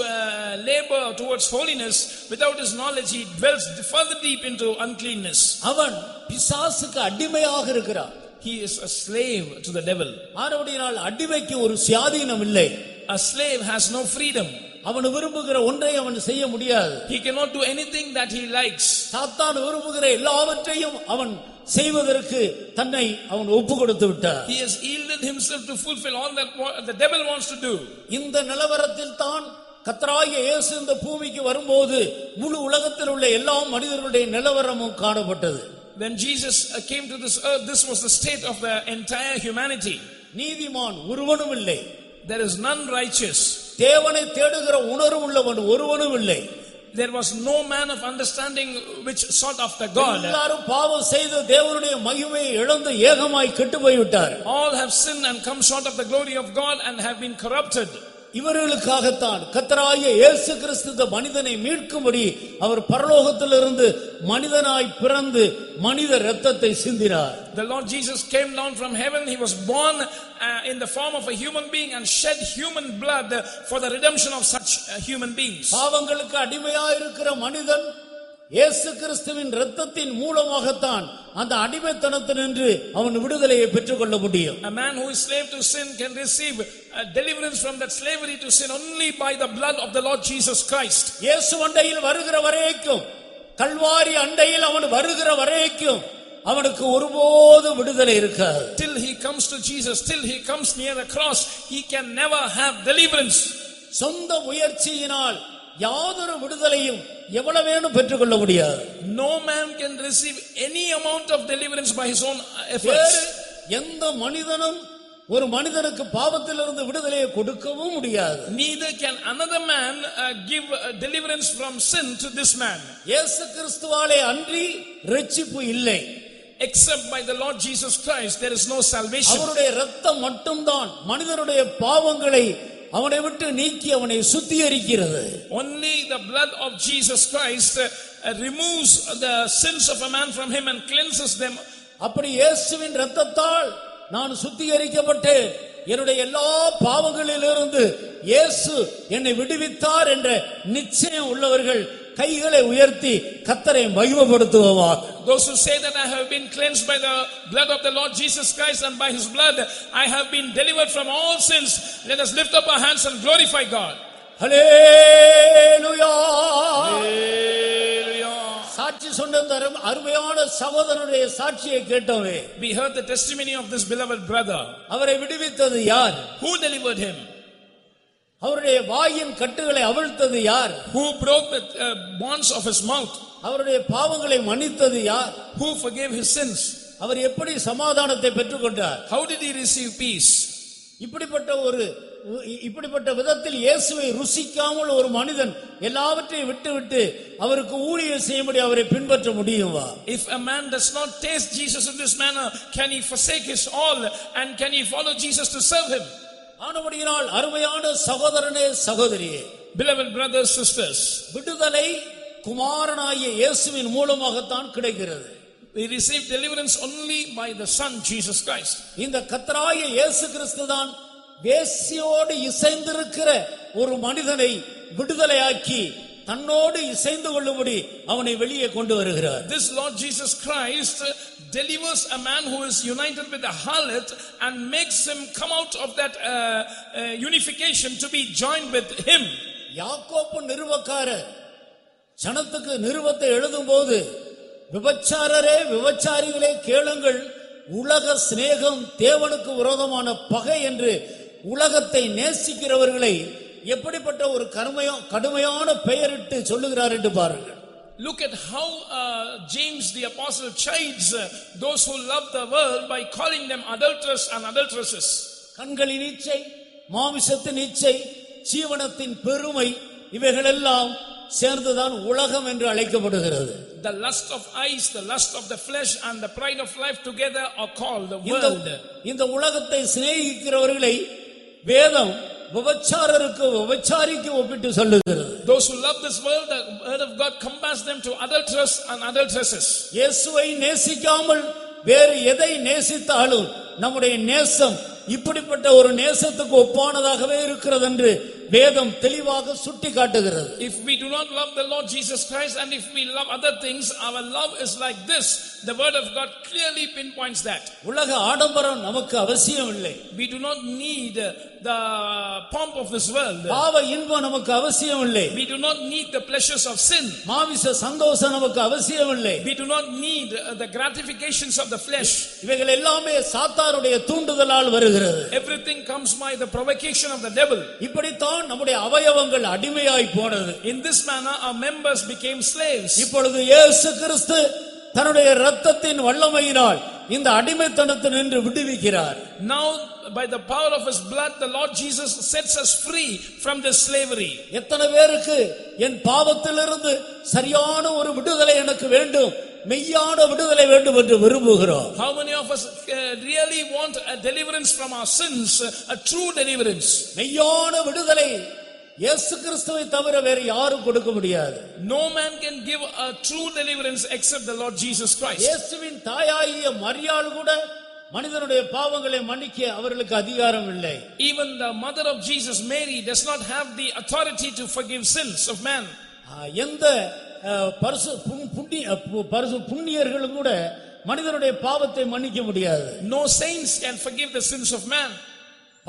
labor towards holiness, without his knowledge he dwells further deep into uncleanness. அவன் பிசாசுக்கு அடிமையாக இருக்கிறான். He is a slave to the devil. ஆனபடியால் அடிமைக்கு ஒரு சுயாதீனம் இல்லை. A slave has no freedom. அவன் விரும்புகிற ஒன்றை அவன் செய்ய முடியாது. He cannot do anything that he likes. சாத்தான் விரும்புகிற எல்லாவற்றையும் அவன் செய்வதற்கு தன்னை அவன் ஒப்பு கொடுத்து விட்டார். He has yielded himself to fulfill all that the devil wants to do. இந்த நிலவரத்தில் தான் கர்த்தராகிய இயேசு இந்த பூமிக்கு வரும்போது முழு உலகத்தில் உள்ள எல்லா மனிதர்களுடைய நிலவரமும் காணப்பட்டது. When Jesus came to this earth, this was the state of the entire humanity. நீதிமான் ஒருவனும் இல்லை. There is none righteous. தேவனை தேடுகிற உணர்வு உள்ளவன் ஒருவனும் இல்லை. There was no man of understanding which sought after God. எல்லாரும் பாவம் செய்து தேவனுடைய மகிமையை இழந்து ஏகமாய் கெட்டு போய் விட்டார். All have sinned and come short of the glory of God and have been corrupted. இவர்களுக்காகத்தான் கர்த்தராகிய இயேசு கிறிஸ்து இந்த மனிதனை மீட்கும்படி அவர் பரலோகத்திலிருந்து மனிதனாய் பிறந்து மனித இரத்தத்தை சிந்தினார். The Lord Jesus came down from heaven. He was born in the form of a human being and shed human blood for the redemption of such human beings. பாவங்களுக்கு அடிமையாய் இருக்கிற மனிதன் இயேசு கிறிஸ்துவின் இரத்தத்தின் மூலமாகத்தான் அந்த அடிமைத்தனத்தினின்று அவன் விடுதலையை பெற்றுக்கொள்ள முடியும். A man who is slave to sin can receive deliverance from that slavery to sin only by the blood of the Lord Jesus Christ. இயேசு அண்டையில் வருகிற வரைக்கும், கல்வாரி அண்டையில் அவன் வருகிற வரைக்கும் அவனுக்கு ஒருபோது விடுதலை இருக்காது. Till he comes to Jesus, till he comes near the cross, he can never have deliverance. சொந்த முயற்சியினால் யாதொரு விடுதலையும் எவ்வளவேனும் பெற்றுக்கொள்ள முடியாது. No man can receive any amount of deliverance by his own efforts. எந்த மனிதனும் ஒரு மனிதனுக்கு பாவத்திலிருந்து விடுதலையை கொடுக்கவும் முடியாது. Neither can another man give deliverance from sin to this man. இயேசு கிறிஸ்துவாலே அன்றி இரட்சிப்பு இல்லை. Except by the Lord Jesus Christ there is no salvation. அவருடைய இரத்தம் மட்டும்தான் மனிதனுடைய பாவங்களை அவனை விட்டு நீக்கி அவனை சுத்திகரிக்கிறது. Only the blood of Jesus Christ removes the sins of a man from him and cleanses them. அப்படி இயேசுவின் இரத்தத்தால் நான் சுத்திகரிக்கப்பட்டேன், என்னுடைய எல்லா பாவங்களிலிருந்து இயேசு என்னை விடுவித்தார் என்ற நிச்சயம் உள்ளவர்கள் கைகளை உயர்த்தி கர்த்தரை மகிமைப்படுத்துவார். Those who say that I have been cleansed by the blood of the Lord Jesus Christ and by his blood I have been delivered from all sins, let us lift up our hands and glorify God. Hallelujah. Hallelujah. சாட்சி சொன்ன அருமையான சகோதரனுடைய சாட்சியை கேட்டோமே. We heard the testimony of this beloved brother. அவரை விடுவித்தது யார்? Who delivered him? அவருடைய வாயின் கட்டுகளை அவிழ்த்தது யார்? Who broke the bonds of his mouth? அவருடைய பாவங்களை மன்னித்தது யார்? Who forgave his sins? அவர் எப்படி சமாதானத்தை பெற்றுக்கொண்டார்? How did he receive peace? இப்படிப்பட்ட விதத்தில் இயேசுவை ருசிக்காமல் ஒரு மனிதன் எல்லாவற்றையும் விட்டுவிட்டு அவருக்கு ஊழியம் செய்யும்படி அவரை பின்பற்ற முடியுமா? If a man does not taste Jesus in this manner, can he forsake his all and can he follow Jesus to serve him? ஆனபடியினால் அருமையான சகோதரனே சகோதரியே, Beloved brothers, sisters, விடுதலை குமாரனாகிய இயேசுவின் மூலமாகத்தான் கிடைக்கிறது. we receive deliverance only by the Son Jesus Christ. இந்த கர்த்தராகிய இயேசு கிறிஸ்துதான் வேசியோடு இசைந்திருக்கிற ஒரு மனிதனை விடுதலையாக்கி தன்னோடு இசைந்து கொள்ளும்படி அவனை வெளியே கொண்டு வருகிறார். This Lord Jesus Christ delivers a man who is united with a harlot and makes him come out of that unification to be joined with him. யாக்கோப்பு நிருபக்காரர் ஜனத்துக்கு நிருபத்தை எழுதும்போது, விபச்சாரரே விபச்சாரிகளே கேளுங்கள், உலக சிநேகம் தேவனுக்கு விரோதமான பகை என்று உலகத்தை நேசிக்கிறவர்களை எப்படிப்பட்ட ஒரு கடுமையான பெயரிட்டு சொல்லுகிறார் என்று பாருங்கள். Look at how James the apostle chides those who love the world by calling them adulterers and adulteresses. கண்களின் இச்சை, மாமிசத்தின் இச்சை, ஜீவனத்தின் பெருமை, இவைகளெல்லாம் சேர்ந்துதான் உலகம் என்று அழைக்கப்படுகிறது. The lust of eyes, the lust of the flesh and the pride of life together are called the world. இந்த உலகத்தை சிநேகிக்கிறவர்களை வேதம் விபச்சாரருக்கு விபச்சாரிக்கு ஒப்பிட்டு சொல்லுகிறது. Those who love this world, the word of God compares them to adulterers and adulteresses. இயேசுவை நேசிக்காமல் வேறு எதை நேசித்தாலும் நம்முடைய நேசம் இப்படிப்பட்ட ஒரு நேசத்துக்கு ஒப்பானதாகவே இருக்கிறது என்று வேதம் தெளிவாக சுட்டி காட்டுகிறது. If we do not love the Lord Jesus Christ and if we love other things, our love is like this. The word of God clearly pinpoints that. உலக ஆடம்பரம் நமக்கு அவசியம் இல்லை. We do not need the pomp of this world. பாவ இன்பம் நமக்கு அவசியம் இல்லை. We do not need the pleasures of sin. மாமிச சந்தோஷம் நமக்கு அவசியம் இல்லை. We do not need the gratifications of the flesh. இவைகள் எல்லாமே சாத்தானுடைய தூண்டுதலால் வருகிறது. Everything comes by the provocation of the devil. இப்படித்தான் நம்முடைய அவயவங்கள் அடிமையாய் போனது. In this manner our members became slaves. இப்பொழுது இயேசு கிறிஸ்து தன்னுடைய இரத்தத்தின் வல்லமையினால் இந்த அடிமைத்தனத்தினின்று விடுவிக்கிறார். Now by the power of his blood the Lord Jesus sets us free from this slavery. எத்தனை பேருக்கு என் பாவத்திலிருந்து சரியான ஒரு விடுதலை எனக்கு வேண்டும், மெய்யான விடுதலை வேண்டும் என்று விரும்புகிறோம்? How many of us really want a deliverance from our sins, a true deliverance? மெய்யான விடுதலை இயேசு கிறிஸ்துவை தவிர வேறு யாரும் கொடுக்க முடியாது. No man can give a true deliverance except the Lord Jesus Christ. இயேசுவின் தாயாகிய மரியாள் கூட மனிதனுடைய பாவங்களை மன்னிக்க அவர்களுக்கு அதிகாரம் இல்லை. Even the mother of Jesus, Mary, does not have the authority to forgive sins of man. எந்த புண்ணியர்களும் கூட மனிதனுடைய பாவத்தை மன்னிக்க முடியாது. No saints can forgive the sins of man.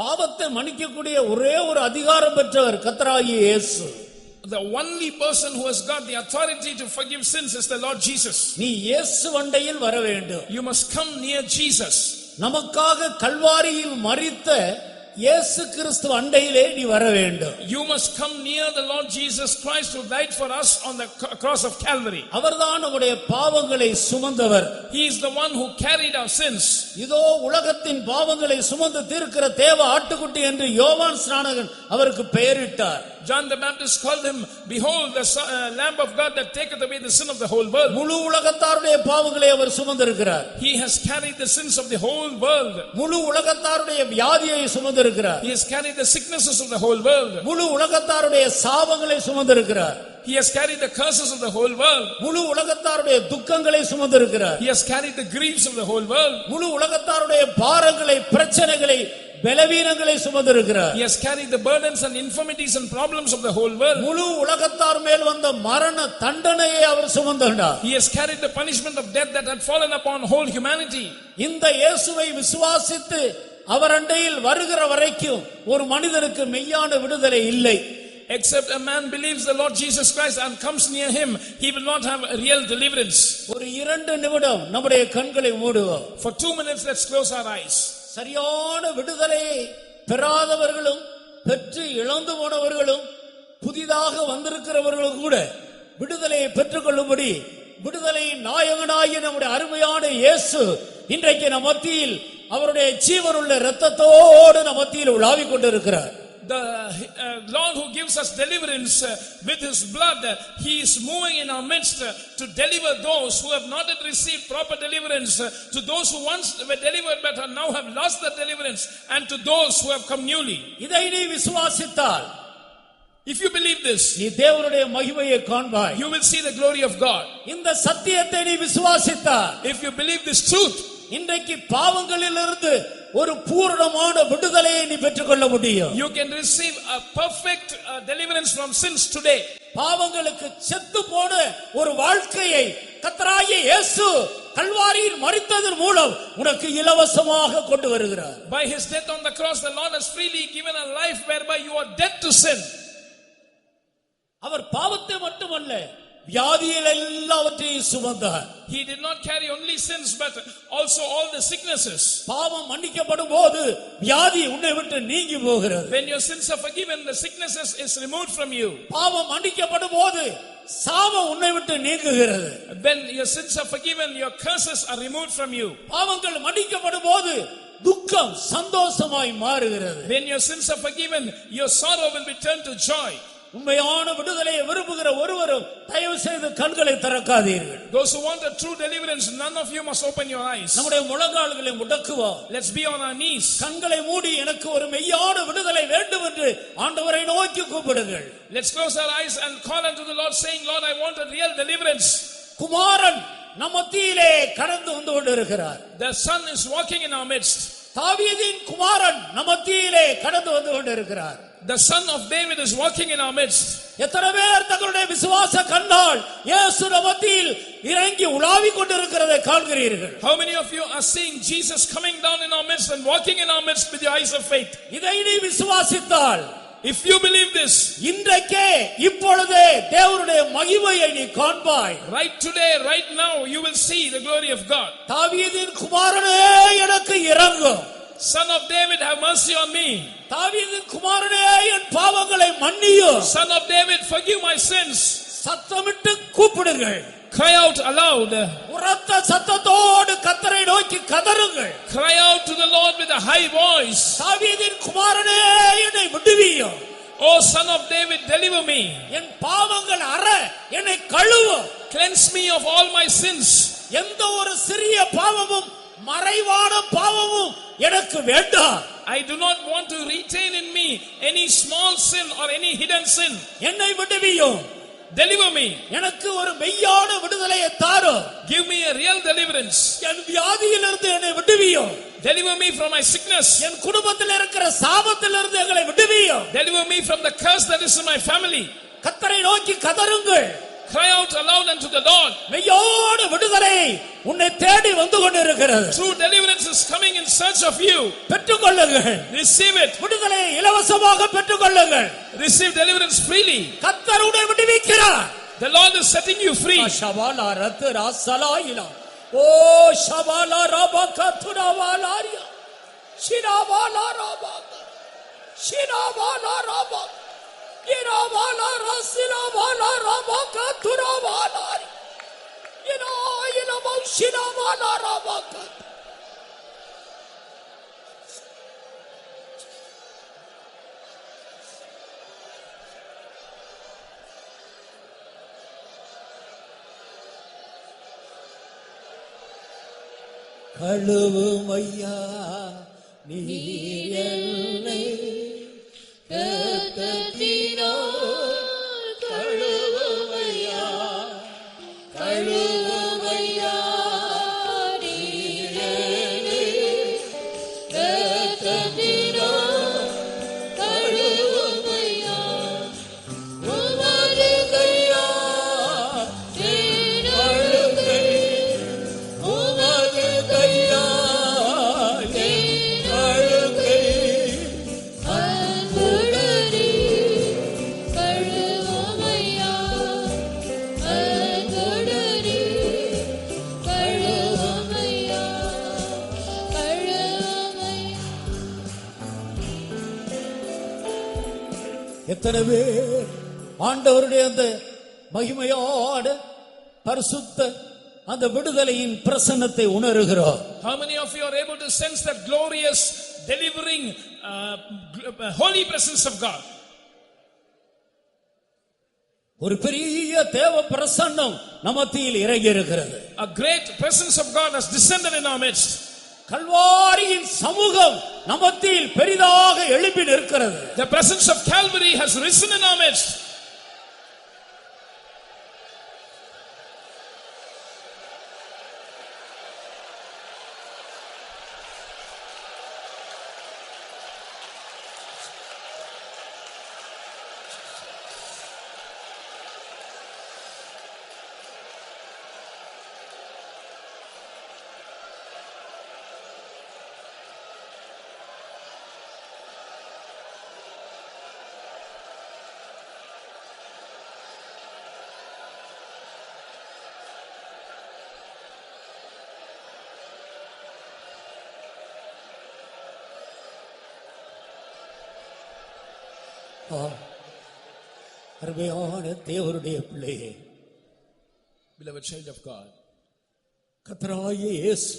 பாவத்தை மன்னிக்கக்கூடிய ஒரே ஒரு அதிகாரம் பெற்றவர் கர்த்தராகிய இயேசு. The only person who has got the authority to forgive sins is the Lord Jesus. நீ இயேசு வண்டையில் வர வேண்டும். You must come near Jesus. நமக்காக கல்வாரியில் மரித்த இயேசு கிறிஸ்து அண்டையிலே நீ வர வேண்டும். You must come near the Lord Jesus Christ who died for us on the cross of Calvary. அவர்தான் நம்முடைய பாவங்களை சுமந்தவர். He is the one who carried our sins. இதோ உலகத்தின் பாவங்களை சுமந்து தீர்க்கிற தேவ ஆட்டுக்குட்டி என்று யோவான் ஸ்நானகன் அவருக்கு பெயரிட்டார். John the Baptist called him, behold the lamb of God that taketh away the sin of the whole world. முழு உலகத்தாருடைய பாவங்களை அவர் சுமந்திருக்கிறார். He has carried the sins of the whole world. முழு உலகத்தாருடைய வியாதியை சுமந்திருக்கிறார். He has carried the sicknesses of the whole world. முழு உலகத்தாருடைய சாபங்களை சுமந்திருக்கிறார். He has carried the curses of the whole world. முழு உலகத்தாருடைய துக்கங்களை சுமந்திருக்கிறார். He has carried the griefs of the whole world. முழு உலகத்தாருடைய பாரங்களை பிரச்சனைகளை பலவீனங்களை சுமந்திருக்கிறார். He has carried the burdens and infirmities and problems of the whole world. முழு உலகத்தார் மேல் வந்த மரண தண்டனையை அவர் சுமந்தார். He has carried the punishment of death that had fallen upon whole humanity. இந்த இயேசுவை விசுவாசித்து அவர் அண்டையில் வருகிற வரைக்கும் ஒரு மனிதனுக்கு மெய்யான விடுதலை இல்லை. Except a man believes the Lord Jesus Christ and comes near him, he will not have a real deliverance. ஒரு 2 நிமிடம் நம்முடைய கண்களை மூடுவோம். For 2 minutes, let's close our eyes. சரியான விடுதலையை பெறாதவர்களும் பெற்று இழந்து போனவர்களும் புதிதாக வந்திருக்கிறவர்களும் கூட விடுதலையை பெற்றுக்கொள்ளும்படி விடுதலையின் நாயகனாகிய நம்முடைய அருமையான இயேசு இன்றைக்கு நம் மத்தியில் அவருடைய ஜீவனுள்ள இரத்தத்தோடு நம் மத்தியில் உலாவிக் கொண்டிருக்கிறார். The Lord who gives us deliverance with his blood, he is moving in our midst to deliver those who have not yet received proper deliverance, to those who once were delivered but now have lost the deliverance, and to those who have come newly. இதை நீ விசுவாசித்தால், if you believe this, நீ தேவனுடைய மகிமையை காண்பாய். you will see the glory of God. இந்த சத்தியத்தை நீ விசுவாசித்தால், if you believe this truth, இன்றைக்கு பாவங்களிலிருந்து ஒரு பூரணமான விடுதலையை நீ பெற்றுக்கொள்ள முடியும். you can receive a perfect deliverance from sins today. பாவங்களுக்கு செத்து போன ஒரு வாழ்க்கையை கர்த்தராகிய இயேசு கல்வாரியில் மரித்ததன் மூலம் உனக்கு இலவசமாக கொண்டு வருகிறார். By his death on the cross, the Lord has freely given a life whereby you are dead to sin. அவர் பாவத்தை மட்டுமல்ல வியாதிகள் எல்லாவற்றையும் சுமந்தார். He did not carry only sins but also all the sicknesses. பாவம் மன்னிக்கப்படும் போது வியாதி உன்னை விட்டு நீங்கி போகிறது. When your sins are forgiven, the sicknesses is removed from you. பாவம் மன்னிக்கப்படும் போது சாபம் உன்னை விட்டு நீங்குகிறது. When your sins are forgiven, your curses are removed from you. பாவங்கள் மன்னிக்கப்படும் போது துக்கம் சந்தோஷமாய் மாறுகிறது. When your sins are forgiven, your sorrow will be turned to joy. உண்மையான விடுதலையை விரும்புகிற ஒருவரும் தயவு செய்து கண்களை திறக்காதீர்கள். Those who want a true deliverance, none of you must open your eyes. நம்முடைய முழங்கால்களை முடக்குவோம். Let's be on our knees. கண்களை மூடி எனக்கு ஒரு மெய்யான விடுதலை வேண்டும் என்று ஆண்டவரை நோக்கி கூப்பிடுங்கள். Let's close our eyes and call unto the Lord saying, Lord, I want a real deliverance. குமாரன் நம் மத்தியிலே கடந்து வந்து கொண்டிருக்கிறார். The Son is walking in our midst. தாவீதின் குமாரன் நம் மத்தியிலே கடந்து வந்து கொண்டிருக்கிறார். The Son of David is walking in our midst. எத்தனை பேர் தங்களுடைய விசுவாச கண்ணால் இயேசு நம் மத்தியில் இறங்கி உலாவிக் கொண்டிருக்கிறதை காண்கிறீர்கள்? How many of you are seeing Jesus coming down in our midst and walking in our midst with your eyes of faith? இதை நீ விசுவாசித்தால், if you believe this, இன்றைக்கே இப்பொழுதே தேவனுடைய மகிமையை நீ காண்பாய். right today, right now, you will see the glory of God. தாவீதின் குமாரனே எனக்கு இரங்கும். Son of David, have mercy on me. தாவீதின் குமாரனே என் பாவங்களை மன்னியும். Son of David, forgive my sins. சத்தமிட்டு கூப்பிடுங்கள். Cry out aloud. உரத்த சத்தத்தோடு கர்த்தரை நோக்கி கதறுங்கள். Cry out to the Lord with a high voice. தாவீதின் குமாரனே என்னை விடுவியும். Oh, Son of David, deliver me. என் பாவங்கள் அற என்னை கழுவும். Cleanse me of all my sins. எந்த ஒரு சிறிய பாவமும் மறைவான பாவமும் எனக்கு வேண்டாம். I do not want to retain in me any small sin or any hidden sin. என்னை விடுவியும். Deliver me. எனக்கு ஒரு மெய்யான விடுதலையை தாரும். Give me a real deliverance. என் வியாதியிலிருந்து என்னை விடுவியும். Deliver me from my sickness. என் குடும்பத்தில் இருக்கிற சாபத்திலிருந்து எங்களை விடுவியும். Deliver me from the curse that is in my family. கர்த்தரை நோக்கி கதறுங்கள். Cry out aloud unto the Lord. மெய்யான விடுதலை உன்னை தேடி வந்து கொண்டிருக்கிறது. True deliverance is coming in search of you. பெற்றுக்கொள்ளுங்கள். Receive it. விடுதலை இலவசமாக பெற்றுக்கொள்ளுங்கள். Receive deliverance freely. கர்த்தர் உன்னை விடுவிக்கிறார். The Lord is setting you free. ஷபாலா Ratra சலாயிலா ஓ ஷபாலா ரபக துரவாலாரியா ஷிராபாலா ரபக ஷிராபாலா ரபக இராபாலா ரசிலாபாலா ரபக துரவாலாரி இராயிலமோ ஷிராபாலா ரபக கழுவுமையா நீர் என்னை இரத்தத்தினால் கழுவுமையா கழுவுமையா நீர் என்னை இரத்தத்தினால் கழுவுமையா உமது கையால் என் அழுக்கை உமது கையால் என் அழுக்கை அன்புடனே கழுவுமையா அன்புடனே கழுவுமையா கழுவுமையா. எத்தனை பேர் ஆண்டவருடைய அந்த மகிமையோட பரிசுத்த அந்த விடுதலையின் பிரசன்னத்தை உணர்கிறோம். How many of you are able to sense that glorious delivering holy presence of God? ஒரு பெரிய தேவ பிரசன்னம் நமத்தியில் இறங்கி இருக்கிறது. A great presence of God has descended in our midst. கல்வாரியின் சமூகம் நமத்தியில் பெரிதாக எழும்பி நிற்கிறது. The presence of Calvary has risen in our midst. அருமையான தேவனுடைய பிள்ளையே, Beloved child of God, கர்த்தராகிய இயேசு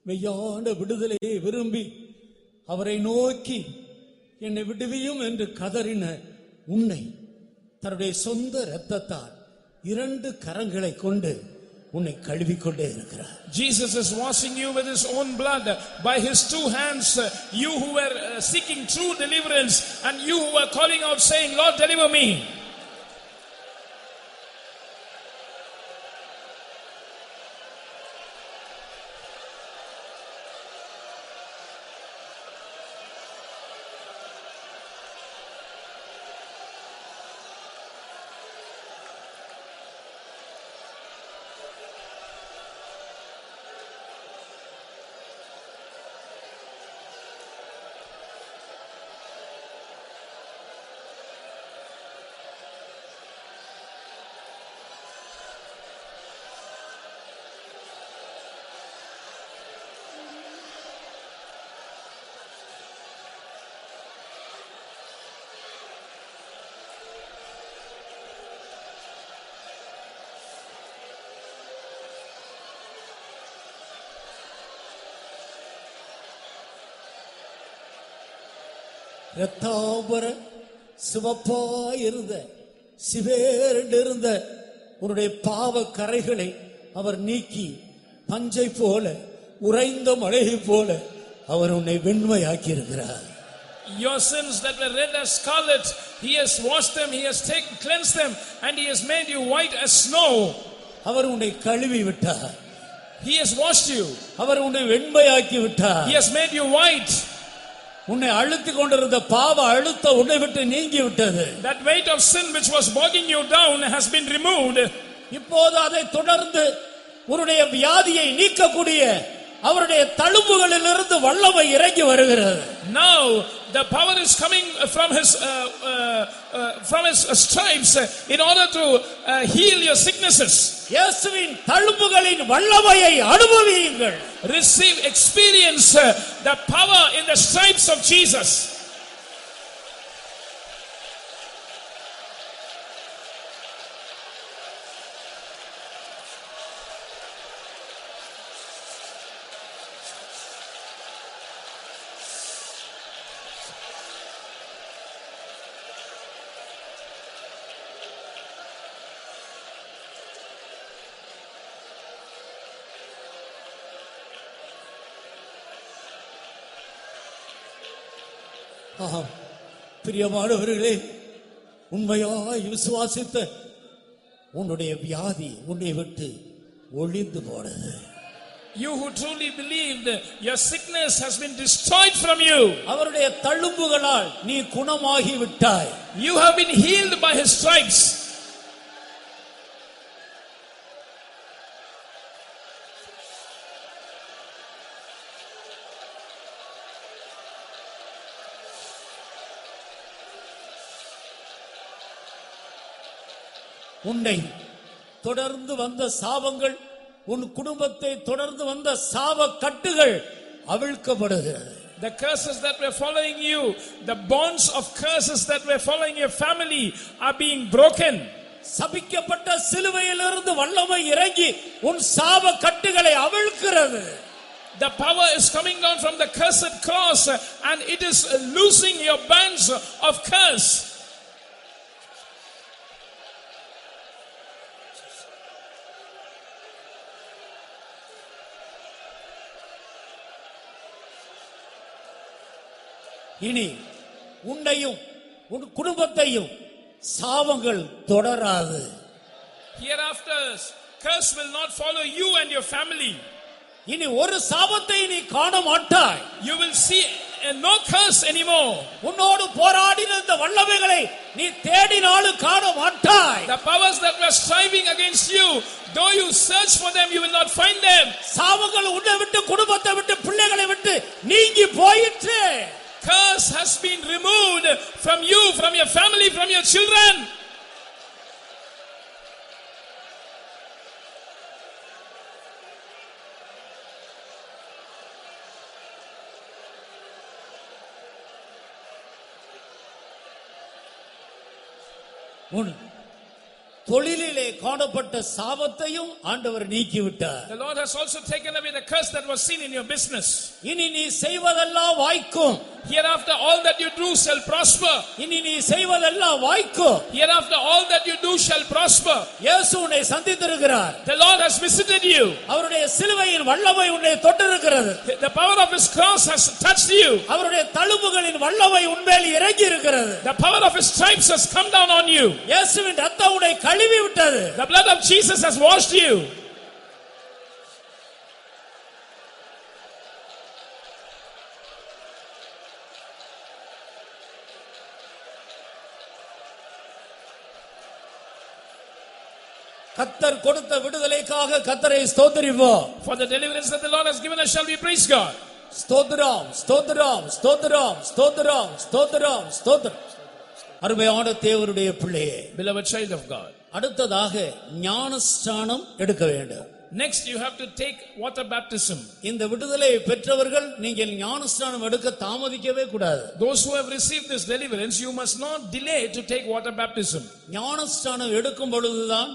மெய்யான விடுதலையை விரும்பி அவரை நோக்கி என்னை விடுவியும் என்று கதறின உன்னை தன்னுடைய சொந்த இரத்தத்தால் 2 கரங்களை கொண்டு உன்னை கழுவிக்கொண்டே இருக்கிறார். Jesus is washing you with his own blood. By his 2 hands, you who were seeking true deliverance and you who were calling out saying, Lord, deliver me. இரத்தாம்பர சிவப்பாயிருந்த சிவேர்ந்திருந்த உன்னுடைய பாவ கரைகளை அவர் நீக்கி பஞ்சை போல உறைந்த மழையை போல அவர் உன்னை வெண்மையாக்கி இருக்கிறார். Your sins that were red as scarlet, he has washed them, he has cleansed them, and he has made you white as snow. அவர் உன்னை கழுவி விட்டார். He has washed you. அவர் உன்னை வெண்மையாக்கி விட்டார். He has made you white. உன்னை அழுத்திக் கொண்டிருந்த பாவ அழுத்த உன்னை விட்டு நீங்கி விட்டது. That weight of sin which was bogging you down has been removed. இப்போது அதை தொடர்ந்து உன்னுடைய வியாதியை நீக்கக்கூடிய அவருடைய தழும்புகளிலிருந்து வல்லமை இறங்கி வருகிறது. Now the power is coming from his stripes in order to heal your sicknesses. இயேசுவின் தழும்புகளின் வல்லமையை அனுபவியுங்கள். Receive, experience the power in the stripes of Jesus. பிரியமானவர்களே, உண்மையாய் விசுவாசித்த உன்னுடைய வியாதி உன்னை விட்டு ஒளிந்து போனது. You who truly believed, your sickness has been destroyed from you. அவருடைய தழும்புகளால் நீ குணமாகி விட்டாய். You have been healed by his stripes. உன்னை தொடர்ந்து வந்த சாபங்கள், உன் குடும்பத்தை தொடர்ந்து வந்த சாப கட்டுகள் அவிழ்க்கப்படுகிறது. The curses that were following you, the bonds of curses that were following your family are being broken. சபிக்கப்பட்ட சிலுவையிலிருந்து வல்லமை இறங்கி உன் சாப கட்டுகளை அவிழ்க்கிறது. The power is coming down from the cursed cross and it is loosing your bands of curse. இனி உன்னையும் உன் குடும்பத்தையும் சாபங்கள் தொடராது. Hereafter curse will not follow you and your family. இனி ஒரு சாபத்தை நீ காண மாட்டாய். You will see no curse anymore. உன்னோடு போராடின இந்த வல்லமைகளை நீ தேடினாலும் காண மாட்டாய். The powers that were striving against you, though you search for them, you will not find them. சாபங்கள் உன்னை விட்டு, குடும்பத்தை விட்டு, பிள்ளைகளை விட்டு நீங்கி போயிற்று. Curse has been removed from you, from your family, from your children. உன் தொழிலிலே காணப்பட்ட சாபத்தையும் ஆண்டவர் நீக்கிவிட்டார். The Lord has also taken away the curse that was seen in your business. இனி நீ செய்வதெல்லாம் வாய்க்கும். Hereafter all that you do shall prosper. இனி நீ செய்வதெல்லாம் வாய்க்கும். Hereafter all that you do shall prosper. இயேசு உன்னை சந்தித்திருக்கிறார். The Lord has visited you. அவருடைய சிலுவையின் வல்லமை உன்னை தொட்டிருக்கிறது. The power of his cross has touched you. அவருடைய தழும்புகளின் வல்லமை உன்மேல் இறங்கி இருக்கிறது. The power of his stripes has come down on you. இயேசுவின் இரத்தம் உன்னை கழுவி விட்டது. The blood of Jesus has washed you. கர்த்தர் கொடுத்த விடுதலைக்காக கர்த்தரை ஸ்தோத்திரிப்போம். For the deliverance that the Lord has given us shall we praise God. ஸ்தோத்திரம், ஸ்தோத்திரம், ஸ்தோத்திரம், ஸ்தோத்திரம், ஸ்தோத்திரம், ஸ்தோத்திரம். அருமையான தேவனுடைய பிள்ளையே, Beloved child of God. அடுத்ததாக ஞானஸ்நானம் எடுக்க வேண்டும். Next you have to take water baptism. இந்த விடுதலை பெற்றவர்கள் நீங்கள் ஞானஸ்நானம் எடுக்க தாமதிக்கவே கூடாது. Those who have received this deliverance, you must not delay to take water baptism. ஞானஸ்நானம் எடுக்கும் பொழுதுதான்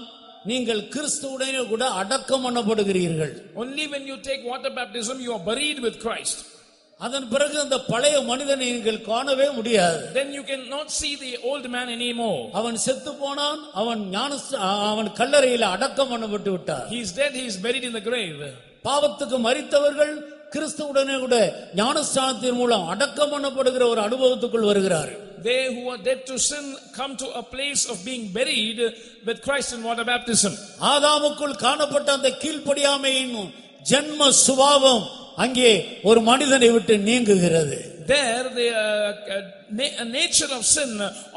நீங்கள் கிறிஸ்துவுடனே கூட அடக்கம் பண்ணப்படுகிறீர்கள். Only when you take water baptism you are buried with Christ. அதன் பிறகு அந்த பழைய மனிதனை நீங்கள் காணவே முடியாது. Then you cannot see the old man anymore. அவன் செத்து போனான். அவன் கல்லறையில் அடக்கம் பண்ணப்பட்டு விட்டார். He is dead, he is buried in the grave. பாவத்துக்கு மரித்தவர்கள் கிறிஸ்துவுடனே கூட ஞானஸ்நானத்தின் மூலம் அடக்கம் பண்ணப்படுகிற ஒரு அனுபவத்துக்குள் வருகிறார்கள். They who are dead to sin come to a place of being buried with Christ in water baptism. ஆதாமுக்குள் காணப்பட்ட அந்த கீழ்ப்படியாமையின் ஜன்ம சுபாவம் அங்கே ஒரு மனிதனை விட்டு நீங்குகிறது. There the nature of sin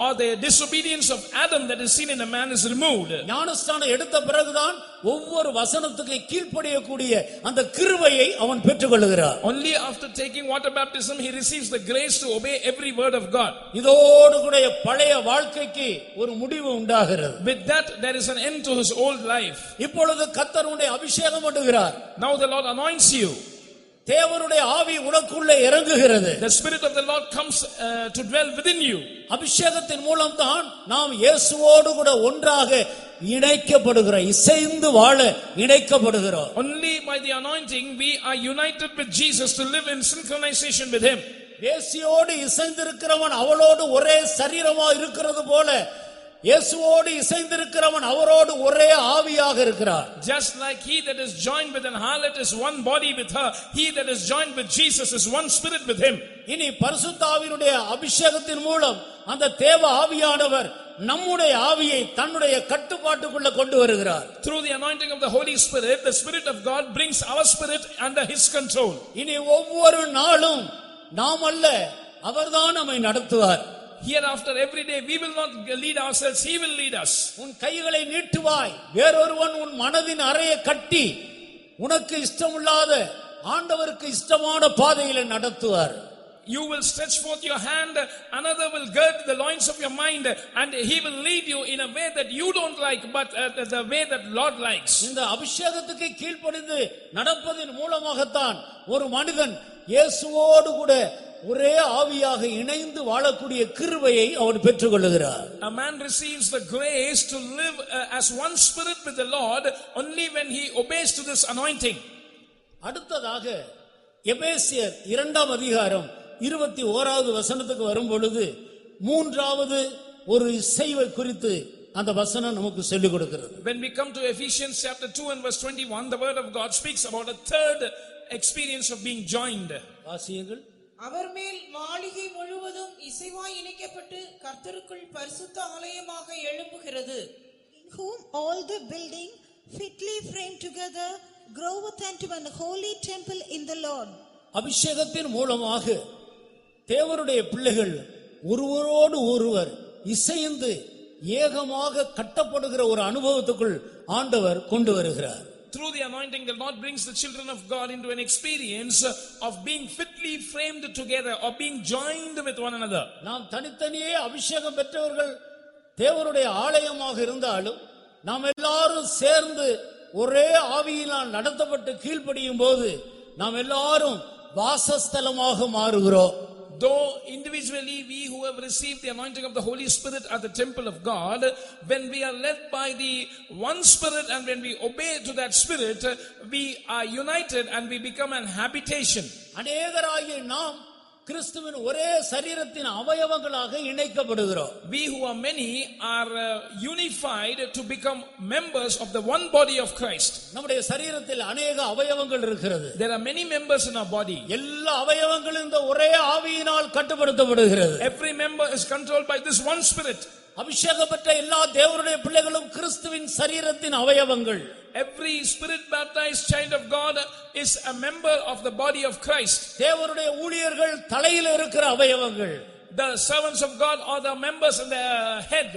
or the disobedience of Adam that is seen in a man is removed. ஞானஸ்நானம் எடுத்த பிறகுதான் ஒவ்வொரு வசனத்துக்கு கீழ்ப்படியக்கூடிய அந்த கிருபையை அவன் பெற்றுக்கொள்கிறார். Only after taking water baptism he receives the grace to obey every word of God. இதோடு கூட பழைய வாழ்க்கைக்கு ஒரு முடிவு உண்டாகிறது. With that there is an end to his old life. இப்பொழுது கர்த்தர் உன்னை அபிஷேகம் பண்ணுகிறார். Now the Lord anoints you. தேவனுடைய ஆவி உனக்குள்ளே இறங்குகிறது. The spirit of the Lord comes to dwell within you. அபிஷேகத்தின் மூலம் தான் நாம் இயேசுவோடு கூட ஒன்றாக இணைக்கப்படுகிறோம். இசைந்து வாழ இணைக்கப்படுகிறோம். Only by the anointing we are united with Jesus to live in synchronization with him. இயேசுவோடு இசைந்திருக்கிறவன் அவளோடு ஒரே சரீரமா இருக்கிறது போல இயேசுவோடு இசைந்திருக்கிறவன் அவரோடு ஒரே ஆவியாக இருக்கிறார். Just like he that is joined with an harlot is one body with her, he that is joined with Jesus is one spirit with him. இனி பரிசுத்த ஆவியினுடைய அபிஷேகத்தின் மூலம் அந்த தேவ ஆவியானவர் நம்முடைய ஆவியை தன்னுடைய கட்டுப்பாட்டுக்குள்ள கொண்டு வருகிறார். Through the anointing of the Holy Spirit, the Spirit of God brings our spirit under his control. இனி ஒவ்வொரு நாளும் நாம் அல்ல, அவர்தான் நம்மை நடத்துவார். Hereafter every day we will not lead ourselves, he will lead us. உன் கைகளை நீட்டுவாய், வேறொருவன் உன் மனதின் அறையை கட்டி உனக்கு இஷ்டமில்லாத ஆண்டவருக்கு இஷ்டமான பாதையில நடத்துவார். You will stretch forth your hand, another will gird the loins of your mind, and he will lead you in a way that you don't like, but the way that Lord likes. இந்த அபிஷேகத்துக்கு கீழ்ப்படிந்து நடப்பதின் மூலமாகத்தான் ஒரு மனிதன் இயேசுவோடு கூட ஒரே ஆவியாக இணைந்து வாழக்கூடிய கிருபையை அவன் பெற்றுக்கொள்கிறார். A man receives the grace to live as one spirit with the Lord only when he obeys to this anointing. அடுத்ததாக எபேசியர் 2ஆம் அதிகாரம் 21வது வசனத்துக்கு வரும் பொழுது மூன்றாவது ஒரு இசைவை குறித்து அந்த வசனம் நமக்கு சொல்லிக் கொடுக்கிறது. When we come to Ephesians chapter 2 and verse 21, the word of God speaks about a third experience of being joined. வாசியுங்கள். அவர் மேல் மாளிகை முழுவதும் இசைவாய் இணைக்கப்பட்டு கர்த்தருக்குள் பரிசுத்த ஆலயமாக எழும்புகிறது. In whom all the building fitly framed together groweth unto an holy temple in the Lord. அபிஷேகத்தின் மூலமாக தேவனுடைய பிள்ளைகள் ஒருவரோடு ஒருவர் இசைந்து ஏகமாக கட்டப்படுகிற ஒரு அனுபவத்துக்குள் ஆண்டவர் கொண்டு வருகிறார். Through the anointing, the Lord brings the children of God into an experience of being fitly framed together or being joined with one another. நாம் தனித்தனியே அபிஷேகம் பெற்றவர்கள் தேவனுடைய ஆலயமாக இருந்தாலும் நாம் எல்லாரும் சேர்ந்து ஒரே ஆவியினால் நடத்தப்பட்டு கீழ்ப்படியும் போது நாம் எல்லாரும் வாசஸ்தலமாக மாறுகிறோம். Though individually we who have received the anointing of the Holy Spirit are the temple of God, when we are led by the one Spirit and when we obey to that Spirit, we are united and we become an habitation. அநேகராகிய நாம் கிறிஸ்துவின் ஒரே சரீரத்தின் அவயவங்களாக இணைக்கப்படுகிறோம். We who are many are unified to become members of the one body of Christ. நம்முடைய சரீரத்தில் அநேக அவயவங்கள் இருக்கிறது. There are many members in our body. எல்லா அவயவங்களும் இந்த ஒரே ஆவியினால் கட்டுப்படுத்தப்படுகிறது. Every member is controlled by this one Spirit. அபிஷேகம் பெற்ற எல்லா தேவனுடைய பிள்ளைகளும் கிறிஸ்துவின் சரீரத்தின் அவயவங்கள். Every spirit baptized child of God is a member of the body of Christ. தேவனுடைய ஊழியர்கள் தலையில் இருக்கிற அவயவங்கள். The servants of God are the members in the head.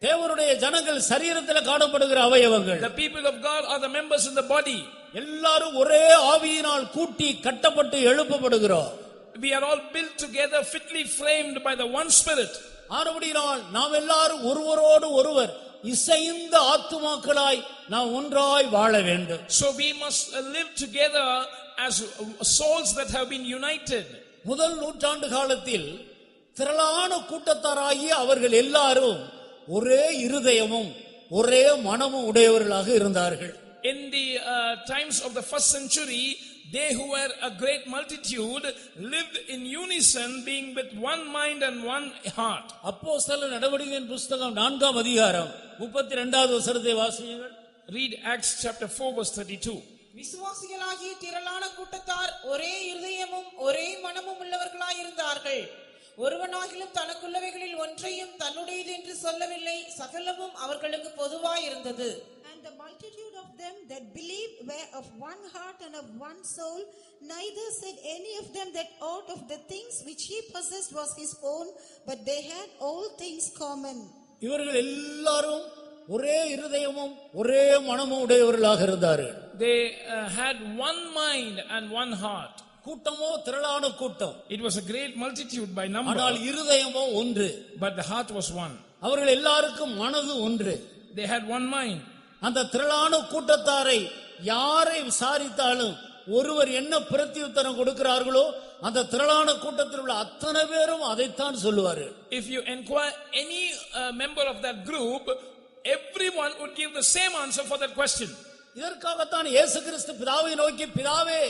தேவனுடைய ஜனங்கள் சரீரத்தில் காணப்படுகிற அவயவங்கள். The people of God are the members in the body. எல்லாரும் ஒரே ஆவியினால் கூட்டி கட்டப்பட்டு எழுப்பப்படுகிறோம். We are all built together, fitly framed by the one Spirit. ஆனபடியால் நாம் எல்லாரும் ஒருவரோடு ஒருவர் இசைந்த ஆத்துமாக்களாய் நாம் ஒன்றாய் வாழ வேண்டும். So we must live together as souls that have been united. முதல் நூற்றாண்டு காலத்தில் திரளான கூட்டத்தாராகிய அவர்கள் எல்லாரும் ஒரே இருதயமும் ஒரே மனமும் உடையவர்களாக இருந்தார்கள். In the times of the first century, they who were a great multitude lived in unison, being with one mind and one heart. அப்போஸ்தலர் நடவடிக்கையின் புஸ்தகம் 4ஆம் அதிகாரம் 32வது வசனத்தை வாசியுங்கள். Read Acts chapter 4 verse 32. விசுவாசிகளாகிய திரளான கூட்டத்தார் ஒரே இருதயமும் ஒரே மனமும் உள்ளவர்களாயிருந்தார்கள். ஒருவனாகிலும் தனக்குள்ளவைகளில் ஒன்றையும் தன்னுடையது என்று சொல்லவில்லை, சகலமும் அவர்களுக்கு பொதுவாயிருந்தது. And the multitude of them that believed were of one heart and of one soul. Neither said any of them that aught of the things which he possessed was his own, but they had all things common. இவர்கள் எல்லாரும் ஒரே இருதயமும் ஒரே மனமும் உடையவர்களாக இருந்தார்கள். They had one mind and one heart. கூட்டமோ திரளான கூட்டம். It was a great multitude by number, ஆனால் இருதயமோ ஒன்று. but the heart was one. அவர்கள் எல்லாருக்கும் மனது ஒன்று. They had one mind. அந்த திரளான கூட்டத்தாரை யாரை விசாரித்தாலும் ஒருவர் என்ன பிரதியுத்தரம் கொடுக்கிறார்களோ அந்த திரளான கூட்டத்தில் உள்ள அத்தனை பேரும் அதைத்தான் சொல்லுவார்கள். If you inquire any member of that group, everyone would give the same answer for that question. இதற்காகத்தான் இயேசு கிறிஸ்து பிதாவை நோக்கி, பிதாவே,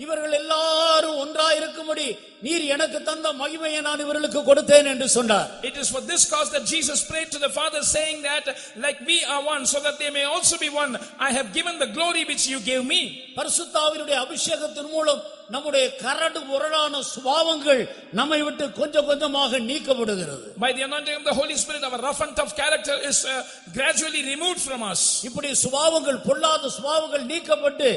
இவர்கள் எல்லாரும் ஒன்றாயிருக்கும்படி நீர் எனக்கு தந்த மகிமையை நான் இவர்களுக்கு கொடுத்தேன் என்று சொன்னார். It is for this cause that Jesus prayed to the Father, saying that like we are one, so that they may also be one, I have given the glory which you gave me. பரிசுத்த ஆவியினுடைய அபிஷேகத்தின் மூலம் நம்முடைய கரடு முரடான சுபாவங்கள் நம்மை விட்டு கொஞ்சம் கொஞ்சமாக நீக்கப்படுகிறது. By the anointing of the Holy Spirit, our rough and tough character is gradually removed from us. இப்படி சுபாவங்கள், பொல்லாத சுபாவங்கள் நீக்கப்பட்டு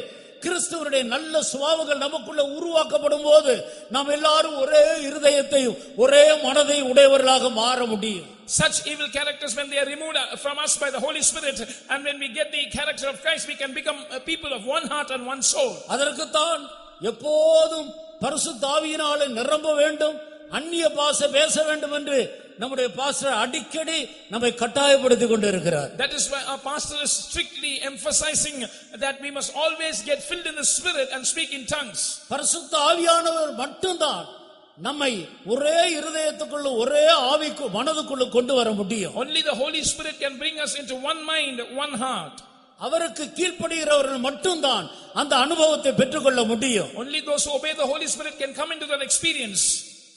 கிறிஸ்துவனுடைய நல்ல சுபாவங்கள் நமக்குள்ள உருவாக்கப்படும் போது நாம் எல்லாரும் ஒரே இருதயத்தையும் ஒரே மனதை உடையவர்களாக மாற முடியும். Such evil characters, when they are removed from us by the Holy Spirit, and when we get the character of Christ, we can become people of one heart and one soul. அதற்குத்தான் எப்போதும் பரிசுத்த ஆவியினாலே நிரம்ப வேண்டும், அந்நிய பாஷை பேச வேண்டும் என்று நம்முடைய பாஸ்டர் அடிக்கடி நம்மை கட்டாயப்படுத்திக் கொண்டிருக்கிறார். That is why our pastor is strictly emphasizing that we must always get filled in the Spirit and speak in tongues. பரிசுத்த ஆவியானவர் மட்டும்தான் நம்மை ஒரே இருதயத்துக்குள்ள ஒரே ஆவிக்கு மனதுக்குள்ள கொண்டு வர முடியும். Only the Holy Spirit can bring us into one mind, one heart. அவருக்கு கீழ்ப்படுகிறவர்கள் மட்டும்தான் அந்த அனுபவத்தை பெற்றுக்கொள்ள முடியும். Only those who obey the Holy Spirit can come into that experience.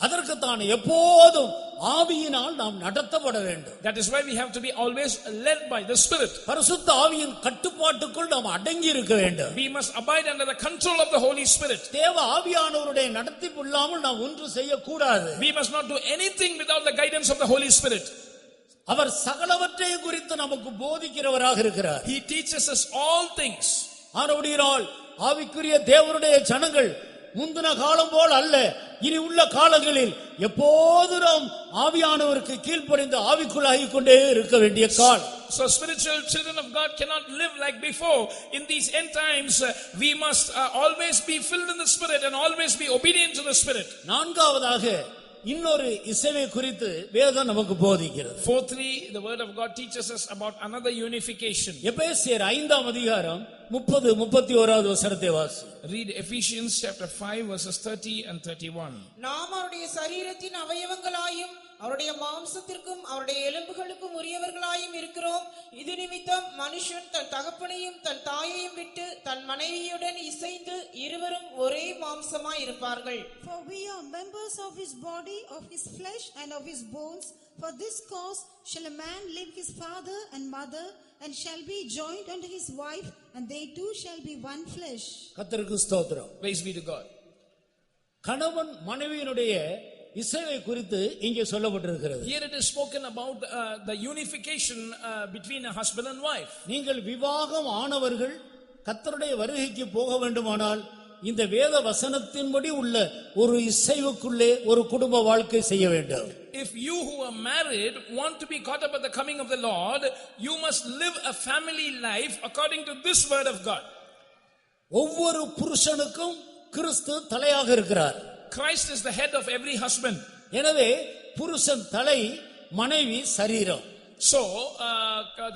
அதற்குத்தான் எப்போதும் ஆவியினால் நாம் நடத்தப்பட வேண்டும். That is why we have to be always led by the Spirit. பரிசுத்த ஆவியின் கட்டுப்பாட்டுக்குள் நாம் அடங்கி இருக்க வேண்டும். We must abide under the control of the Holy Spirit. தேவ ஆவியானவருடைய நடத்திப்பு இல்லாமல் நாம் ஒன்று செய்யக்கூடாது. We must not do anything without the guidance of the Holy Spirit. அவர் சகலவற்றையும் குறித்து நமக்கு போதிக்கிறவராக இருக்கிறார். He teaches us all things. ஆனபடியால் ஆவிக்குரிய தேவனுடைய ஜனங்கள் முந்தின காலம் போல் அல்ல, இனி உள்ள காலங்களில் எப்போது நாம் ஆவியானவருக்கு கீழ்ப்படிந்து ஆவிக்குள்ளாகிக் கொண்டே இருக்க வேண்டிய காலம். So spiritual children of God cannot live like before. In these end times, we must always be filled in the Spirit and always be obedient to the Spirit. நான்காவதாக இன்னொரு இசைவை குறித்து வேதம் நமக்கு போதிக்கிறது. Fourthly, the word of God teaches us about another unification. எபேசியர் 5ஆம் அதிகாரம் 30-31வது வசனத்தை வாசி. Read Ephesians chapter 5 verses 30 and 31. நாம் அவருடைய சரீரத்தின் அவயவங்களாயும் அவருடைய மாம்சத்திற்கும் அவருடைய எலும்புகளுக்கும் உரியவர்களாயும் இருக்கிறோம். இது நிமித்தம் மனுஷன் தன் தகப்பனையும் தன் தாயையும் விட்டு தன் மனைவியுடன் இசைந்து இருவரும் ஒரே மாம்சமாய் இருப்பார்கள். For we are members of his body, of his flesh and of his bones. For this cause shall a man leave his father and mother, and shall be joined unto his wife, and they two shall be one flesh. கர்த்தருக்கு ஸ்தோத்திரம். Praise be to God. கணவன் மனைவியினுடைய இசைவை குறித்து இங்கே சொல்லப்பட்டிருக்கிறது. Here it is spoken about the unification between a husband and wife. நீங்கள் விவாகம் ஆனவர்கள் கர்த்தருடைய வருகைக்கு போக வேண்டுமானால் இந்த வேத வசனத்தின்படி உள்ள ஒரு இசைவுக்குள்ளே ஒரு குடும்ப வாழ்க்கை செய்ய வேண்டும். If you who are married want to be caught up at the coming of the Lord, you must live a family life according to this word of God. ஒவ்வொரு புருஷனுக்கும் கிறிஸ்து தலையாக இருக்கிறார். Christ is the head of every husband. எனவே புருஷன் தலை, மனைவி சரீரம். So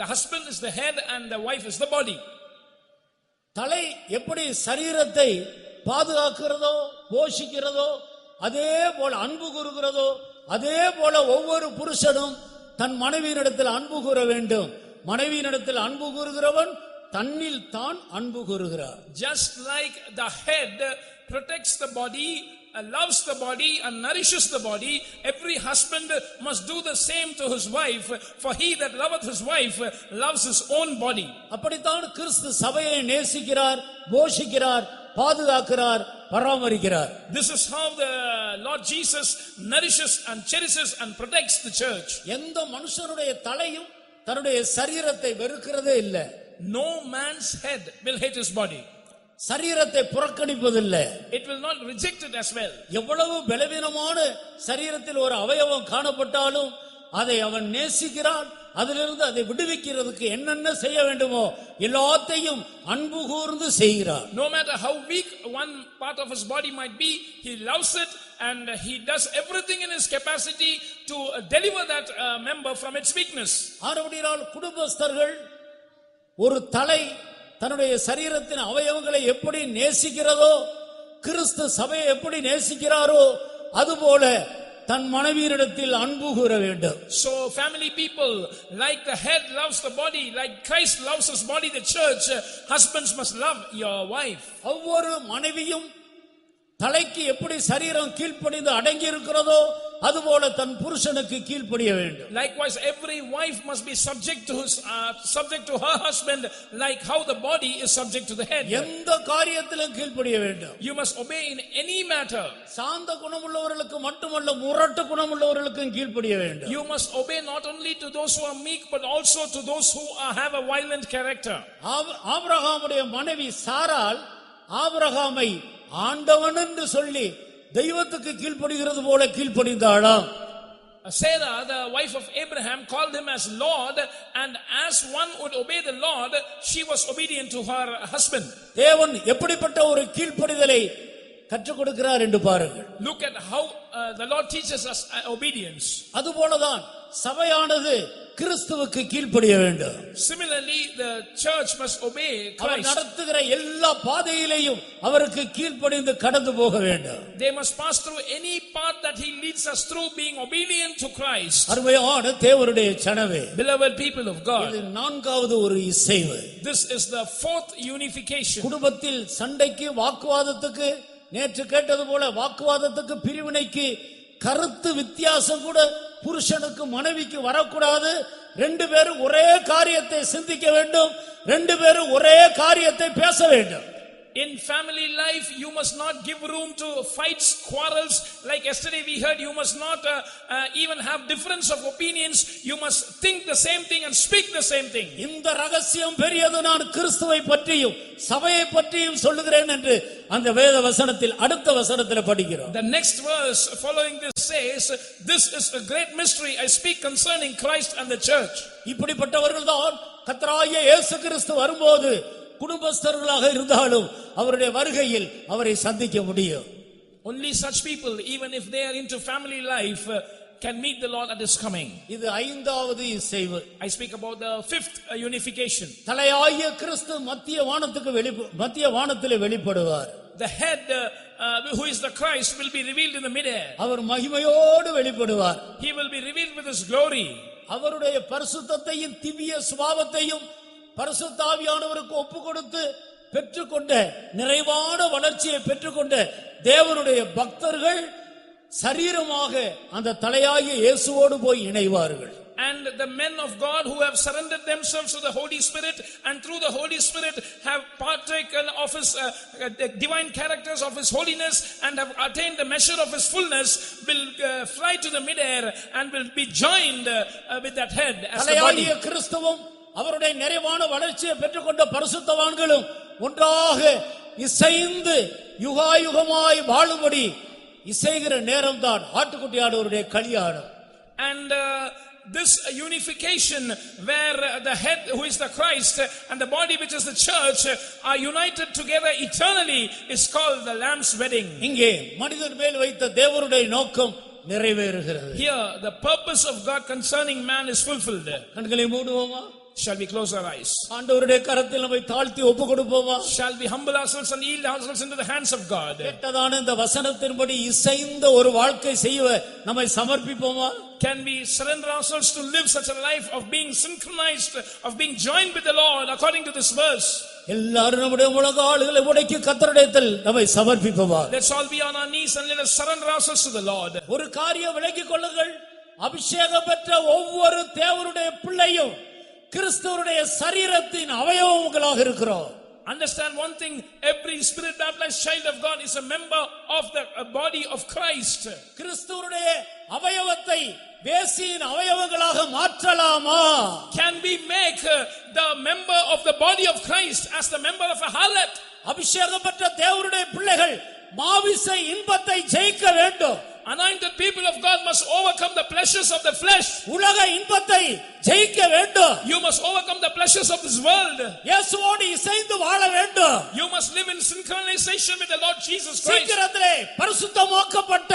the husband is the head and the wife is the body. தலை எப்படி சரீரத்தை பாதுகாக்கிறதோ போஷிக்கிறதோ அதே போல அன்பு கூறுகிறதோ அதே போல ஒவ்வொரு புருஷனும் தன் மனைவியினிடத்தில் அன்பு கூற வேண்டும். மனைவியினிடத்தில் அன்பு கூறுகிறவன் தன்னில் தான் அன்பு கூறுகிறார். Just like the head protects the body, loves the body and nourishes the body, every husband must do the same to his wife, for he that loveth his wife loves his own body. அப்படித்தான் கிறிஸ்து சபையை நேசிக்கிறார், போஷிக்கிறார், பாதுகாக்கிறார், பராமரிக்கிறார். This is how the Lord Jesus nourishes and cherishes and protects the church. எந்த மனுஷனுடைய தலையும் தன்னுடைய சரீரத்தை வெறுக்கிறதே இல்ல. No man's head will hate his body. சரீரத்தை புறக்கணிப்பதில்லை. It will not reject it as well. எவ்வளவு பலவீனமான சரீரத்தில் ஒரு அவயவம் காணப்பட்டாலும் அதை அவன் நேசிக்கிறான். அதிலிருந்து அதை விடுவிக்கிறதுக்கு என்னென்ன செய்ய வேண்டுமோ எல்லாத்தையும் அன்பு கூர்ந்து செய்கிறார். No matter how weak one part of his body might be, he loves it and he does everything in his capacity to deliver that member from its weakness. ஆனபடியால் குடும்பஸ்தர்கள் ஒரு தலை தன்னுடைய சரீரத்தின் அவயவங்களை எப்படி நேசிக்கிறதோ, கிறிஸ்து சபையை எப்படி நேசிக்கிறாரோ அதுபோல தன் மனைவியிடத்தில் அன்பு கூற வேண்டும். So family people, like the head loves the body, like Christ loves his body, the church, husbands must love your wife. ஒவ்வொரு மனைவியும் தலைக்கு எப்படி சரீரம் கீழ்ப்படிந்து அடங்கி இருக்கிறதோ அதுபோல தன் புருஷனுக்கு கீழ்ப்படிய வேண்டும். Likewise, every wife must be subject to her husband, like how the body is subject to the head. எந்த காரியத்திலும் கீழ்ப்படிய வேண்டும். You must obey in any matter. சாந்த குணமுள்ளவர்களுக்கு மட்டுமல்ல, முரட்டு குணமுள்ளவர்களுக்கும் கீழ்ப்படிய வேண்டும். You must obey not only to those who are meek, but also to those who have a violent character. ஆபிரகாமுடைய மனைவி சாராள் ஆபிரகாமை ஆண்டவன் என்று சொல்லி தெய்வத்துக்கு கீழ்ப்படுகிறது போல கீழ்ப்படிந்தாளாம். Sarah, the wife of Abraham, called him as Lord, and as one would obey the Lord, she was obedient to her husband. தேவன் எப்படிப்பட்ட ஒரு கீழ்ப்படிதலை கற்றுக் கொடுக்கிறார் என்று பாருங்கள். Look at how the Lord teaches us obedience. அதுபோலதான் சபையானது கிறிஸ்துவுக்கு கீழ்ப்படிய வேண்டும். Similarly, the church must obey our Christ. நடத்துகிற எல்லா பாதையிலேயும் அவருக்கு கீழ்ப்படிந்து கடந்து போக வேண்டும். They must pass through any path that he leads us through, being obedient to Christ. அருமையான தேவனுடைய ஜனமே, Beloved people of இது God, நான்காவது ஒரு இசைவு. this is the fourth unification. குடும்பத்தில் சண்டைக்கு, வாக்குவாதத்துக்கு, நேற்று கேட்டது போல வாக்குவாதத்துக்கு, பிரிவினைக்கு, கருத்து வித்தியாசம் கூட புருஷனுக்கு மனைவிக்கு வரக்கூடாது. ரெண்டு பேரும் ஒரே காரியத்தை சிந்திக்க வேண்டும். ரெண்டு பேரும் ஒரே காரியத்தை பேச வேண்டும். In family life, you must not give room to fights, quarrels. Like yesterday we heard, you must not even have difference of opinions. You must think the same thing and speak the same thing. இந்த ரகசியம் பெரியது. நான் கிறிஸ்துவை பற்றியும் சபையை பற்றியும் சொல்லுகிறேன் என்று அந்த வேத வசனத்தில் அடுத்த வசனத்தில் படிக்கிறோம். The next verse following this says, this is a great mystery I speak concerning Christ and the church. இப்படிப்பட்டவர்கள் தான் கர்த்தராகிய இயேசு கிறிஸ்து வரும்போது குடும்பஸ்தர்களாக இருந்தாலும் அவருடைய வருகையில் அவரை சந்திக்க முடியும். Only such people, even if they are into family life, can meet the Lord at his coming. இது ஐந்தாவது இசைவு. I speak about the fifth unification. தலையாகிய கிறிஸ்து மத்திய வானத்திலே வெளிப்படுவார். The head who is the Christ will be revealed in the midair. அவர் மகிமையோடு வெளிப்படுவார். He will be revealed with his glory. அவருடைய பரிசுத்தத்தையும் திவ்ய சுபாவத்தையும் பரிசுத்த ஆவியானவருக்கு ஒப்பு கொடுத்து பெற்றுக்கொண்ட நிறைவான வளர்ச்சியை பெற்றுக்கொண்ட தேவனுடைய பக்தர்கள் சரீரமாக அந்த தலையாகிய இயேசுவோடு போய் இணைவார்கள். And the men of God who have surrendered themselves to the Holy Spirit and through the Holy Spirit have partaken of his divine characters of his holiness and have attained the measure of his fullness will fly to the midair and will be joined with that head as the body. தலையாகிய கிறிஸ்துவும் அவருடைய நிறைவான வளர்ச்சியை பெற்றுக்கொண்ட பரிசுத்தவான்களும் ஒன்றாக இசைந்து யுகாயுகமாய் வாழும்படி இசைகிற நேரம்தான் ஆட்டுக்குட்டியானவருடைய கல்யாணம். And this unification where the head who is the Christ and the body which is the church are united together eternally is called the Lamb's wedding. இங்கே மனிதர் மேல் வைத்த தேவனுடைய நோக்கம் நிறைவேறுகிறது. Here the purpose of God concerning man is fulfilled. கண்களை மூடுவோமா? Shall we close our eyes? ஆண்டவருடைய கரத்தில் நம்மை தாழ்த்தி ஒப்பு கொடுப்போமா? Shall we humble ourselves and yield ourselves into the hands of God? கேட்டதான இந்த வசனத்தின்படி இசைந்த ஒரு வாழ்க்கை செய்ய நம்மை சமர்ப்பிப்போமா? can we surrender ourselves to live such a life of being synchronized, of being joined with the Lord according to this verse? எல்லாரும் நம்முடைய முழங்கால்களை உடைக்கி கர்த்தரிடத்தில் நம்மை சமர்ப்பிப்போமா. Let's all be on our knees and let us surrender ourselves to the Lord. ஒரு காரியம் விளங்கிக் கொள்ளுங்கள், அபிஷேகம் பெற்ற ஒவ்வொரு தேவனுடைய பிள்ளையும் கிறிஸ்துவுடைய சரீரத்தின் அவயவங்களாக இருக்கிறோம். Understand one thing, every spirit baptized child of God is a member of the body of Christ. கிறிஸ்துவுடைய அவயவத்தை வேசியின் அவயவங்களாக மாற்றலாமா? Can we make the member of the body of Christ as the member of a harlot? அபிஷேகம் பெற்ற தேவனுடைய பிள்ளைகள் மாமிச இன்பத்தை ஜெயிக்க வேண்டும். Anointed people of God must overcome the pleasures of the flesh. உலக இன்பத்தை ஜெயிக்க வேண்டும். You must overcome the pleasures of this world. இயேசுவோடு இசைந்து வாழ வேண்டும். You must live in synchronization with the Lord Jesus Christ. சீக்கிரத்திலே பரிசுத்தமாக்கப்பட்ட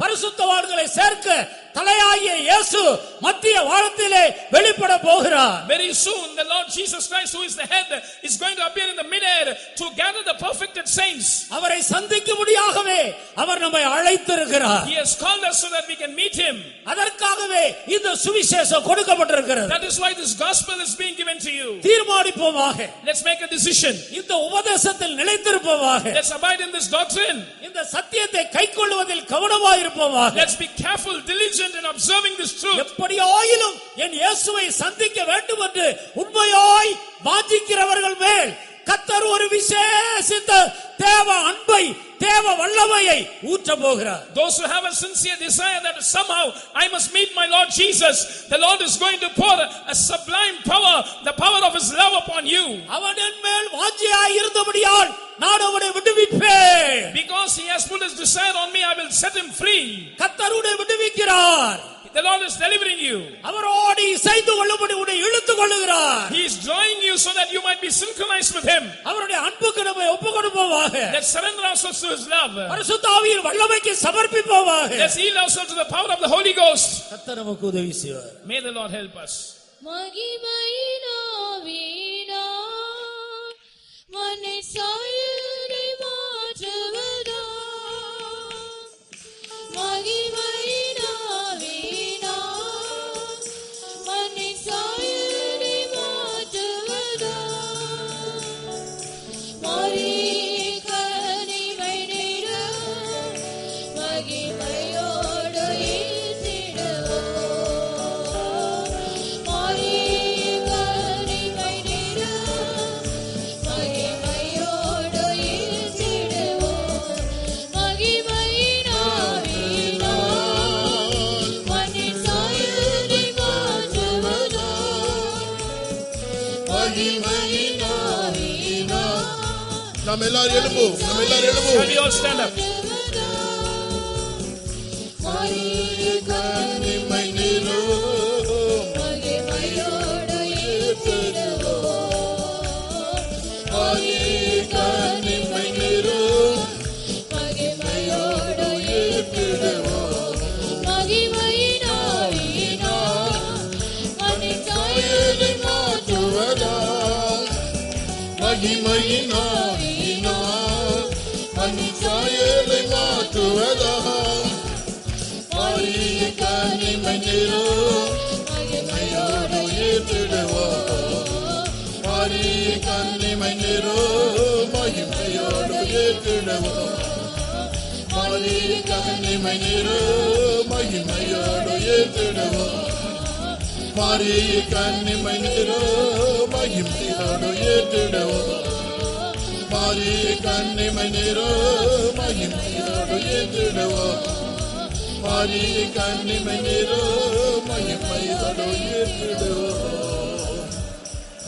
பரிசுத்தவான்களை சேர்க்க தலையாகிய இயேசு மத்திய வானத்திலே வெளிப்பட போகிறார். Very soon the Lord Jesus Christ, who is the head, is going to appear in the midair to gather the perfected saints. அவரை சந்திக்கும்படியாகவே அவர் நம்மை அழைத்திருக்கிறார். He has called us so that we can meet him. அதற்காகவே இந்த சுவிசேஷம் கொடுக்கப்பட்டிருக்கிறது. That is why this gospel is being given to you. தீர்மானிப்போமாக. Let's make a decision. இந்த உபதேசத்தில் நிலைத்திருப்போமாக. Let's abide in this doctrine. இந்த சத்தியத்தை கைக்கொள்வதில் கவனமாயிருப்போமாக. Let's be careful, diligent in observing this truth. எப்படியாயிலும் என் இயேசுவை சந்திக்க வேண்டும் என்று உண்மையாய் வாஞ்சிக்கிறவர்கள் மேல் கர்த்தர் ஒரு விசேஷித்த தேவ அன்பை தேவ வல்லமையை ஊற்ற போகிறார். Those who have a sincere desire that somehow I must meet my Lord Jesus, the Lord is going to pour a sublime power, the power of his love upon you. அவன் என் மேல் வாஞ்சியாய் இருந்தபடியால் நான் அவனை விடுவிப்பேன். Because he has put his desire on me, I will set him free. கர்த்தர் உன்னை விடுவிக்கிறார். The Lord is delivering you. அவரோடு இசைந்து கொள்ளும்படி உன்னை இழுத்துக் கொள்ளுகிறார். He is drawing you so that you might be synchronized with him. அவருடைய அன்புக்கு நம்மை ஒப்புக்கொடுப்போமாக. Let's surrender ourselves to his love. பரிசுத்த ஆவியின் வல்லமைக்கு சமர்ப்பிப்போமாக. Let's yield ourselves to the power of the Holy Ghost. கர்த்தர் நமக்கு உதவி செய்வார். May the Lord help us. மகிமையினாவினா Mannai சாயலை மாற்றுவதா மகிமையினாவினா மன்னை சாயலை மாற்றுவதா மரிக்கனிமை நிற மகிமையோடு நாம் எல்லாரும் எழும்புவோம். Shall we all stand up? கனிமை நிலோ கனிமை நிலோ மகிமையினாவினா மனிதாயலை மாற்றுவதா மாறிய கனிமை நிலோ மகிமையோடு ஏற்றிடுவோம். மாறிய கனிமை நிலோ மகிமையோடு ஏற்றிடுவோம். மாறிய கனிமை நிலோ மகிமையோடு ஏற்றிடுவோம். மாறிய கன்னிமை நிறோ மகிமையோடு ஏற்றிடுவோம். மாறிய கன்னிமை நிறோ மகிமையோடு ஏற்றிடுவோம். மாறிய கன்னிமை நிறோ மகிமையோடு ஏற்றிடுவோம்.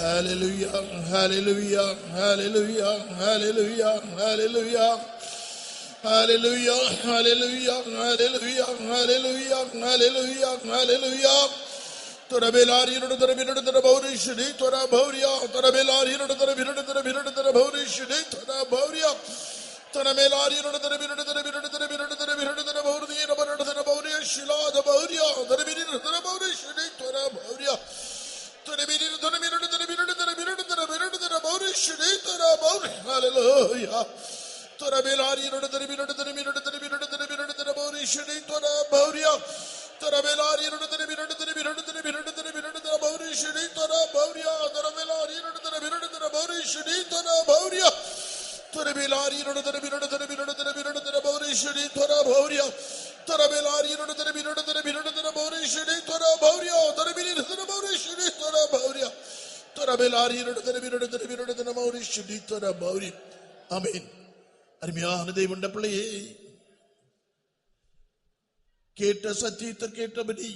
Hallelujah, hallelujah, hallelujah, hallelujah, hallelujah. Hallelujah, hallelujah, hallelujah, hallelujah, hallelujah, hallelujah. Torabelariyodu torabinodu torabawrishidi torabawriya torabelariyodu torabinodu torabinodu torabawrishidi torabawriya toramelariyodu torabinodu torabinodu torabinodu torabinodu torabawriya torabinodu torabawriya shilada bawriya torabinodu torabawrishidi torabawriya torabinodu torabinodu torabinodu torabinodu torabinodu torabawrishidi torabawriya. Hallelujah. Torabelariyodu torabinodu torabinodu torabinodu torabinodu torabawrishidi torabawriya torabelariyodu ஆமென். அருமையான தேவனுடைய பிள்ளையே, கேட்ட சத்தியத்தை கேட்டபடி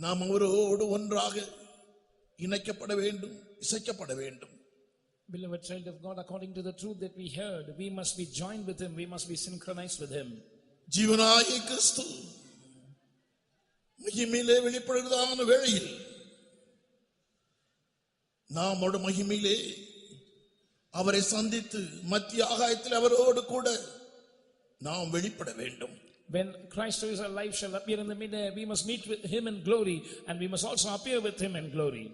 நாம் அவரோடு ஒன்றாக இணைக்கப்பட வேண்டும், இசைக்கப்பட வேண்டும். Beloved child of God, according to the truth that we heard, we must be joined with him, we must be synchronized with him. ஜீவனாகிய கிறிஸ்து மகிமையிலே வெளிப்படுவதான வேளையில் நாம் அவருடைய மகிமையிலே அவரை சந்தித்து மத்திய ஆகாயத்தில் அவரோடு கூட நாம் வெளிப்பட வேண்டும். When Christ who is our life shall appear in the midair, we must meet with him in glory, and we must also appear with him in glory.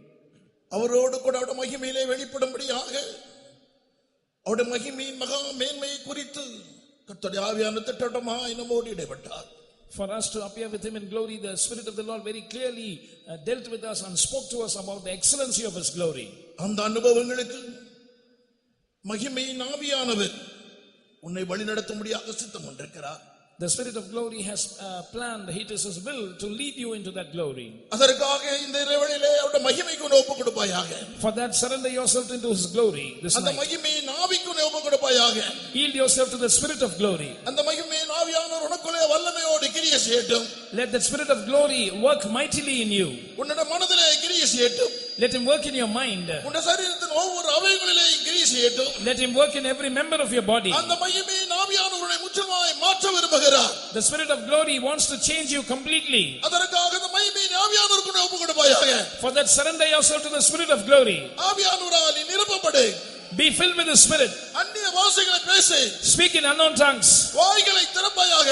அவரோடு கூட அவருடைய மகிமையிலே வெளிப்படும்படியாக அவருடைய மகிமையின் மகா மேன்மையை குறித்து கர்த்தருடைய ஆவியான திட்டமாய் நம்மோடு இடைப்பட்டார். For us to appear with him in glory, the Spirit of the Lord very clearly dealt with us and spoke to us about the excellency of his glory. அந்த அனுபவங்களுக்கு மகிமையின் ஆவியானவர் உன்னை வழிநடத்தும்படியாக சித்தம் கொண்டிருக்கிறார். The Spirit of glory has planned, it is his will to lead you into that glory. அதற்காக இந்த இரவிலே அவருடைய மகிமைக்கு ஒப்பு கொடுப்பாயாக. For that, surrender yourself into his glory this அந்த night. மகிமையின் ஆவிக்கு ஒப்பு கொடுப்பாயாக. Yield yourself to the Spirit of glory. அந்த மகிமையின் ஆவியானவர் உனக்குள்ளே வல்லமையோடு கிரியை செய்யட்டும். Let that Spirit of glory work mightily in you. உன்னுடைய மனதிலே கிரியை செய்யட்டும். Let him work in your mind. உன்னுடைய சரீரத்தின் ஒவ்வொரு அவயவங்களிலேயும் கிரியை செய்யட்டும். Let him work in every member of your body. அந்த மகிமையின் ஆவியானவர் உன்னை முற்றிலுமாய் மாற்ற விரும்புகிறார். The Spirit of glory wants to change you completely. அதற்காக அந்த மகிமையின் ஆவியானவருக்கு ஒப்பு கொடுப்பாயாக. For that, surrender yourself to the Spirit of glory. ஆவியானவரால் நீ நிரப்பப்படு. Be filled with the Spirit. அந்நிய பாஷைகளை பேசு. Speak in unknown tongues. வாய்களை திறப்பாயாக.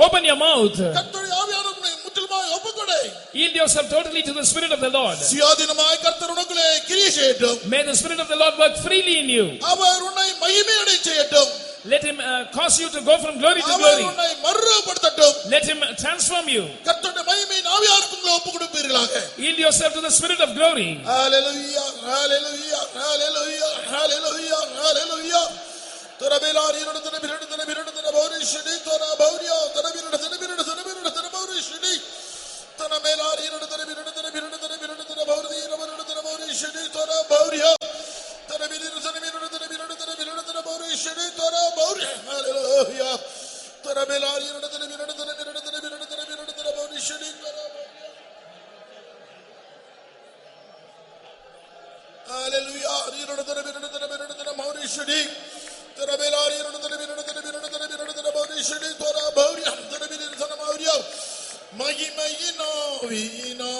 Open your mouth. கர்த்தருடைய ஆவியானவரை முற்றிலுமாய் ஒப்புக்கொடு. Yield yourself totally to the Spirit of the Lord. சுயாதீனமாய் கர்த்தர் உனக்குள்ளே கிரியை செய்யட்டும். May the Spirit of the Lord work freely in you. அவர் உன்னை மகிமையடைய செய்யட்டும். Let him cause you to go from glory to our glory. உன்னை மறுரூபப்படுத்தட்டும். Let him transform you. கர்த்தருடைய மகிமையின் ஆவியானவருக்கு உங்களை ஒப்புக்கொடுப்பீர்களாக. Yield yourself to the Spirit of glory. ஹalleluya ஹalleluya ஹalleluya ஹalleluya ஹalleluya. தரபேலாரி நடந்தன பிரண்டன பிரண்டன பௌரிஷடி தர பௌரியா தரபிரட தரபிரட தரபிரட தரபௌரிஷடி தனமேலாரி நடந்தன பிரண்டன பிரண்டன பிரண்டன பௌரி நடந்தன பௌரிஷடி தர பௌரியா தரபிரட தரபிரட தரபிரட தரபிரட பௌரிஷடி தர பௌரி. ஹalleluya. தரபேலாரி நடந்தன பிரண்டன பிரண்டன பிரண்டன பிரண்டன பௌரிஷடி தர ஹalleluya. நடந்தன பிரண்டன பிரண்டன பௌரிஷடி தரபேலாரி நடந்தன பிரண்டன பிரண்டன பிரண்டன பௌரிஷடி தர பௌரி தரபிரட தரபௌரியா. மகிமையினாவினா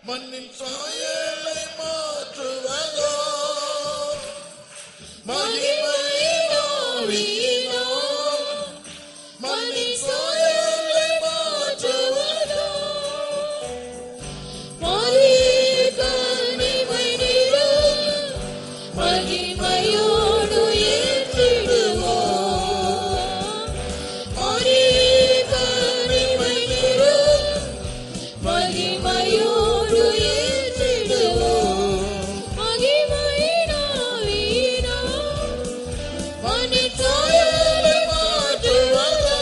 மண்ணின் சாயலை மாற்றுவதோ. மகிமையினாவினா மண்ணின் சாயலை மாற்றுவதோ. மகிமையோடு ஏற்றிடுவோம். மகிமையோடு ஏற்றிடுவோம். மகிமையினாவினால் மண்ணின் சாயலை மாற்றுவதோ.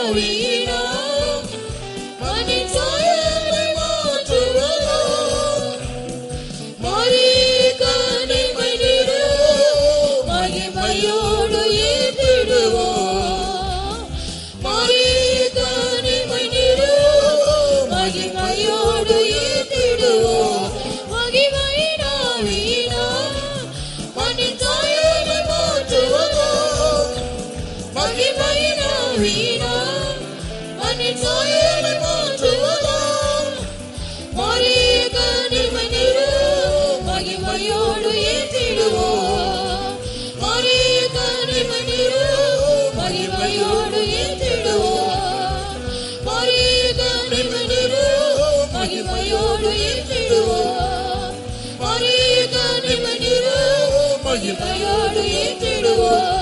மகிமையினாவினால் மண்ணின் சாயலை மாற்றுவதோ. மகிமையோடு ஏற்றிடுவோம். மகிமையோடு ஏற்றிடுவோம். மகிமையினாவினால் மண்ணின் சாயலை மாற்றுவதோ. மகிமையினாவினால் மண்ணின் சாயலை மாற்றுவதோ. மகிமையோடு ஏற்றிடுவோம். மகிமையோடு ஏற்றிடுவோம். மகிமையோடு ஏற்றிடுவோம். மகிமையோடு ஏற்றிடுவோம்.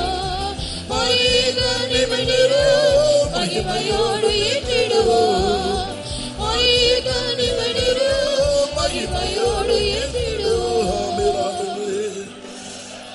மகிமையோடு ஏற்றிடுவோம்.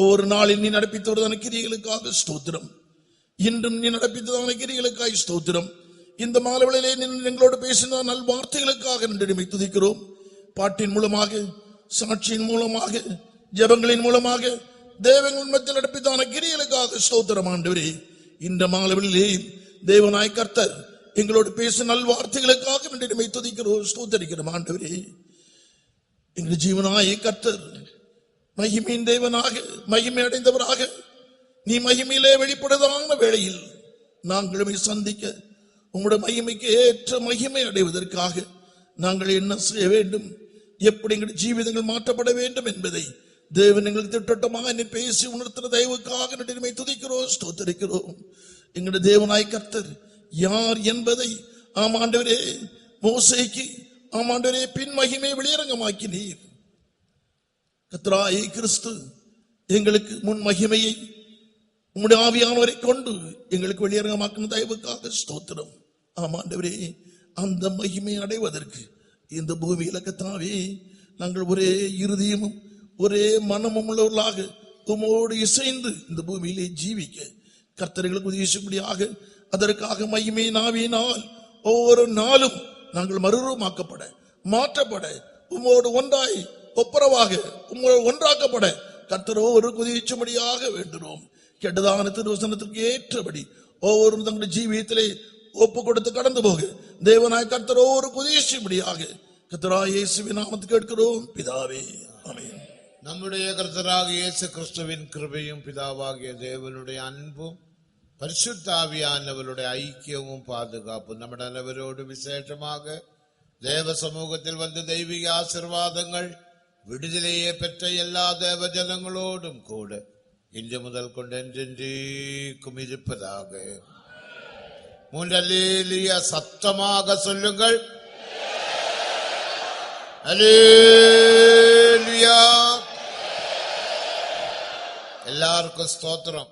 ஒவ்வொரு நாளில் நீ நடப்பித்து வருதான கிரியைகளுக்காக ஸ்தோத்திரம். இன்றும் நீ நடப்பித்ததான கிரியைகளுக்காக ஸ்தோத்திரம். இந்த மாலைவேளையிலே எங்களோடு பேசின நல் வார்த்தைகளுக்காக நன்றி துதிக்கிறோம். பாட்டின் மூலமாக, சாட்சியின் மூலமாக, ஜெபங்களின் மூலமாக தேவன் மத்தியில் நடப்பித்தான கிரியைகளுக்காக ஸ்தோத்திரம் ஆண்டவரே. இந்த மாலைவேளையிலே தேவனாய் கர்த்தர் எங்களோடு பேச நல் வார்த்தைகளுக்காக நன்றி துதிக்கிறோம், ஸ்தோத்தரிக்கிறோம் ஆண்டவரே. எங்கள் ஜீவனாய் கர்த்தர் மகிமையின் தேவனாக, மகிமை அடைந்தவராக நீ மகிமையிலே வெளிப்படுதான வேளையில் நாங்களுமே சந்திக்க உங்களுடைய மகிமைக்கு ஏற்ற மகிமை அடைவதற்காக நாங்கள் என்ன செய்ய வேண்டும், எப்படி எங்கள் ஜீவிதங்கள் மாற்றப்பட வேண்டும் என்பதை தேவன் எங்களுக்கு திட்டமாக என்னை பேசி உணர்த்துற தயவுக்காக நன்றி துதிக்கிறோம், ஸ்தோத்தரிக்கிறோம். எங்களுடைய தேவனாய் கர்த்தர் யார் என்பதை ஆமாண்டவரே மோசேக்கு ஆமாண்டவரே பின் மகிமை வெளியரங்கமாக்கினீர். கர்த்தராகிய கிறிஸ்து எங்களுக்கு முன் மகிமையை உம்முடைய ஆவியானவரை கொண்டு எங்களுக்கு வெளியரங்கமாக்கின தயவுக்காக ஸ்தோத்திரம். ஆமாண்டவரே, அந்த மகிமை அடைவதற்கு இந்த பூமியில கர்த்தாவே நாங்கள் ஒரே இருதயமும் ஒரே மனமும் உள்ளவர்களாக உம்மோடு இசைந்து இந்த பூமியிலே ஜீவிக்க கர்த்தர்களுக்கு உதவியும்படியாக அதற்காக மகிமை நாவினால் ஒவ்வொரு நாளும் நாங்கள் மறுரூபமாக்கப்பட, மாற்றப்பட, உம்மோடு ஒன்றாய் ஒப்புரவாக உம்மோடு ஒன்றாக்கப்பட கர்த்தரோ ஒரு உதவியும்படியாக வேண்டுகிறோம். கெட்டதான திருவசனத்திற்கு ஏற்றபடி ஒவ்வொரு தங்களுடைய ஜீவியத்திலே ஒப்பு கொடுத்து கடந்து போக தேவனாய் கர்த்தரோ ஒரு உதவியும்படியாக கர்த்தராகிய இயேசுவின் நாமத்தில் கேட்கிறோம் பிதாவே, ஆமென். நம்முடைய கர்த்தராகிய இயேசு கிறிஸ்துவின் கிருபையும் பிதாவாகிய தேவனுடைய அன்பும் பரிசுத்த ஆவியானவருடைய ஐக்கியமும் பாதுகாப்பும் நம்ம அனைவரோடு விசேஷமாக தேவ சமூகத்தில் வந்து தெய்வீக ஆசீர்வாதங்கள் விடுதலையை பெற்ற எல்லா தேவ ஜனங்களோடும் கூட இன்று முதல் கொண்டு என்றென்றைக்கும் இருப்பதாக. மூன்றல்லேலூயா சத்தமாக சொல்லுங்கள். அல்லேலூயா. எல்லாருக்கும் ஸ்தோத்திரம்.